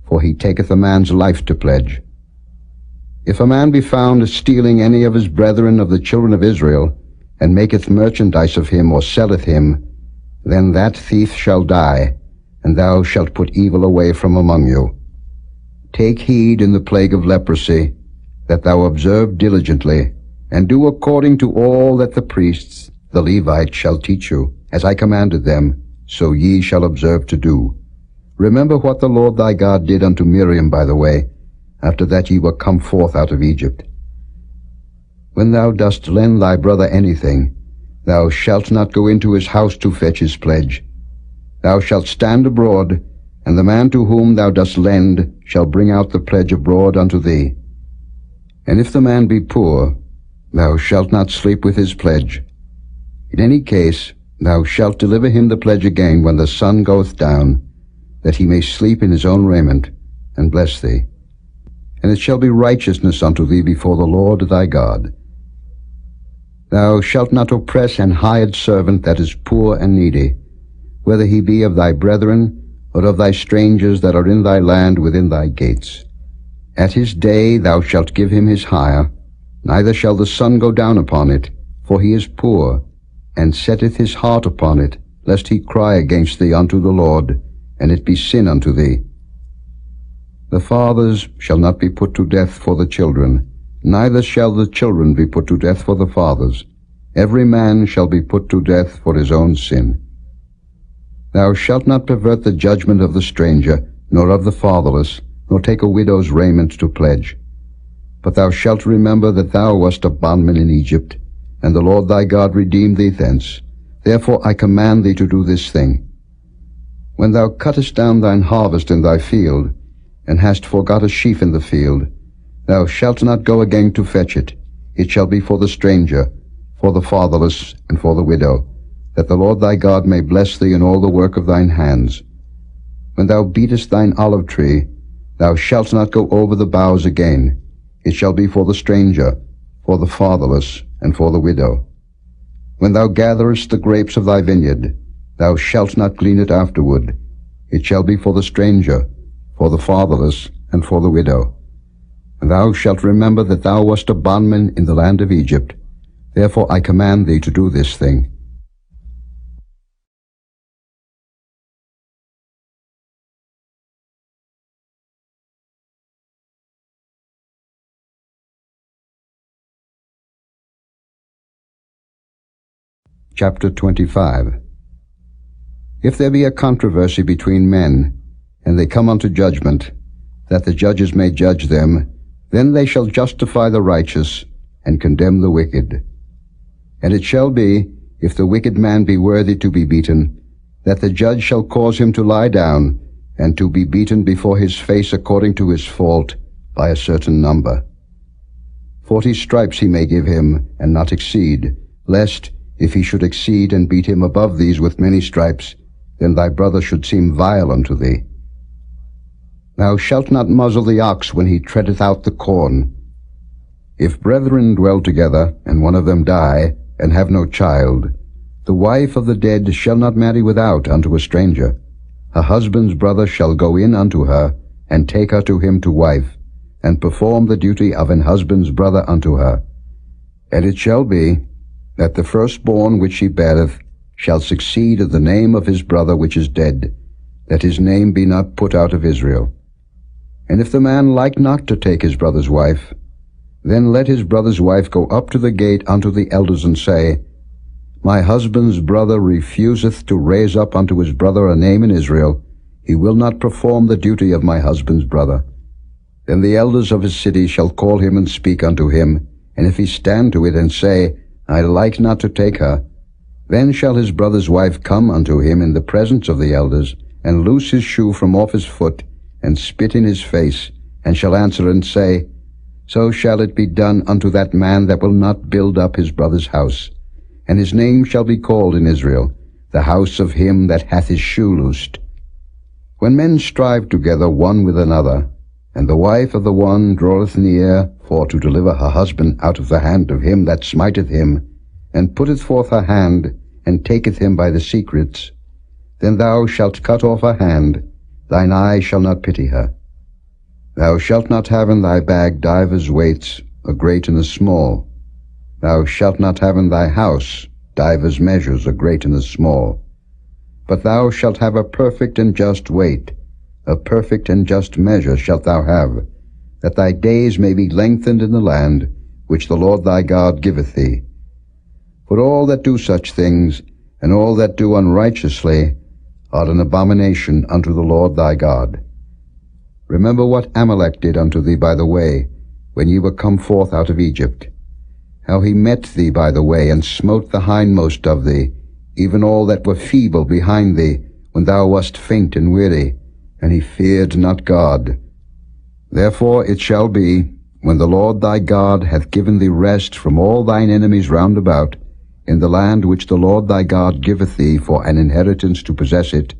for he taketh a man's life to pledge. If a man be found stealing any of his brethren of the children of Israel, and maketh merchandise of him, or selleth him, then that thief shall die, and thou shalt put evil away from among you. Take heed in the plague of leprosy, that thou observe diligently, and do according to all that the priests, the Levites, shall teach you, as I commanded them, so ye shall observe to do. Remember what the Lord thy God did unto Miriam by the way, after that ye were come forth out of Egypt. When thou dost lend thy brother anything, thou shalt not go into his house to fetch his pledge. Thou shalt stand abroad, and the man to whom thou dost lend shall bring out the pledge abroad unto thee. And if the man be poor, thou shalt not sleep with his pledge. In any case, thou shalt deliver him the pledge again when the sun goeth down, that he may sleep in his own raiment, and bless thee. And it shall be righteousness unto thee before the Lord thy God. Thou shalt not oppress an hired servant that is poor and needy, whether he be of thy brethren, or of thy strangers that are in thy land within thy gates. At his day thou shalt give him his hire, neither shall the sun go down upon it, for he is poor, and setteth his heart upon it, lest he cry against thee unto the Lord, and it be sin unto thee. The fathers shall not be put to death for the children, neither shall the children be put to death for the fathers. Every man shall be put to death for his own sin. Thou shalt not pervert the judgment of the stranger, nor of the fatherless, nor take a widow's raiment to pledge. But thou shalt remember that thou wast a bondman in Egypt, and the Lord thy God redeemed thee thence. Therefore I command thee to do this thing. When thou cuttest down thine harvest in thy field, and hast forgot a sheaf in the field, thou shalt not go again to fetch it. It shall be for the stranger, for the fatherless, and for the widow, that the Lord thy God may bless thee in all the work of thine hands. When thou beatest thine olive tree, thou shalt not go over the boughs again. It shall be for the stranger, for the fatherless, and for the widow. When thou gatherest the grapes of thy vineyard, thou shalt not glean it afterward. It shall be for the stranger, for the fatherless, and for the widow. And thou shalt remember that thou wast a bondman in the land of Egypt. Therefore I command thee to do this thing. Chapter 25. If there be a controversy between men, and they come unto judgment, that the judges may judge them, then they shall justify the righteous, and condemn the wicked. And it shall be, if the wicked man be worthy to be beaten, that the judge shall cause him to lie down, and to be beaten before his face according to his fault, by a certain number. 40 stripes he may give him, and not exceed, lest, if he should exceed and beat him above these with many stripes, then thy brother should seem vile unto thee. Thou shalt not muzzle the ox when he treadeth out the corn. If brethren dwell together, and one of them die, and have no child, the wife of the dead shall not marry without unto a stranger. Her husband's brother shall go in unto her, and take her to him to wife, and perform the duty of an husband's brother unto her. And it shall be, that the firstborn which she beareth shall succeed of the name of his brother which is dead, that his name be not put out of Israel. And if the man like not to take his brother's wife, then let his brother's wife go up to the gate unto the elders, and say, My husband's brother refuseth to raise up unto his brother a name in Israel. He will not perform the duty of my husband's brother. Then the elders of his city shall call him and speak unto him, and if he stand to it and say, I like not to take her, then shall his brother's wife come unto him in the presence of the elders, and loose his shoe from off his foot, and spit in his face, and shall answer and say, So shall it be done unto that man that will not build up his brother's house. And his name shall be called in Israel, the house of him that hath his shoe loosed. When men strive together one with another, and the wife of the one draweth near for to deliver her husband out of the hand of him that smiteth him, and putteth forth her hand, and taketh him by the secrets, then thou shalt cut off her hand, thine eye shall not pity her. Thou shalt not have in thy bag divers weights, a great and a small. Thou shalt not have in thy house divers measures, a great and a small. But thou shalt have a perfect and just weight, a perfect and just measure shalt thou have, that thy days may be lengthened in the land which the Lord thy God giveth thee. For all that do such things, and all that do unrighteously, are an abomination unto the Lord thy God. Remember what Amalek did unto thee by the way, when ye were come forth out of Egypt, how he met thee by the way, and smote the hindmost of thee, even all that were feeble behind thee, when thou wast faint and weary, and he feared not God. Therefore it shall be, when the Lord thy God hath given thee rest from all thine enemies round about, in the land which the Lord thy God giveth thee for an inheritance to possess it,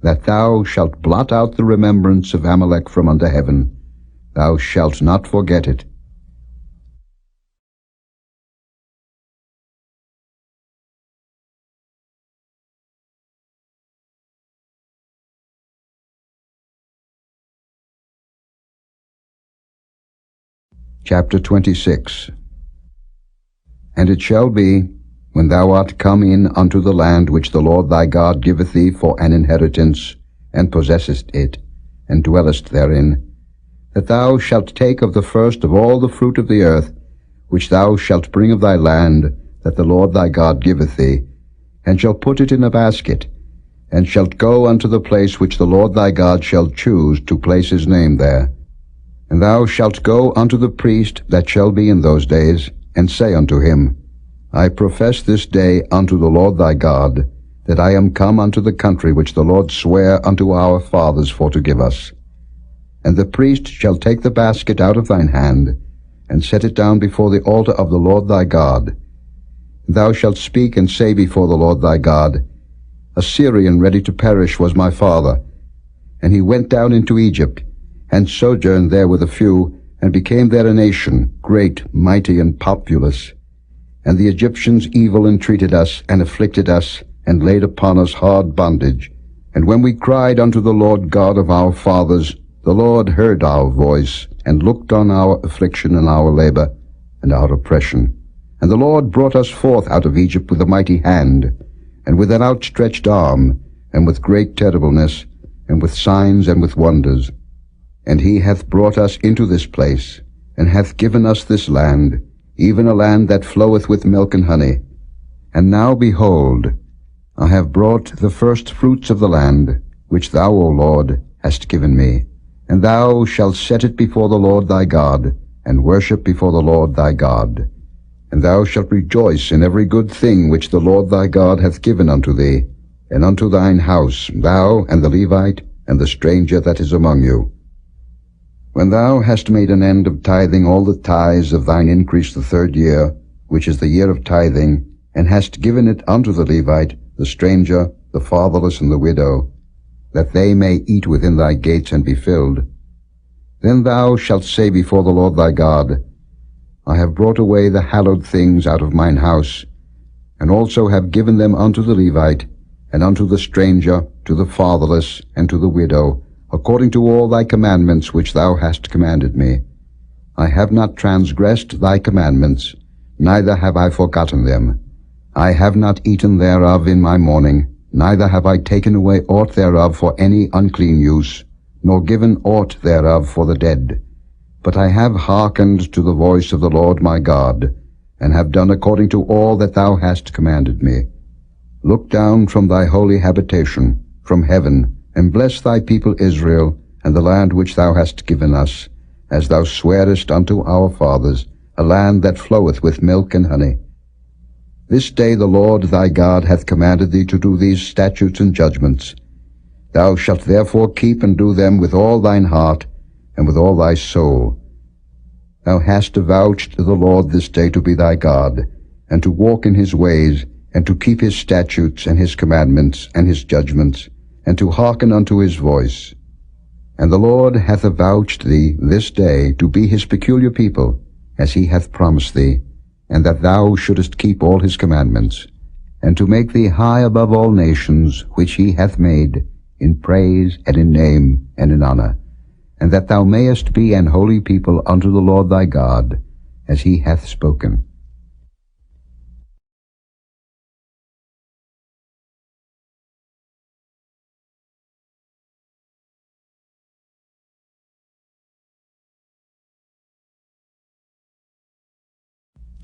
that thou shalt blot out the remembrance of Amalek from under heaven. Thou shalt not forget it. Chapter 26. And it shall be, when thou art come in unto the land which the Lord thy God giveth thee for an inheritance, and possessest it, and dwellest therein, that thou shalt take of the first of all the fruit of the earth, which thou shalt bring of thy land, that the Lord thy God giveth thee, and shalt put it in a basket, and shalt go unto the place which the Lord thy God shall choose to place his name there. And thou shalt go unto the priest that shall be in those days, and say unto him, I profess this day unto the Lord thy God, that I am come unto the country which the Lord sware unto our fathers for to give us. And the priest shall take the basket out of thine hand, and set it down before the altar of the Lord thy God. Thou shalt speak and say before the Lord thy God, A Syrian ready to perish was my father, and he went down into Egypt, and sojourned there with a few, and became there a nation, great, mighty, and populous. And the Egyptians evil entreated us, and afflicted us, and laid upon us hard bondage. And when we cried unto the Lord God of our fathers, the Lord heard our voice, and looked on our affliction and our labor, and our oppression. And the Lord brought us forth out of Egypt with a mighty hand, and with an outstretched arm, and with great terribleness, and with signs and with wonders. And he hath brought us into this place, and hath given us this land, even a land that floweth with milk and honey. And now, behold, I have brought the first fruits of the land, which thou, O Lord, hast given me. And thou shalt set it before the Lord thy God, and worship before the Lord thy God. And thou shalt rejoice in every good thing which the Lord thy God hath given unto thee, and unto thine house, thou and the Levite, and the stranger that is among you. When thou hast made an end of tithing all the tithes of thine increase the 3rd year, which is the year of tithing, and hast given it unto the Levite, the stranger, the fatherless, and the widow, that they may eat within thy gates and be filled, then thou shalt say before the Lord thy God, I have brought away the hallowed things out of mine house, and also have given them unto the Levite, and unto the stranger, to the fatherless, and to the widow, according to all thy commandments which thou hast commanded me. I have not transgressed thy commandments, neither have I forgotten them. I have not eaten thereof in my mourning, neither have I taken away aught thereof for any unclean use, nor given aught thereof for the dead. But I have hearkened to the voice of the Lord my God, and have done according to all that thou hast commanded me. Look down from thy holy habitation, from heaven, and bless thy people Israel, and the land which thou hast given us, as thou swarest unto our fathers, a land that floweth with milk and honey. This day the Lord thy God hath commanded thee to do these statutes and judgments. Thou shalt therefore keep and do them with all thine heart, and with all thy soul. Thou hast avouched the Lord this day to be thy God, and to walk in his ways, and to keep his statutes and his commandments and his judgments, and to hearken unto his voice. And the Lord hath avouched thee this day to be his peculiar people, as he hath promised thee, and that thou shouldest keep all his commandments, and to make thee high above all nations which he hath made, in praise and in name and in honor, and that thou mayest be an holy people unto the Lord thy God, as he hath spoken.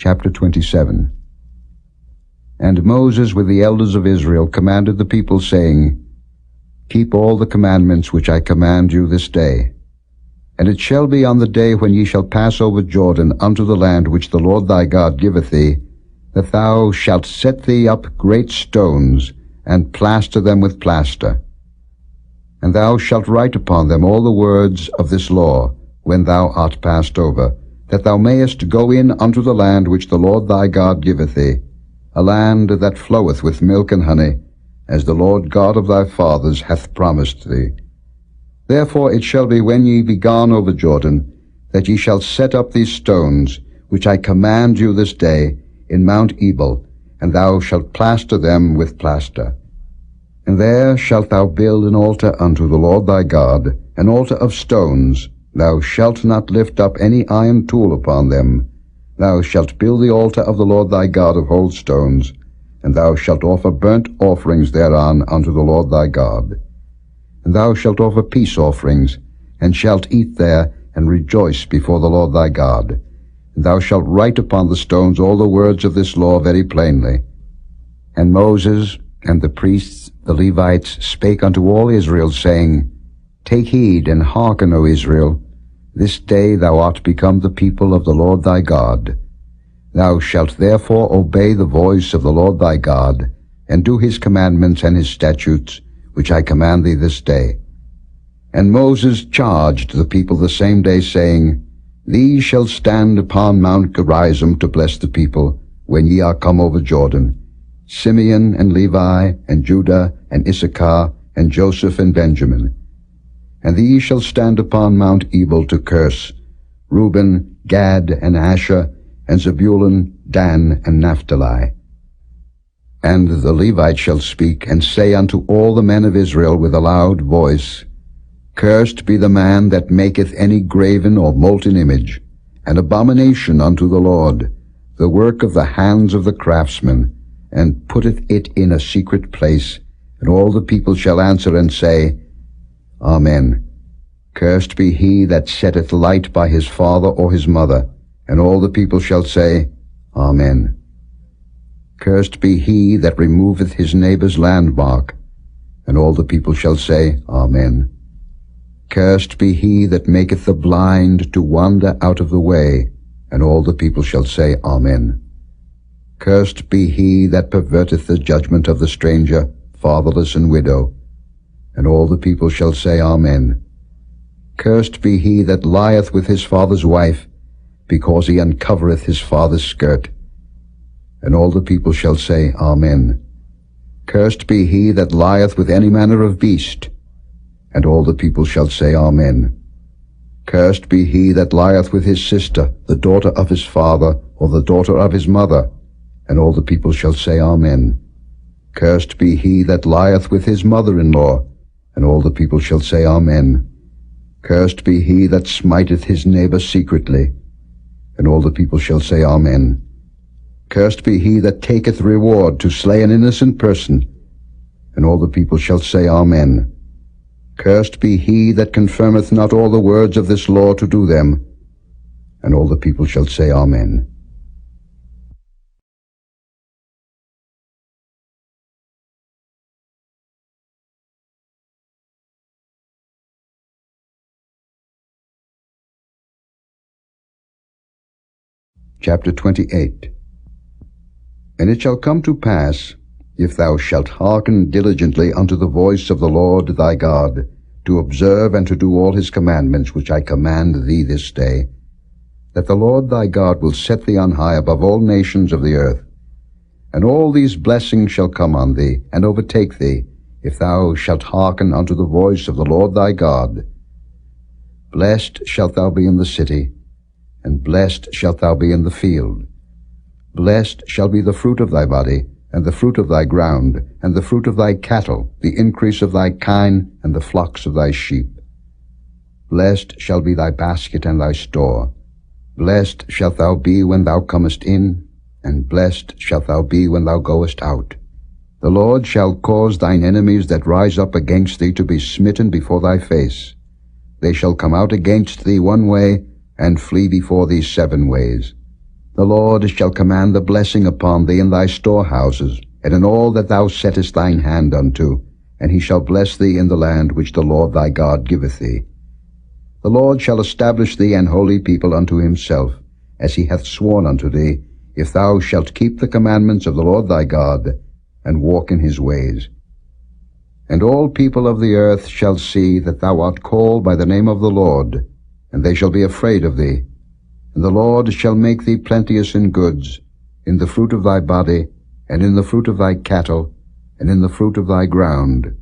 Chapter 27. And Moses with the elders of Israel commanded the people, saying, Keep all the commandments which I command you this day. And it shall be on the day when ye shall pass over Jordan unto the land which the Lord thy God giveth thee, that thou shalt set thee up great stones, and plaster them with plaster. And thou shalt write upon them all the words of this law, when thou art passed over, that thou mayest go in unto the land which the Lord thy God giveth thee. a land that floweth with milk and honey, as the Lord God of thy fathers hath promised thee. Therefore it shall be, when ye be gone over Jordan, that ye shall set up these stones, which I command you this day, in Mount Ebal, and thou shalt plaster them with plaster. And there shalt thou build an altar unto the Lord thy God, an altar of stones. Thou shalt not lift up any iron tool upon them. Thou shalt build the altar of the Lord thy God of whole stones, and thou shalt offer burnt offerings thereon unto the Lord thy God. And thou shalt offer peace offerings, and shalt eat there, and rejoice before the Lord thy God. And thou shalt write upon the stones all the words of this law very plainly. And Moses and the priests, the Levites, spake unto all Israel, saying, Take heed and hearken, O Israel. This day thou art become the people of the Lord thy God. Thou shalt therefore obey the voice of the Lord thy God, and do his commandments and his statutes, which I command thee this day. And Moses charged the people the same day, saying, These shall stand upon Mount Gerizim to bless the people, when ye are come over Jordan, Simeon and Levi and Judah and Issachar and Joseph and Benjamin. And these shall stand upon Mount Ebal to curse, Reuben, Gad, and Asher, and Zebulun, Dan, and Naphtali. And the Levites shall speak, and say unto all the men of Israel with a loud voice, Cursed be the man that maketh any graven or molten image, an abomination unto the Lord, the work of the hands of the craftsman, and putteth it in a secret place. And all the people shall answer and say, Amen. Cursed be he that setteth light by his father or his mother. And all the people shall say, Amen. Cursed be he that removeth his neighbor's landmark. And all the people shall say, Amen. Cursed be he that maketh the blind to wander out of the way. And all the people shall say, Amen. Cursed be he that perverteth the judgment of the stranger, fatherless and widow. And all the people shall say, Amen. Cursed be he that lieth with his father's wife, because he uncovereth his father's skirt. And all the people shall say, Amen. Cursed be he that lieth with any manner of beast. And all the people shall say, Amen. Cursed be he that lieth with his sister, the daughter of his father, or the daughter of his mother. And all the people shall say, Amen. Cursed be he that lieth with his mother-in-law. And all the people shall say, Amen. Cursed be he that smiteth his neighbor secretly. And all the people shall say, Amen. Cursed be he that taketh reward to slay an innocent person. And all the people shall say, Amen. Cursed be he that confirmeth not all the words of this law to do them. And all the people shall say, Amen. Chapter 28. And it shall come to pass, if thou shalt hearken diligently unto the voice of the Lord thy God, to observe and to do all his commandments which I command thee this day, that the Lord thy God will set thee on high above all nations of the earth. And all these blessings shall come on thee, and overtake thee, if thou shalt hearken unto the voice of the Lord thy God. Blessed shalt thou be in the city, and blessed shalt thou be in the field. Blessed shall be the fruit of thy body, and the fruit of thy ground, and the fruit of thy cattle, the increase of thy kine, and the flocks of thy sheep. Blessed shall be thy basket and thy store. Blessed shalt thou be when thou comest in, and blessed shalt thou be when thou goest out. The Lord shall cause thine enemies that rise up against thee to be smitten before thy face. They shall come out against thee one way, and flee before thee 7 ways. The Lord shall command the blessing upon thee in thy storehouses, and in all that thou settest thine hand unto, and he shall bless thee in the land which the Lord thy God giveth thee. The Lord shall establish thee an holy people unto himself, as he hath sworn unto thee, if thou shalt keep the commandments of the Lord thy God, and walk in his ways. And all people of the earth shall see that thou art called by the name of the Lord, and they shall be afraid of thee. And the Lord shall make thee plenteous in goods, in the fruit of thy body, and in the fruit of thy cattle, and in the fruit of thy ground,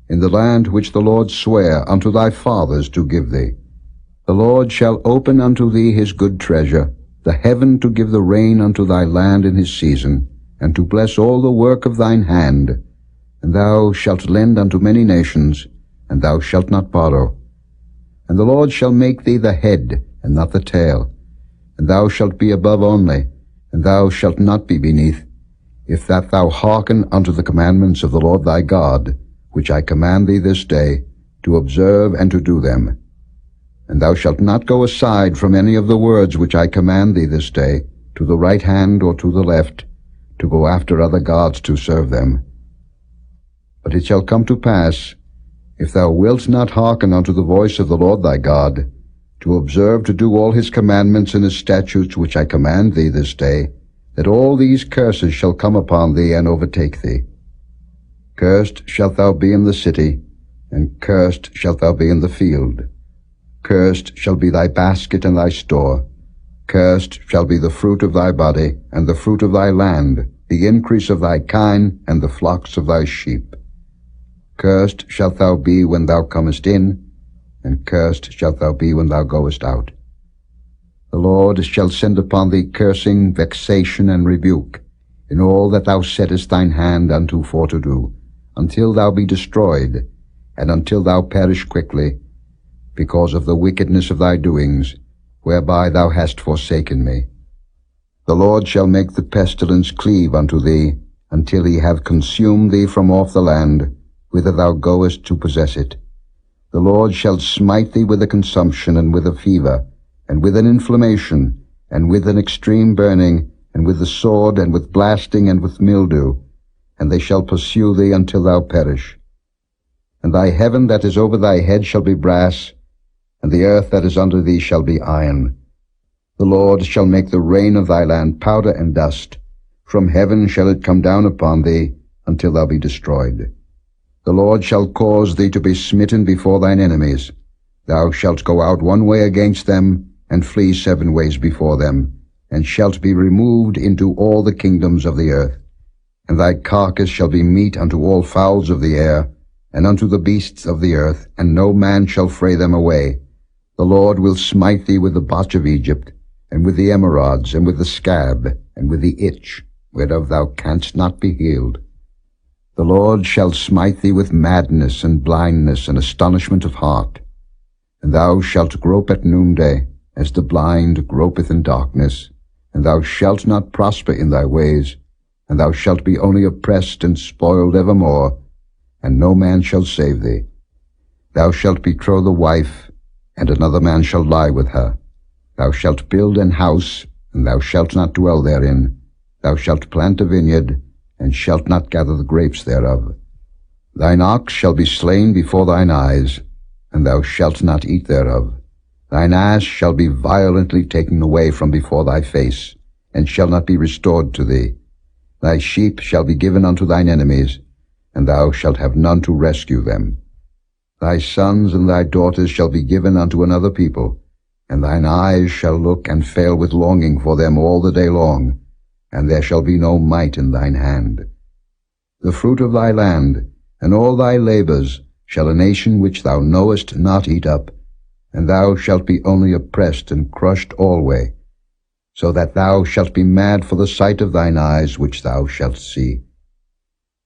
in the land which the Lord sware unto thy fathers to give thee. The Lord shall open unto thee his good treasure, the heaven to give the rain unto thy land in his season, and to bless all the work of thine hand. And thou shalt lend unto many nations, and thou shalt not borrow. And the Lord shall make thee the head, and not the tail. And thou shalt be above only, and thou shalt not be beneath, if that thou hearken unto the commandments of the Lord thy God, which I command thee this day, to observe and to do them. And thou shalt not go aside from any of the words which I command thee this day, to the right hand or to the left, to go after other gods to serve them. But it shall come to pass, if thou wilt not hearken unto the voice of the Lord thy God, to observe to do all his commandments and his statutes which I command thee this day, that all these curses shall come upon thee and overtake thee. Cursed shalt thou be in the city, and cursed shalt thou be in the field. Cursed shall be thy basket and thy store. Cursed shall be the fruit of thy body, and the fruit of thy land, the increase of thy kine, and the flocks of thy sheep. Cursed shalt thou be when thou comest in, and cursed shalt thou be when thou goest out. The Lord shall send upon thee cursing, vexation, and rebuke, in all that thou settest thine hand unto for to do, until thou be destroyed, and until thou perish quickly, because of the wickedness of thy doings, whereby thou hast forsaken me. The Lord shall make the pestilence cleave unto thee, until he have consumed thee from off the land, whither thou goest to possess it. The Lord shall smite thee with a consumption, and with a fever, and with an inflammation, and with an extreme burning, and with the sword, and with blasting, and with mildew, and they shall pursue thee until thou perish. And thy heaven that is over thy head shall be brass, and the earth that is under thee shall be iron. The Lord shall make the rain of thy land powder and dust. From heaven shall it come down upon thee, until thou be destroyed. The Lord shall cause thee to be smitten before thine enemies. Thou shalt go out one way against them, and flee 7 ways before them, and shalt be removed into all the kingdoms of the earth. And thy carcass shall be meat unto all fowls of the air, and unto the beasts of the earth, and no man shall fray them away. The Lord will smite thee with the botch of Egypt, and with the emerods, and with the scab, and with the itch, whereof thou canst not be healed. The Lord shall smite thee with madness, and blindness, and astonishment of heart. And thou shalt grope at noonday, as the blind gropeth in darkness, and thou shalt not prosper in thy ways, and thou shalt be only oppressed and spoiled evermore, and no man shall save thee. Thou shalt betroth a wife, and another man shall lie with her. Thou shalt build an house, and thou shalt not dwell therein. Thou shalt plant a vineyard, and shalt not gather the grapes thereof. Thine ox shall be slain before thine eyes, and thou shalt not eat thereof. Thine ass shall be violently taken away from before thy face, and shall not be restored to thee. Thy sheep shall be given unto thine enemies, and thou shalt have none to rescue them. Thy sons and thy daughters shall be given unto another people, and thine eyes shall look and fail with longing for them all the day long, and there shall be no might in thine hand. The fruit of thy land, and all thy labors, shall a nation which thou knowest not eat up, and thou shalt be only oppressed and crushed alway, so that thou shalt be mad for the sight of thine eyes which thou shalt see.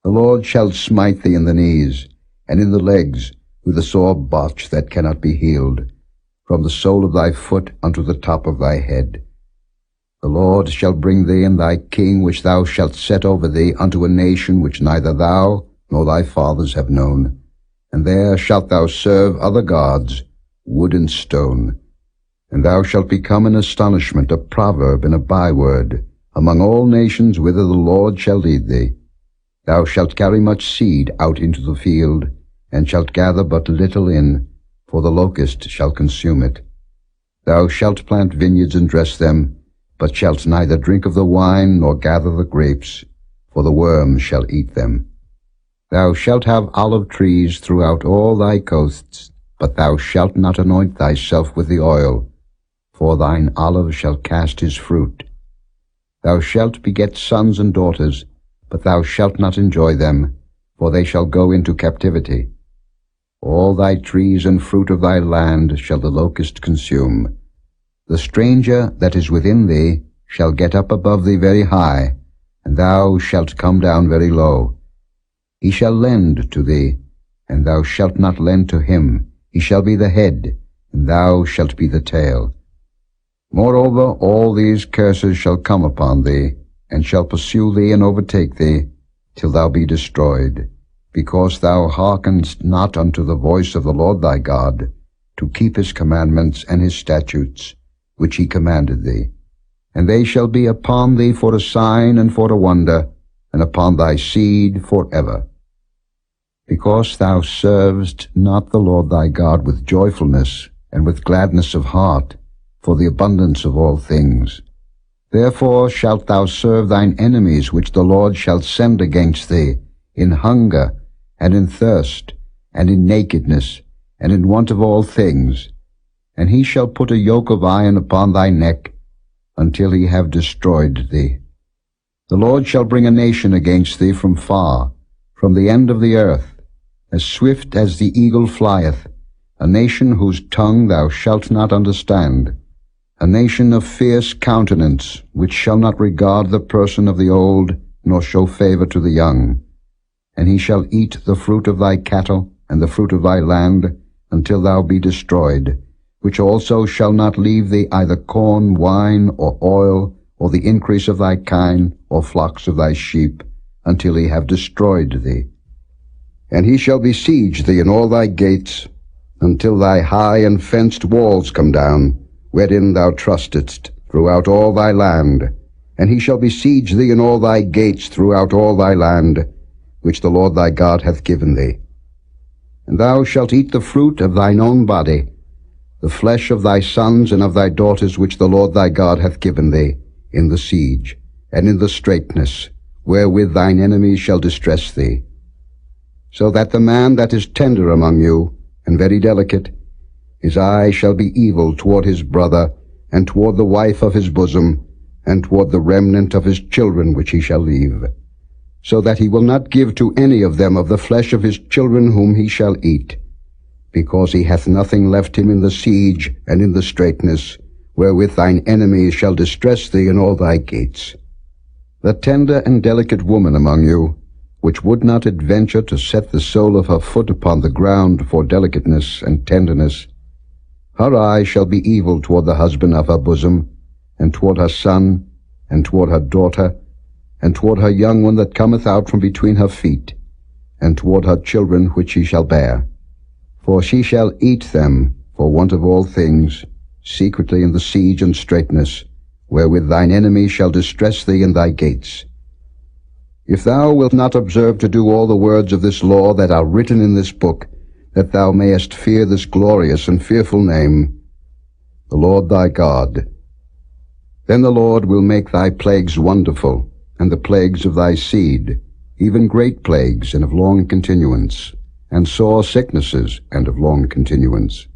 The Lord shall smite thee in the knees, and in the legs, with a sore botch that cannot be healed, from the sole of thy foot unto the top of thy head. The Lord shall bring thee and thy king which thou shalt set over thee unto a nation which neither thou nor thy fathers have known, and there shalt thou serve other gods, wood and stone. And thou shalt become an astonishment, a proverb, and a byword, among all nations whither the Lord shall lead thee. Thou shalt carry much seed out into the field, and shalt gather but little in, for the locust shall consume it. Thou shalt plant vineyards and dress them, but shalt neither drink of the wine nor gather the grapes, for the worms shall eat them. Thou shalt have olive trees throughout all thy coasts, but thou shalt not anoint thyself with the oil, for thine olive shall cast his fruit. Thou shalt beget sons and daughters, but thou shalt not enjoy them, for they shall go into captivity. All thy trees and fruit of thy land shall the locust consume. The stranger that is within thee shall get up above thee very high, and thou shalt come down very low. He shall lend to thee, and thou shalt not lend to him. He shall be the head, and thou shalt be the tail. Moreover, all these curses shall come upon thee, and shall pursue thee and overtake thee, till thou be destroyed, because thou hearkenedst not unto the voice of the Lord thy God, to keep his commandments and his statutes, which he commanded thee. And they shall be upon thee for a sign and for a wonder, and upon thy seed forever. Because thou servest not the Lord thy God with joyfulness and with gladness of heart, for the abundance of all things. Therefore shalt thou serve thine enemies which the Lord shall send against thee, in hunger, and in thirst, and in nakedness, and in want of all things. And he shall put a yoke of iron upon thy neck, until he have destroyed thee. The Lord shall bring a nation against thee from far, from the end of the earth, as swift as the eagle flieth, a nation whose tongue thou shalt not understand, a nation of fierce countenance, which shall not regard the person of the old, nor show favor to the young. And he shall eat the fruit of thy cattle, and the fruit of thy land, until thou be destroyed, which also shall not leave thee either corn, wine, or oil, or the increase of thy kine, or flocks of thy sheep, until he have destroyed thee. And he shall besiege thee in all thy gates, until thy high and fenced walls come down, wherein thou trustedst, throughout all thy land. And he shall besiege thee in all thy gates throughout all thy land, which the Lord thy God hath given thee. And thou shalt eat the fruit of thine own body, the flesh of thy sons and of thy daughters which the Lord thy God hath given thee, in the siege, and in the straitness, wherewith thine enemies shall distress thee. So that the man that is tender among you, and very delicate, his eye shall be evil toward his brother, and toward the wife of his bosom, and toward the remnant of his children which he shall leave, so that he will not give to any of them of the flesh of his children whom he shall eat, because he hath nothing left him in the siege and in the straitness, wherewith thine enemies shall distress thee in all thy gates. The tender and delicate woman among you, which would not adventure to set the sole of her foot upon the ground for delicateness and tenderness, her eye shall be evil toward the husband of her bosom, and toward her son, and toward her daughter, and toward her young one that cometh out from between her feet, and toward her children which she shall bear. For she shall eat them for want of all things, secretly in the siege and straitness, wherewith thine enemies shall distress thee in thy gates. If thou wilt not observe to do all the words of this law that are written in this book, that thou mayest fear this glorious and fearful name, the Lord thy God, then the Lord will make thy plagues wonderful, and the plagues of thy seed, even great plagues and of long continuance, and sore sicknesses and of long continuance.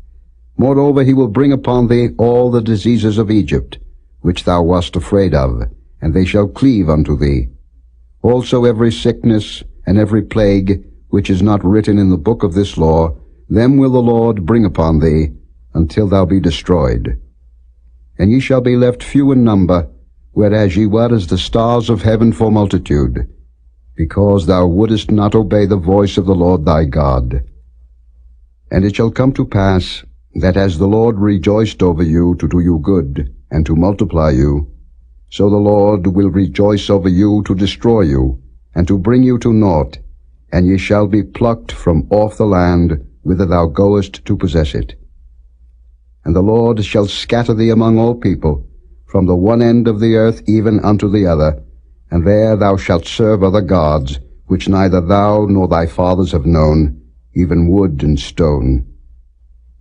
Moreover, he will bring upon thee all the diseases of Egypt, which thou wast afraid of, and they shall cleave unto thee. Also every sickness and every plague, which is not written in the book of this law, them will the Lord bring upon thee, until thou be destroyed. And ye shall be left few in number, whereas ye were as the stars of heaven for multitude, because thou wouldest not obey the voice of the Lord thy God. And it shall come to pass, that as the Lord rejoiced over you to do you good, and to multiply you, so the Lord will rejoice over you to destroy you, and to bring you to naught, and ye shall be plucked from off the land whither thou goest to possess it. And the Lord shall scatter thee among all people, from the one end of the earth even unto the other, and there thou shalt serve other gods, which neither thou nor thy fathers have known, even wood and stone.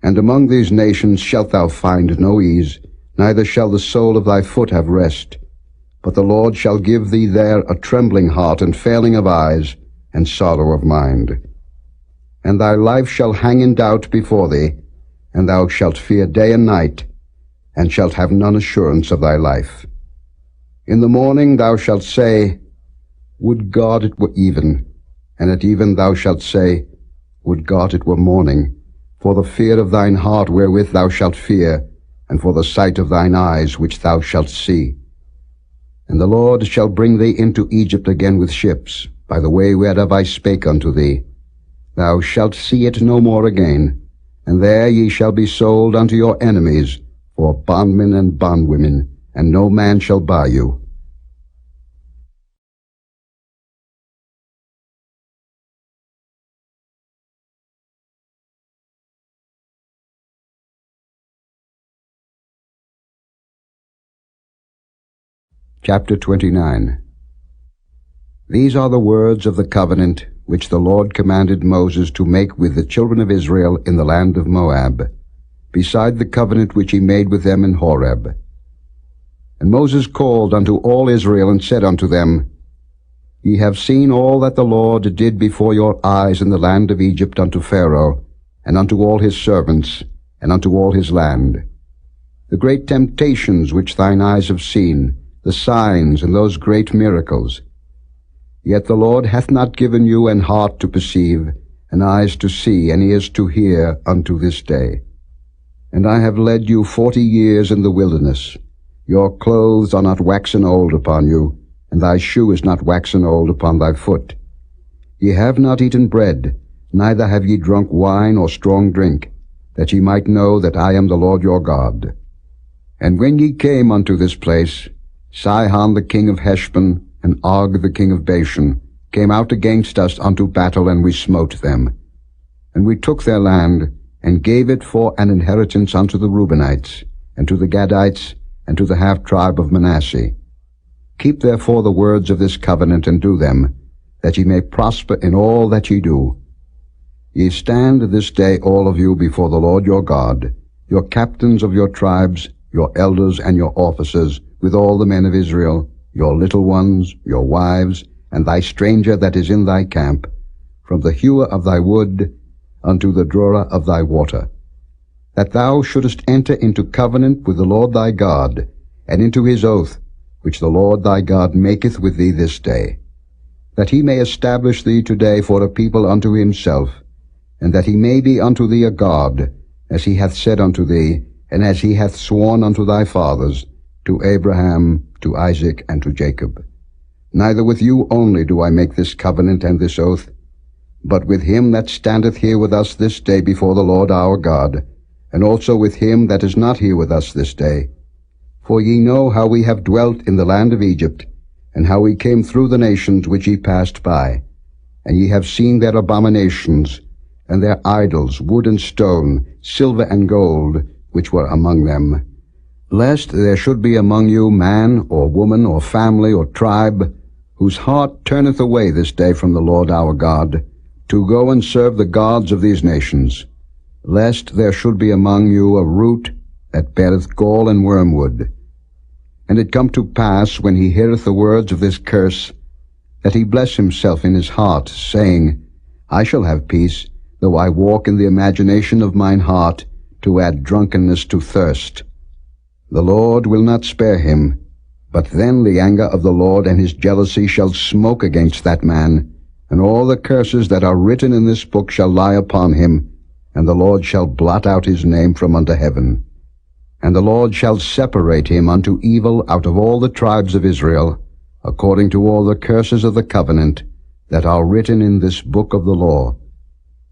And among these nations shalt thou find no ease, neither shall the sole of thy foot have rest. But the Lord shall give thee there a trembling heart, and failing of eyes, and sorrow of mind. And thy life shall hang in doubt before thee, and thou shalt fear day and night, and shalt have none assurance of thy life. In the morning thou shalt say, Would God it were even, and at even thou shalt say, Would God it were morning, for the fear of thine heart wherewith thou shalt fear, and for the sight of thine eyes which thou shalt see. And the Lord shall bring thee into Egypt again with ships, by the way whereof I spake unto thee. Thou shalt see it no more again, and there ye shall be sold unto your enemies, for bondmen and bondwomen, and no man shall buy you. Chapter 29. These are the words of the covenant which the Lord commanded Moses to make with the children of Israel in the land of Moab, beside the covenant which he made with them in Horeb. And Moses called unto all Israel, and said unto them, Ye have seen all that the Lord did before your eyes in the land of Egypt unto Pharaoh, and unto all his servants, and unto all his land. The great temptations which thine eyes have seen, the signs and those great miracles. Yet the Lord hath not given you an heart to perceive, and eyes to see, and ears to hear unto this day. And I have led you 40 years in the wilderness. Your clothes are not waxen old upon you, and thy shoe is not waxen old upon thy foot. Ye have not eaten bread, neither have ye drunk wine or strong drink, that ye might know that I am the Lord your God. And when ye came unto this place, Sihon the king of Heshbon, and Og the king of Bashan, came out against us unto battle, and we smote them. And we took their land, and gave it for an inheritance unto the Reubenites, and to the Gadites, and to the half-tribe of Manasseh. Keep therefore the words of this covenant, and do them, that ye may prosper in all that ye do. Ye stand this day all of you before the Lord your God, your captains of your tribes, your elders and your officers, with all the men of Israel, your little ones, your wives, and thy stranger that is in thy camp, from the hewer of thy wood unto the drawer of thy water, that thou shouldest enter into covenant with the Lord thy God, and into his oath, which the Lord thy God maketh with thee this day, that he may establish thee today for a people unto himself, and that he may be unto thee a God, as he hath said unto thee, and as he hath sworn unto thy fathers, to Abraham, to Isaac, and to Jacob. Neither with you only do I make this covenant and this oath, but with him that standeth here with us this day before the Lord our God, and also with him that is not here with us this day. For ye know how we have dwelt in the land of Egypt, and how we came through the nations which ye passed by. And ye have seen their abominations, and their idols, wood and stone, silver and gold, which were among them. Lest there should be among you man, or woman, or family, or tribe, whose heart turneth away this day from the Lord our God, to go and serve the gods of these nations. Lest there should be among you a root that beareth gall and wormwood. And it come to pass, when he heareth the words of this curse, that he bless himself in his heart, saying, I shall have peace, though I walk in the imagination of mine heart, to add drunkenness to thirst. The Lord will not spare him, but then the anger of the Lord and his jealousy shall smoke against that man, and all the curses that are written in this book shall lie upon him, and the Lord shall blot out his name from under heaven. And the Lord shall separate him unto evil out of all the tribes of Israel, according to all the curses of the covenant that are written in this book of the law,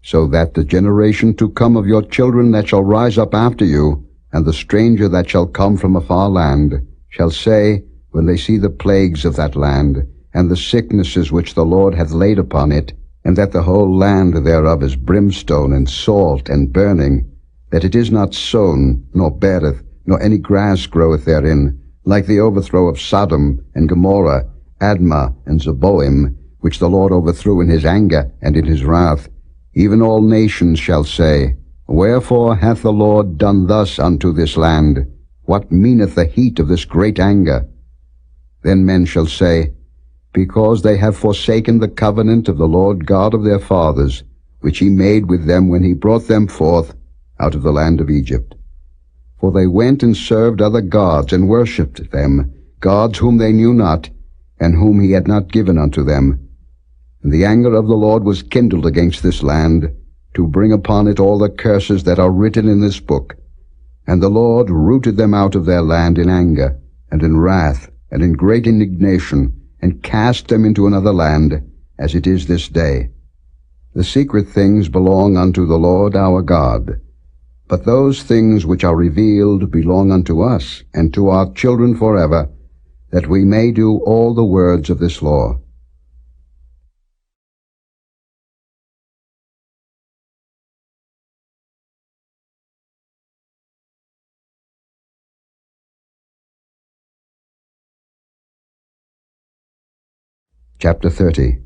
so that the generation to come of your children that shall rise up after you, and the stranger that shall come from a far land, shall say, when they see the plagues of that land, and the sicknesses which the Lord hath laid upon it, and that the whole land thereof is brimstone and salt and burning, that it is not sown, nor beareth, nor any grass groweth therein, like the overthrow of Sodom and Gomorrah, Admah and Zeboim, which the Lord overthrew in his anger and in his wrath, even all nations shall say, Wherefore hath the Lord done thus unto this land? What meaneth the heat of this great anger? Then men shall say, Because they have forsaken the covenant of the Lord God of their fathers, which he made with them when he brought them forth out of the land of Egypt. For they went and served other gods, and worshipped them, gods whom they knew not, and whom he had not given unto them. And the anger of the Lord was kindled against this land, to bring upon it all the curses that are written in this book. And the Lord rooted them out of their land in anger, and in wrath, and in great indignation, and cast them into another land, as it is this day. The secret things belong unto the Lord our God, but those things which are revealed belong unto us, and to our children forever, that we may do all the words of this law. Chapter 30.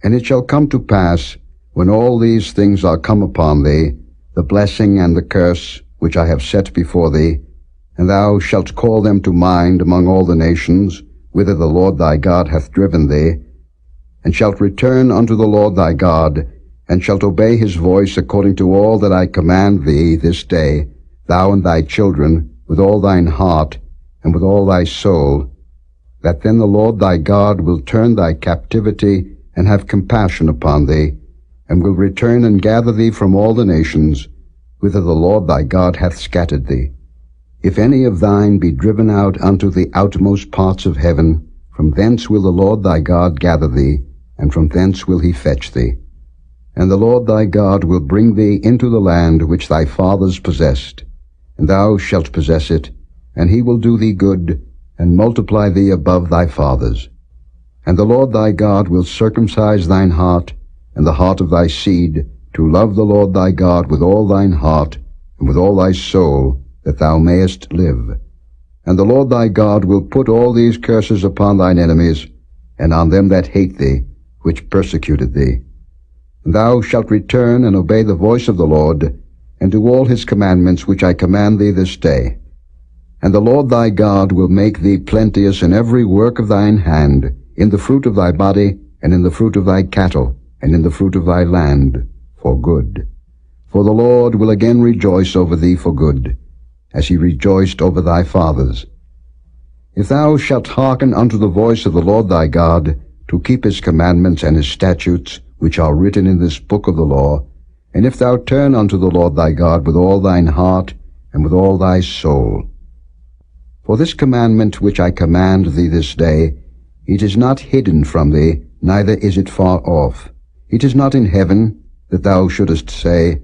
And it shall come to pass, when all these things are come upon thee, the blessing and the curse which I have set before thee, and thou shalt call them to mind among all the nations, whither the Lord thy God hath driven thee, and shalt return unto the Lord thy God, and shalt obey his voice according to all that I command thee this day, thou and thy children, with all thine heart, and with all thy soul, that then the Lord thy God will turn thy captivity, and have compassion upon thee, and will return and gather thee from all the nations, whither the Lord thy God hath scattered thee. If any of thine be driven out unto the outmost parts of heaven, from thence will the Lord thy God gather thee, and from thence will he fetch thee. And the Lord thy God will bring thee into the land which thy fathers possessed, and thou shalt possess it, and he will do thee good, and multiply thee above thy fathers. And the Lord thy God will circumcise thine heart, and the heart of thy seed, to love the Lord thy God with all thine heart, and with all thy soul, that thou mayest live. And the Lord thy God will put all these curses upon thine enemies, and on them that hate thee, which persecuted thee. And thou shalt return and obey the voice of the Lord, and do all his commandments which I command thee this day. And the Lord thy God will make thee plenteous in every work of thine hand, in the fruit of thy body, and in the fruit of thy cattle, and in the fruit of thy land, for good. For the Lord will again rejoice over thee for good, as he rejoiced over thy fathers. If thou shalt hearken unto the voice of the Lord thy God, to keep his commandments and his statutes, which are written in this book of the law, and if thou turn unto the Lord thy God with all thine heart, and with all thy soul. For this commandment which I command thee this day, it is not hidden from thee, neither is it far off. It is not in heaven, that thou shouldest say,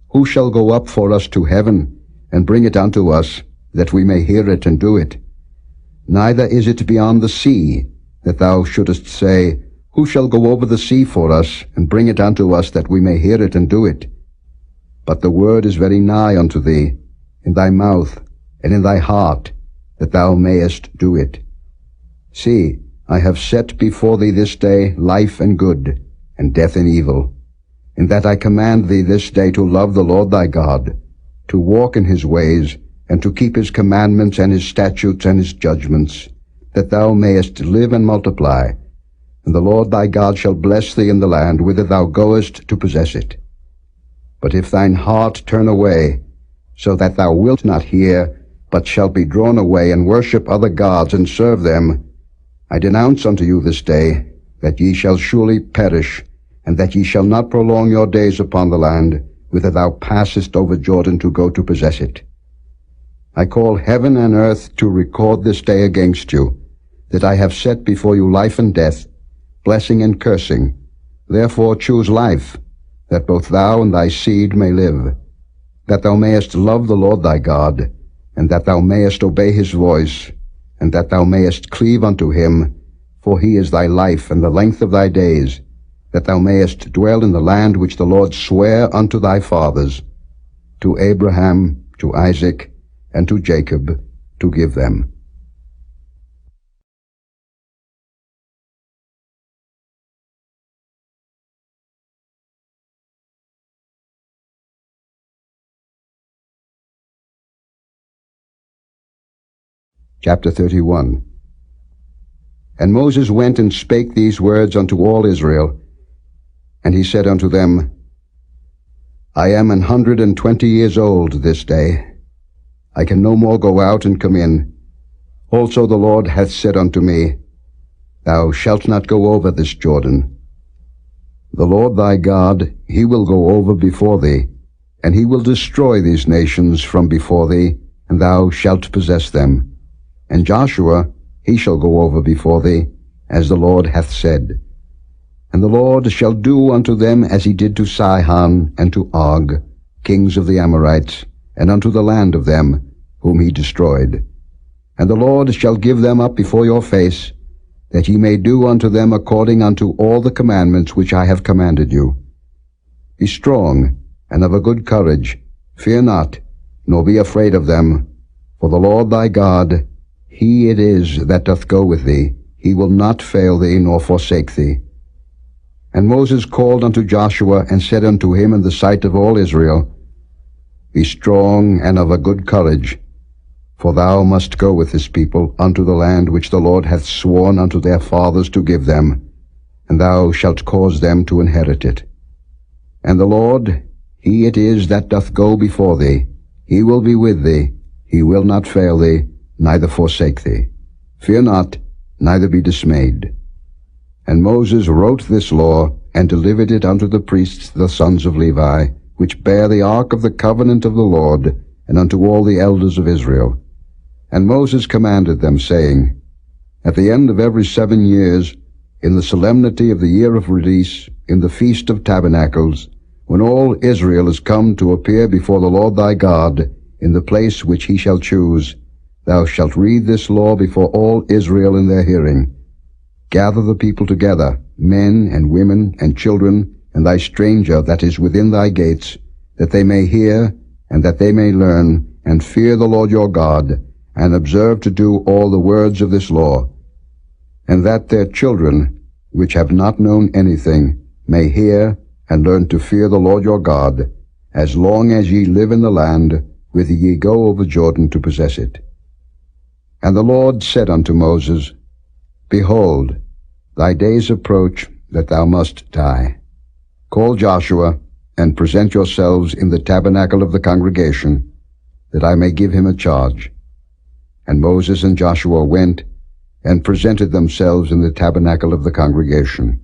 Who shall go up for us to heaven, and bring it unto us, that we may hear it and do it? Neither is it beyond the sea, that thou shouldest say, Who shall go over the sea for us, and bring it unto us, that we may hear it and do it? But the word is very nigh unto thee, in thy mouth, and in thy heart, that thou mayest do it. See, I have set before thee this day life and good, and death and evil, in that I command thee this day to love the Lord thy God, to walk in his ways, and to keep his commandments and his statutes and his judgments, that thou mayest live and multiply. And the Lord thy God shall bless thee in the land whither thou goest to possess it. But if thine heart turn away, so that thou wilt not hear, but shalt be drawn away, and worship other gods, and serve them, I denounce unto you this day, that ye shall surely perish, and that ye shall not prolong your days upon the land, whither thou passest over Jordan to go to possess it. I call heaven and earth to record this day against you, that I have set before you life and death, blessing and cursing. Therefore choose life, that both thou and thy seed may live, that thou mayest love the Lord thy God, and that thou mayest obey his voice, and that thou mayest cleave unto him, for he is thy life and the length of thy days, that thou mayest dwell in the land which the Lord sware unto thy fathers, to Abraham, to Isaac, and to Jacob, to give them. Chapter 31. And Moses went and spake these words unto all Israel, and he said unto them, I am 120 years old this day. I can no more go out and come in. Also the Lord hath said unto me, Thou shalt not go over this Jordan. The Lord thy God, he will go over before thee, and he will destroy these nations from before thee, and thou shalt possess them. And Joshua, he shall go over before thee, as the Lord hath said. And the Lord shall do unto them as he did to Sihon and to Og, kings of the Amorites, and unto the land of them, whom he destroyed. And the Lord shall give them up before your face, that ye may do unto them according unto all the commandments which I have commanded you. Be strong, and of a good courage. Fear not, nor be afraid of them. For the Lord thy God, he it is that doth go with thee. He will not fail thee, nor forsake thee. And Moses called unto Joshua, and said unto him in the sight of all Israel, Be strong and of a good courage, for thou must go with this people unto the land which the Lord hath sworn unto their fathers to give them, and thou shalt cause them to inherit it. And the Lord, he it is that doth go before thee. He will be with thee. He will not fail thee, neither forsake thee. Fear not, neither be dismayed. And Moses wrote this law, and delivered it unto the priests the sons of Levi, which bear the ark of the covenant of the Lord, and unto all the elders of Israel. And Moses commanded them, saying, At the end of every 7 years, in the solemnity of the year of release, in the feast of tabernacles, when all Israel is come to appear before the Lord thy God, in the place which he shall choose, thou shalt read this law before all Israel in their hearing. Gather the people together, men and women and children, and thy stranger that is within thy gates, that they may hear, and that they may learn, and fear the Lord your God, and observe to do all the words of this law, and that their children, which have not known anything, may hear and learn to fear the Lord your God, as long as ye live in the land, whither ye go over Jordan to possess it. And the Lord said unto Moses, Behold, thy days approach that thou must die. Call Joshua, and present yourselves in the tabernacle of the congregation, that I may give him a charge. And Moses and Joshua went, and presented themselves in the tabernacle of the congregation.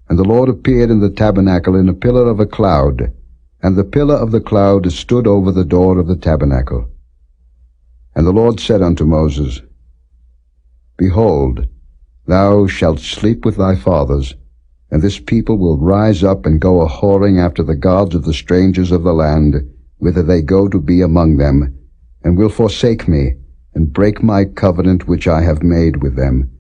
And the Lord appeared in the tabernacle in a pillar of a cloud, and the pillar of the cloud stood over the door of the tabernacle. And the Lord said unto Moses, Behold, thou shalt sleep with thy fathers, and this people will rise up and go a-whoring after the gods of the strangers of the land, whither they go to be among them, and will forsake me, and break my covenant which I have made with them.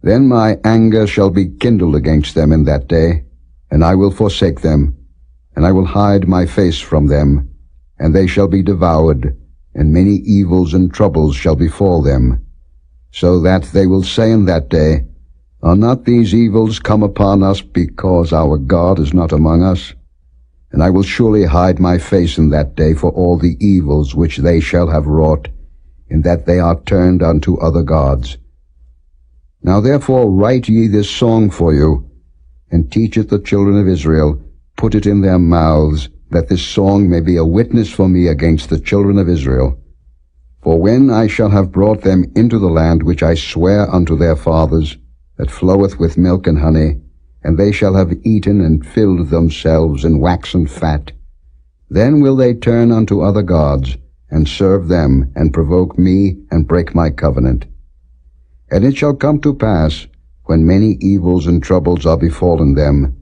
Then my anger shall be kindled against them in that day, and I will forsake them, and I will hide my face from them, and they shall be devoured, and many evils and troubles shall befall them, so that they will say in that day, Are not these evils come upon us because our God is not among us? And I will surely hide my face in that day for all the evils which they shall have wrought, in that they are turned unto other gods. Now therefore write ye this song for you, and teach it the children of Israel, put it in their mouths, that this song may be a witness for me against the children of Israel. For when I shall have brought them into the land which I swear unto their fathers, that floweth with milk and honey, and they shall have eaten and filled themselves and waxen fat, then will they turn unto other gods, and serve them, and provoke me, and break my covenant. And it shall come to pass, when many evils and troubles are befallen them,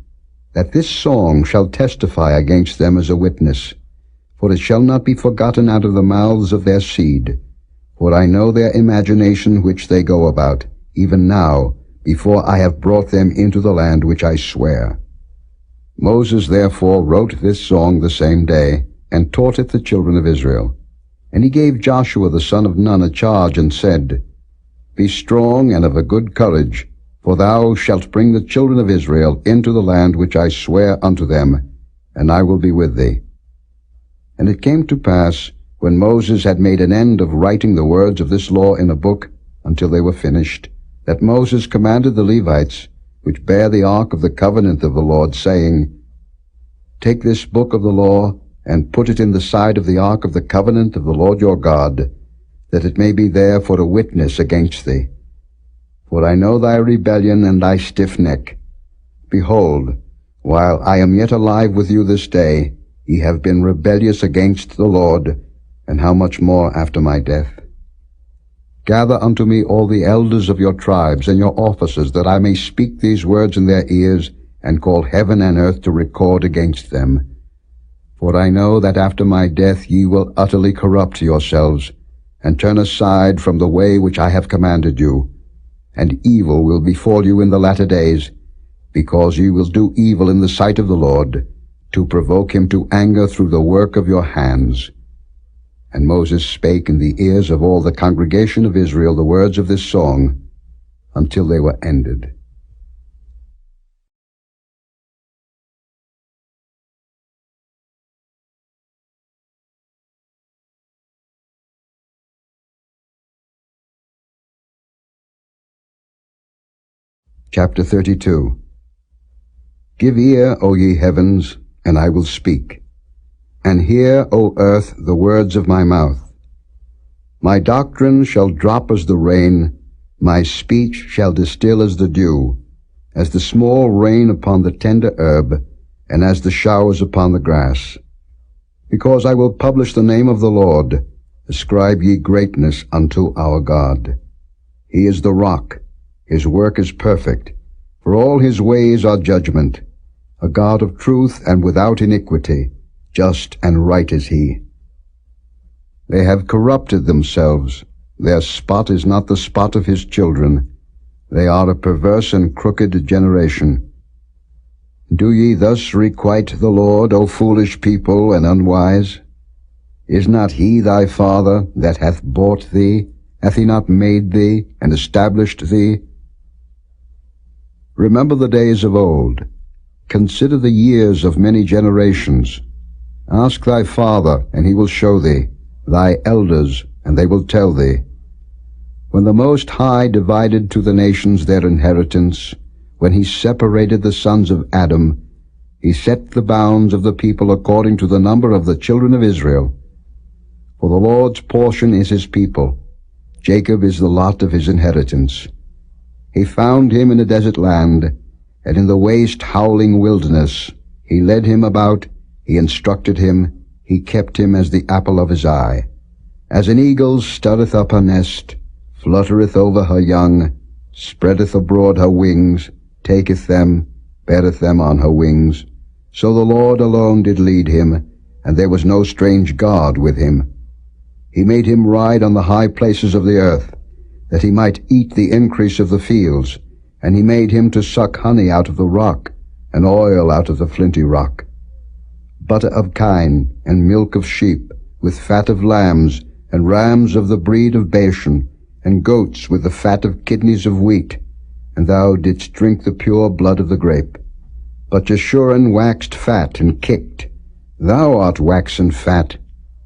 that this song shall testify against them as a witness, for it shall not be forgotten out of the mouths of their seed. For I know their imagination which they go about, even now, before I have brought them into the land which I swear. Moses therefore wrote this song the same day, and taught it the children of Israel. And he gave Joshua the son of Nun a charge, and said, Be strong and of a good courage, for thou shalt bring the children of Israel into the land which I swear unto them, and I will be with thee. And it came to pass, when Moses had made an end of writing the words of this law in a book, until they were finished, that Moses commanded the Levites, which bear the ark of the covenant of the Lord, saying, Take this book of the law, and put it in the side of the ark of the covenant of the Lord your God, that it may be there for a witness against thee. For I know thy rebellion and thy stiff neck. Behold, while I am yet alive with you this day, ye have been rebellious against the Lord, and how much more after my death? Gather unto me all the elders of your tribes and your officers, that I may speak these words in their ears, and call heaven and earth to record against them. For I know that after my death ye will utterly corrupt yourselves, and turn aside from the way which I have commanded you. And evil will befall you in the latter days, because ye will do evil in the sight of the Lord, to provoke him to anger through the work of your hands. And Moses spake in the ears of all the congregation of Israel the words of this song, until they were ended. Chapter 32. Give ear, O ye heavens, and I will speak, and hear, O earth, the words of my mouth. My doctrine shall drop as the rain, my speech shall distill as the dew, as the small rain upon the tender herb, and as the showers upon the grass. Because I will publish the name of the Lord, ascribe ye greatness unto our God. He is the rock, his work is perfect, for all his ways are judgment. A God of truth and without iniquity, just and right is he. They have corrupted themselves, their spot is not the spot of his children. They are a perverse and crooked generation. Do ye thus requite the Lord, O foolish people and unwise? Is not he thy father that hath bought thee? Hath he not made thee and established thee? Remember the days of old. Consider the years of many generations. Ask thy father, and he will show thee, thy elders, and they will tell thee. When the Most High divided to the nations their inheritance, when he separated the sons of Adam, he set the bounds of the people according to the number of the children of Israel. For the Lord's portion is his people. Jacob is the lot of his inheritance. He found him in a desert land, and in the waste howling wilderness. He led him about, he instructed him, he kept him as the apple of his eye. As an eagle stirreth up her nest, fluttereth over her young, spreadeth abroad her wings, taketh them, beareth them on her wings. So the Lord alone did lead him, and there was no strange God with him. He made him ride on the high places of the earth, that he might eat the increase of the fields, and he made him to suck honey out of the rock, and oil out of the flinty rock. Butter of kine, and milk of sheep, with fat of lambs, and rams of the breed of Bashan, and goats with the fat of kidneys of wheat, and thou didst drink the pure blood of the grape. But Jeshurun waxed fat and kicked. Thou art waxen fat,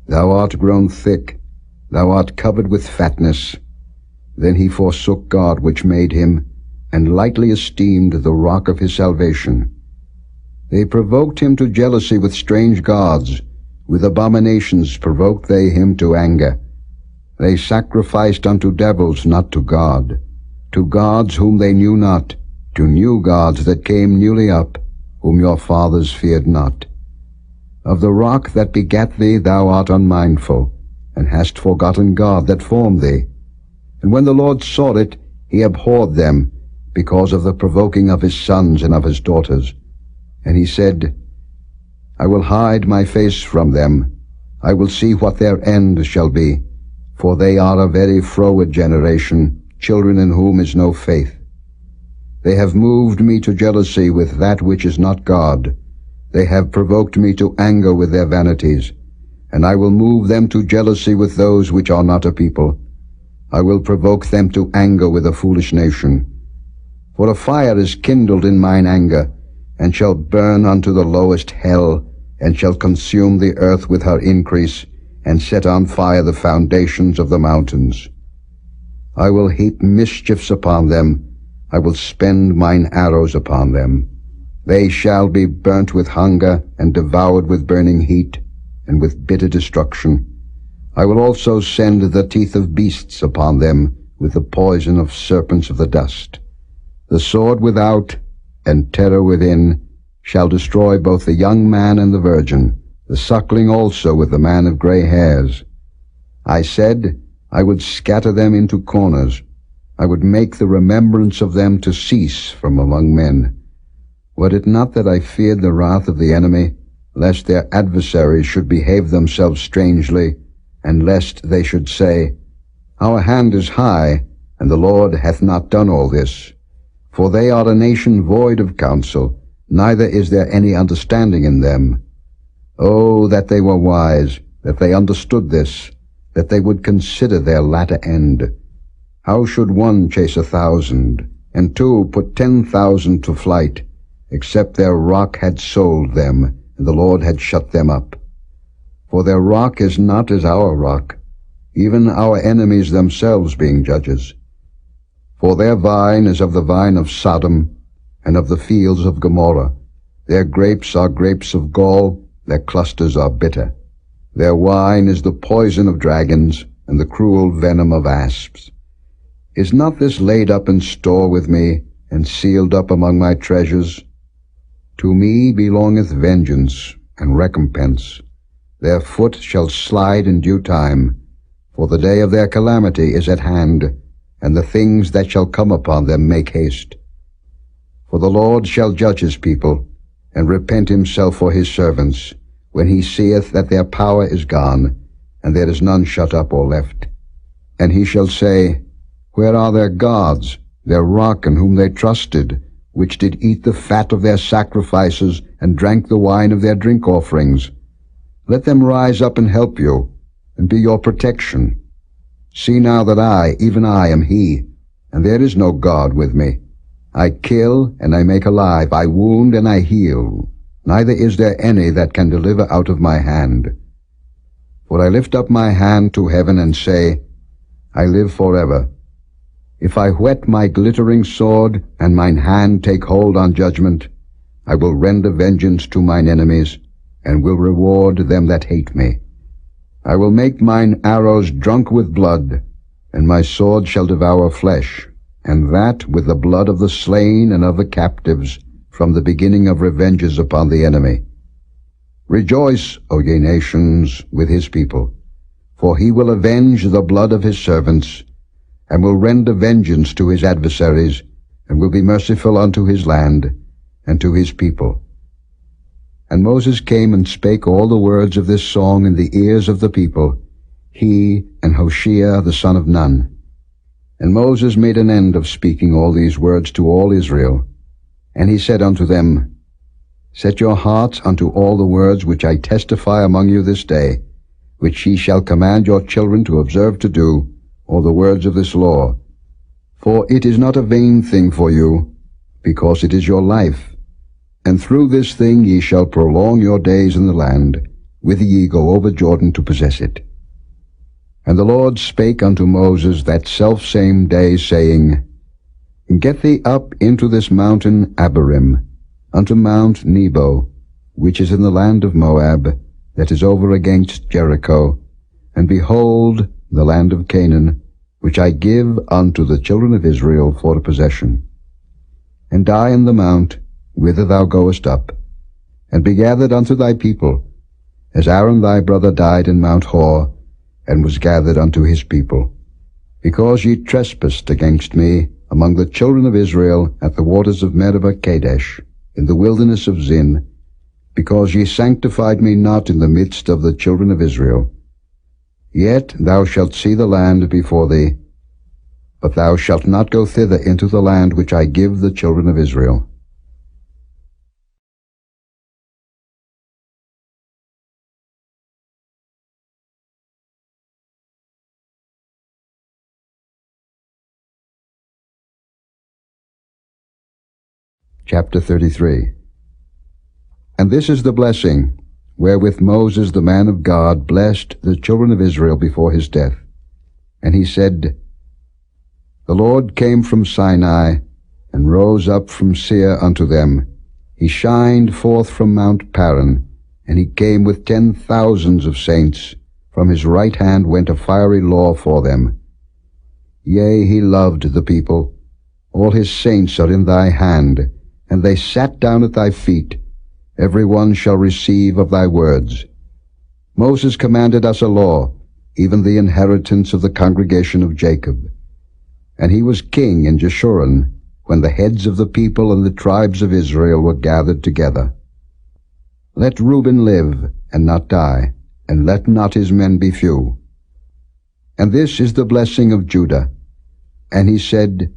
thou art grown thick, thou art covered with fatness. Then he forsook God which made him, and lightly esteemed the rock of his salvation. They provoked him to jealousy with strange gods, with abominations provoked they him to anger. They sacrificed unto devils, not to God, to gods whom they knew not, to new gods that came newly up, whom your fathers feared not. Of the rock that begat thee thou art unmindful, and hast forgotten God that formed thee. And when the Lord saw it, he abhorred them, because of the provoking of his sons and of his daughters. And he said, I will hide my face from them. I will see what their end shall be. For they are a very froward generation, children in whom is no faith. They have moved me to jealousy with that which is not God. They have provoked me to anger with their vanities. And I will move them to jealousy with those which are not a people. I will provoke them to anger with a foolish nation. For a fire is kindled in mine anger, and shall burn unto the lowest hell, and shall consume the earth with her increase, and set on fire the foundations of the mountains. I will heap mischiefs upon them, I will spend mine arrows upon them. They shall be burnt with hunger, and devoured with burning heat, and with bitter destruction. I will also send the teeth of beasts upon them, with the poison of serpents of the dust. The sword without and terror within shall destroy both the young man and the virgin, the suckling also with the man of gray hairs. I said, I would scatter them into corners. I would make the remembrance of them to cease from among men. Were it not that I feared the wrath of the enemy, lest their adversaries should behave themselves strangely, and lest they should say, Our hand is high, and the Lord hath not done all this. For they are a nation void of counsel, neither is there any understanding in them. Oh, that they were wise, that they understood this, that they would consider their latter end. How should one chase 1,000, and two put 10,000 to flight, except their rock had sold them, and the Lord had shut them up? For their rock is not as our rock, even our enemies themselves being judges. For their vine is of the vine of Sodom, and of the fields of Gomorrah. Their grapes are grapes of gall, their clusters are bitter. Their wine is the poison of dragons, and the cruel venom of asps. Is not this laid up in store with me, and sealed up among my treasures? To me belongeth vengeance and recompense. Their foot shall slide in due time, for the day of their calamity is at hand, and the things that shall come upon them make haste. For the Lord shall judge his people, and repent himself for his servants, when he seeth that their power is gone, and there is none shut up or left. And he shall say, Where are their gods, their rock in whom they trusted, which did eat the fat of their sacrifices, and drank the wine of their drink offerings? Let them rise up and help you, and be your protection. See now that I, even I, am he, and there is no God with me. I kill, and I make alive, I wound, and I heal. Neither is there any that can deliver out of my hand. For I lift up my hand to heaven and say, I live forever. If I whet my glittering sword, and mine hand take hold on judgment, I will render vengeance to mine enemies, and will reward them that hate me. I will make mine arrows drunk with blood, and my sword shall devour flesh, and that with the blood of the slain and of the captives, from the beginning of revenges upon the enemy. Rejoice, O ye nations, with his people, for he will avenge the blood of his servants, and will render vengeance to his adversaries, and will be merciful unto his land, and to his people. And Moses came and spake all the words of this song in the ears of the people, he and Hoshea the son of Nun. And Moses made an end of speaking all these words to all Israel. And he said unto them, Set your hearts unto all the words which I testify among you this day, which ye shall command your children to observe to do, all the words of this law. For it is not a vain thing for you, because it is your life. And through this thing ye shall prolong your days in the land, whither ye go over Jordan to possess it. And the Lord spake unto Moses that selfsame day, saying, Get thee up into this mountain Abarim, unto Mount Nebo, which is in the land of Moab, that is over against Jericho, and behold the land of Canaan, which I give unto the children of Israel for a possession. And die in the mount, whither thou goest up, and be gathered unto thy people, as Aaron thy brother died in Mount Hor, and was gathered unto his people, because ye trespassed against me among the children of Israel at the waters of Meribah Kadesh, in the wilderness of Zin, because ye sanctified me not in the midst of the children of Israel. Yet thou shalt see the land before thee, but thou shalt not go thither into the land which I give the children of Israel. Chapter 33. And this is the blessing wherewith Moses the man of God blessed the children of Israel before his death. And he said, The Lord came from Sinai, and rose up from Seir unto them. He shined forth from Mount Paran, and he came with 10,000s of saints. From his right hand went a fiery law for them. Yea, he loved the people. All his saints are in thy hand, and they sat down at thy feet. Every one shall receive of thy words. Moses commanded us a law, even the inheritance of the congregation of Jacob. And he was king in Jeshurun, when the heads of the people and the tribes of Israel were gathered together. Let Reuben live, and not die, and let not his men be few. And this is the blessing of Judah. And he said,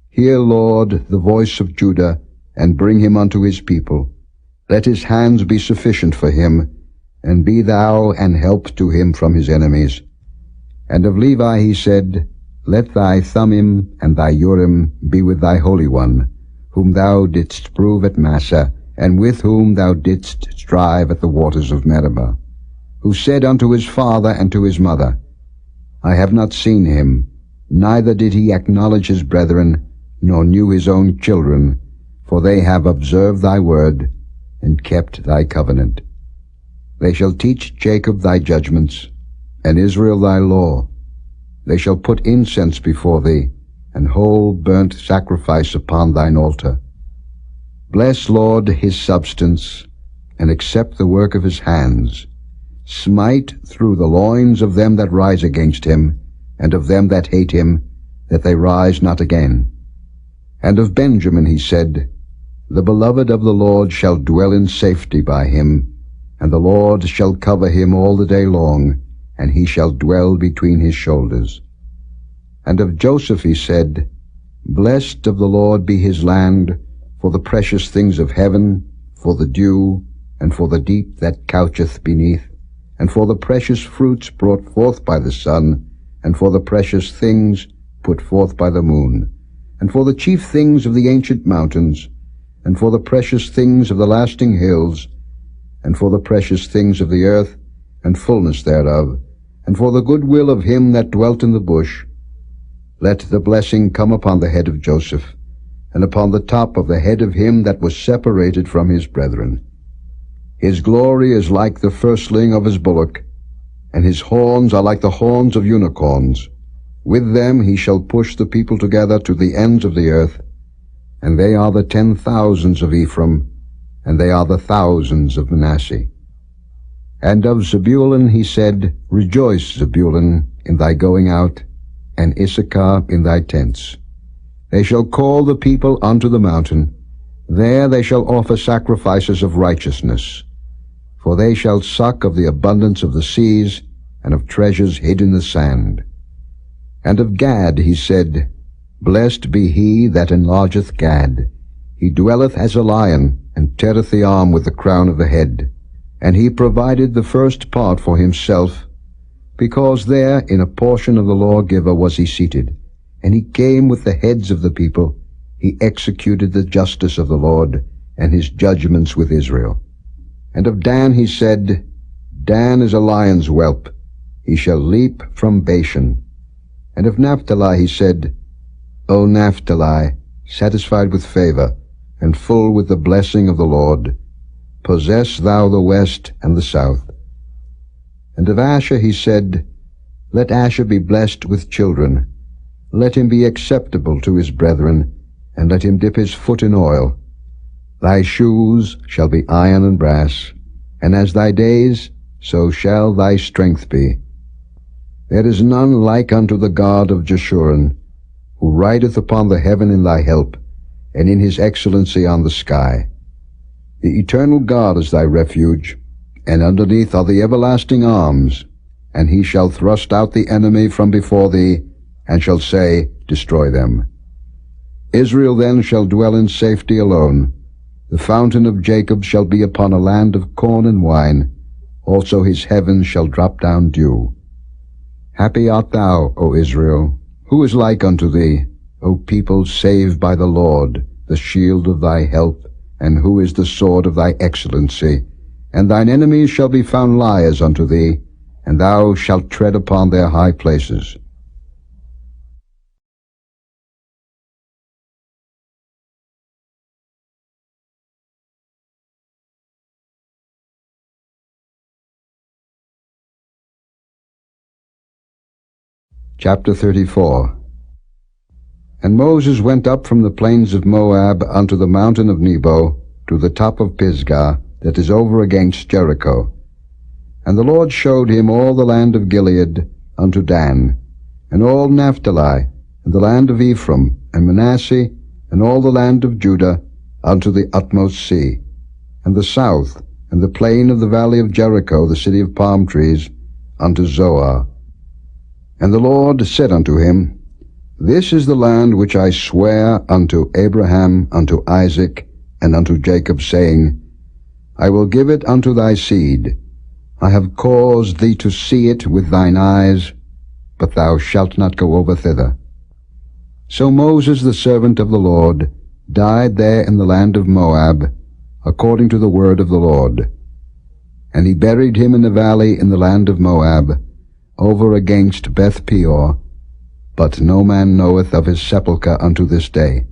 Hear, Lord, the voice of Judah, and bring him unto his people. Let his hands be sufficient for him, and be thou an help to him from his enemies. And of Levi he said, Let thy Thummim and thy Urim be with thy Holy One, whom thou didst prove at Massah, and with whom thou didst strive at the waters of Meribah, who said unto his father and to his mother, I have not seen him, neither did he acknowledge his brethren, nor knew his own children, for they have observed thy word, and kept thy covenant. They shall teach Jacob thy judgments, and Israel thy law. They shall put incense before thee, and whole burnt sacrifice upon thine altar. Bless, Lord, his substance, and accept the work of his hands. Smite through the loins of them that rise against him, and of them that hate him, that they rise not again. And of Benjamin he said, The beloved of the Lord shall dwell in safety by him, and the Lord shall cover him all the day long, and he shall dwell between his shoulders. And of Joseph he said, Blessed of the Lord be his land, for the precious things of heaven, for the dew, and for the deep that coucheth beneath, and for the precious fruits brought forth by the sun, and for the precious things put forth by the moon, and for the chief things of the ancient mountains, and for the precious things of the lasting hills, and for the precious things of the earth, and fullness thereof, and for the good will of him that dwelt in the bush. Let the blessing come upon the head of Joseph, and upon the top of the head of him that was separated from his brethren. His glory is like the firstling of his bullock, and his horns are like the horns of unicorns. With them he shall push the people together to the ends of the earth, and they are the 10,000s of Ephraim, and they are the thousands of Manasseh. And of Zebulun he said, Rejoice, Zebulun, in thy going out, and Issachar in thy tents. They shall call the people unto the mountain. There they shall offer sacrifices of righteousness. For they shall suck of the abundance of the seas, and of treasures hid in the sand. And of Gad he said, Blessed be he that enlargeth Gad. He dwelleth as a lion, and teareth the arm with the crown of the head. And he provided the first part for himself, because there in a portion of the lawgiver was he seated. And he came with the heads of the people. He executed the justice of the Lord, and his judgments with Israel. And of Dan he said, Dan is a lion's whelp. He shall leap from Bashan. And of Naphtali he said, O Naphtali, satisfied with favor, and full with the blessing of the Lord, possess thou the west and the south. And of Asher he said, Let Asher be blessed with children. Let him be acceptable to his brethren, and let him dip his foot in oil. Thy shoes shall be iron and brass, and as thy days, so shall thy strength be. There is none like unto the God of Jeshurun, who rideth upon the heaven in thy help, and in his excellency on the sky. The eternal God is thy refuge, and underneath are the everlasting arms, and he shall thrust out the enemy from before thee, and shall say, Destroy them. Israel then shall dwell in safety alone. The fountain of Jacob shall be upon a land of corn and wine. Also his heavens shall drop down dew. Happy art thou, O Israel. Who is like unto thee, O people saved by the Lord, the shield of thy help, and who is the sword of thy excellency? And thine enemies shall be found liars unto thee, and thou shalt tread upon their high places. Chapter 34. And Moses went up from the plains of Moab unto the mountain of Nebo, to the top of Pisgah, that is over against Jericho. And the Lord showed him all the land of Gilead unto Dan, and all Naphtali, and the land of Ephraim, and Manasseh, and all the land of Judah, unto the utmost sea, and the south, and the plain of the valley of Jericho, the city of palm trees, unto Zoar. And the Lord said unto him, This is the land which I swear unto Abraham, unto Isaac, and unto Jacob, saying, I will give it unto thy seed. I have caused thee to see it with thine eyes, but thou shalt not go over thither. So Moses the servant of the Lord died there in the land of Moab, according to the word of the Lord. And he buried him in the valley in the land of Moab, over against Beth Peor, but no man knoweth of his sepulchre unto this day.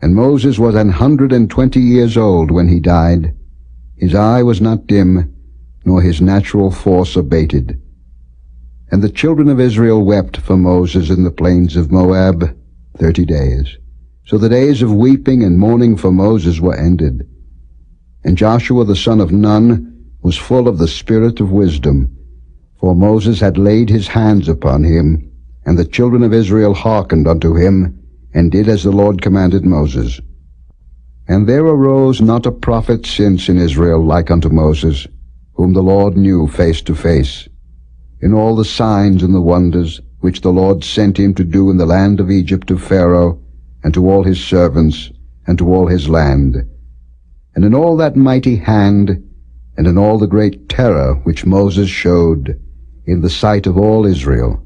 And Moses was 120 years old when he died. His eye was not dim, nor his natural force abated. And the children of Israel wept for Moses in the plains of Moab 30 days. So the days of weeping and mourning for Moses were ended. And Joshua the son of Nun was full of the spirit of wisdom, for Moses had laid his hands upon him, and the children of Israel hearkened unto him, and did as the Lord commanded Moses. And there arose not a prophet since in Israel like unto Moses, whom the Lord knew face to face, in all the signs and the wonders which the Lord sent him to do in the land of Egypt to Pharaoh, and to all his servants, and to all his land, and in all that mighty hand, and in all the great terror which Moses showed in the sight of all Israel.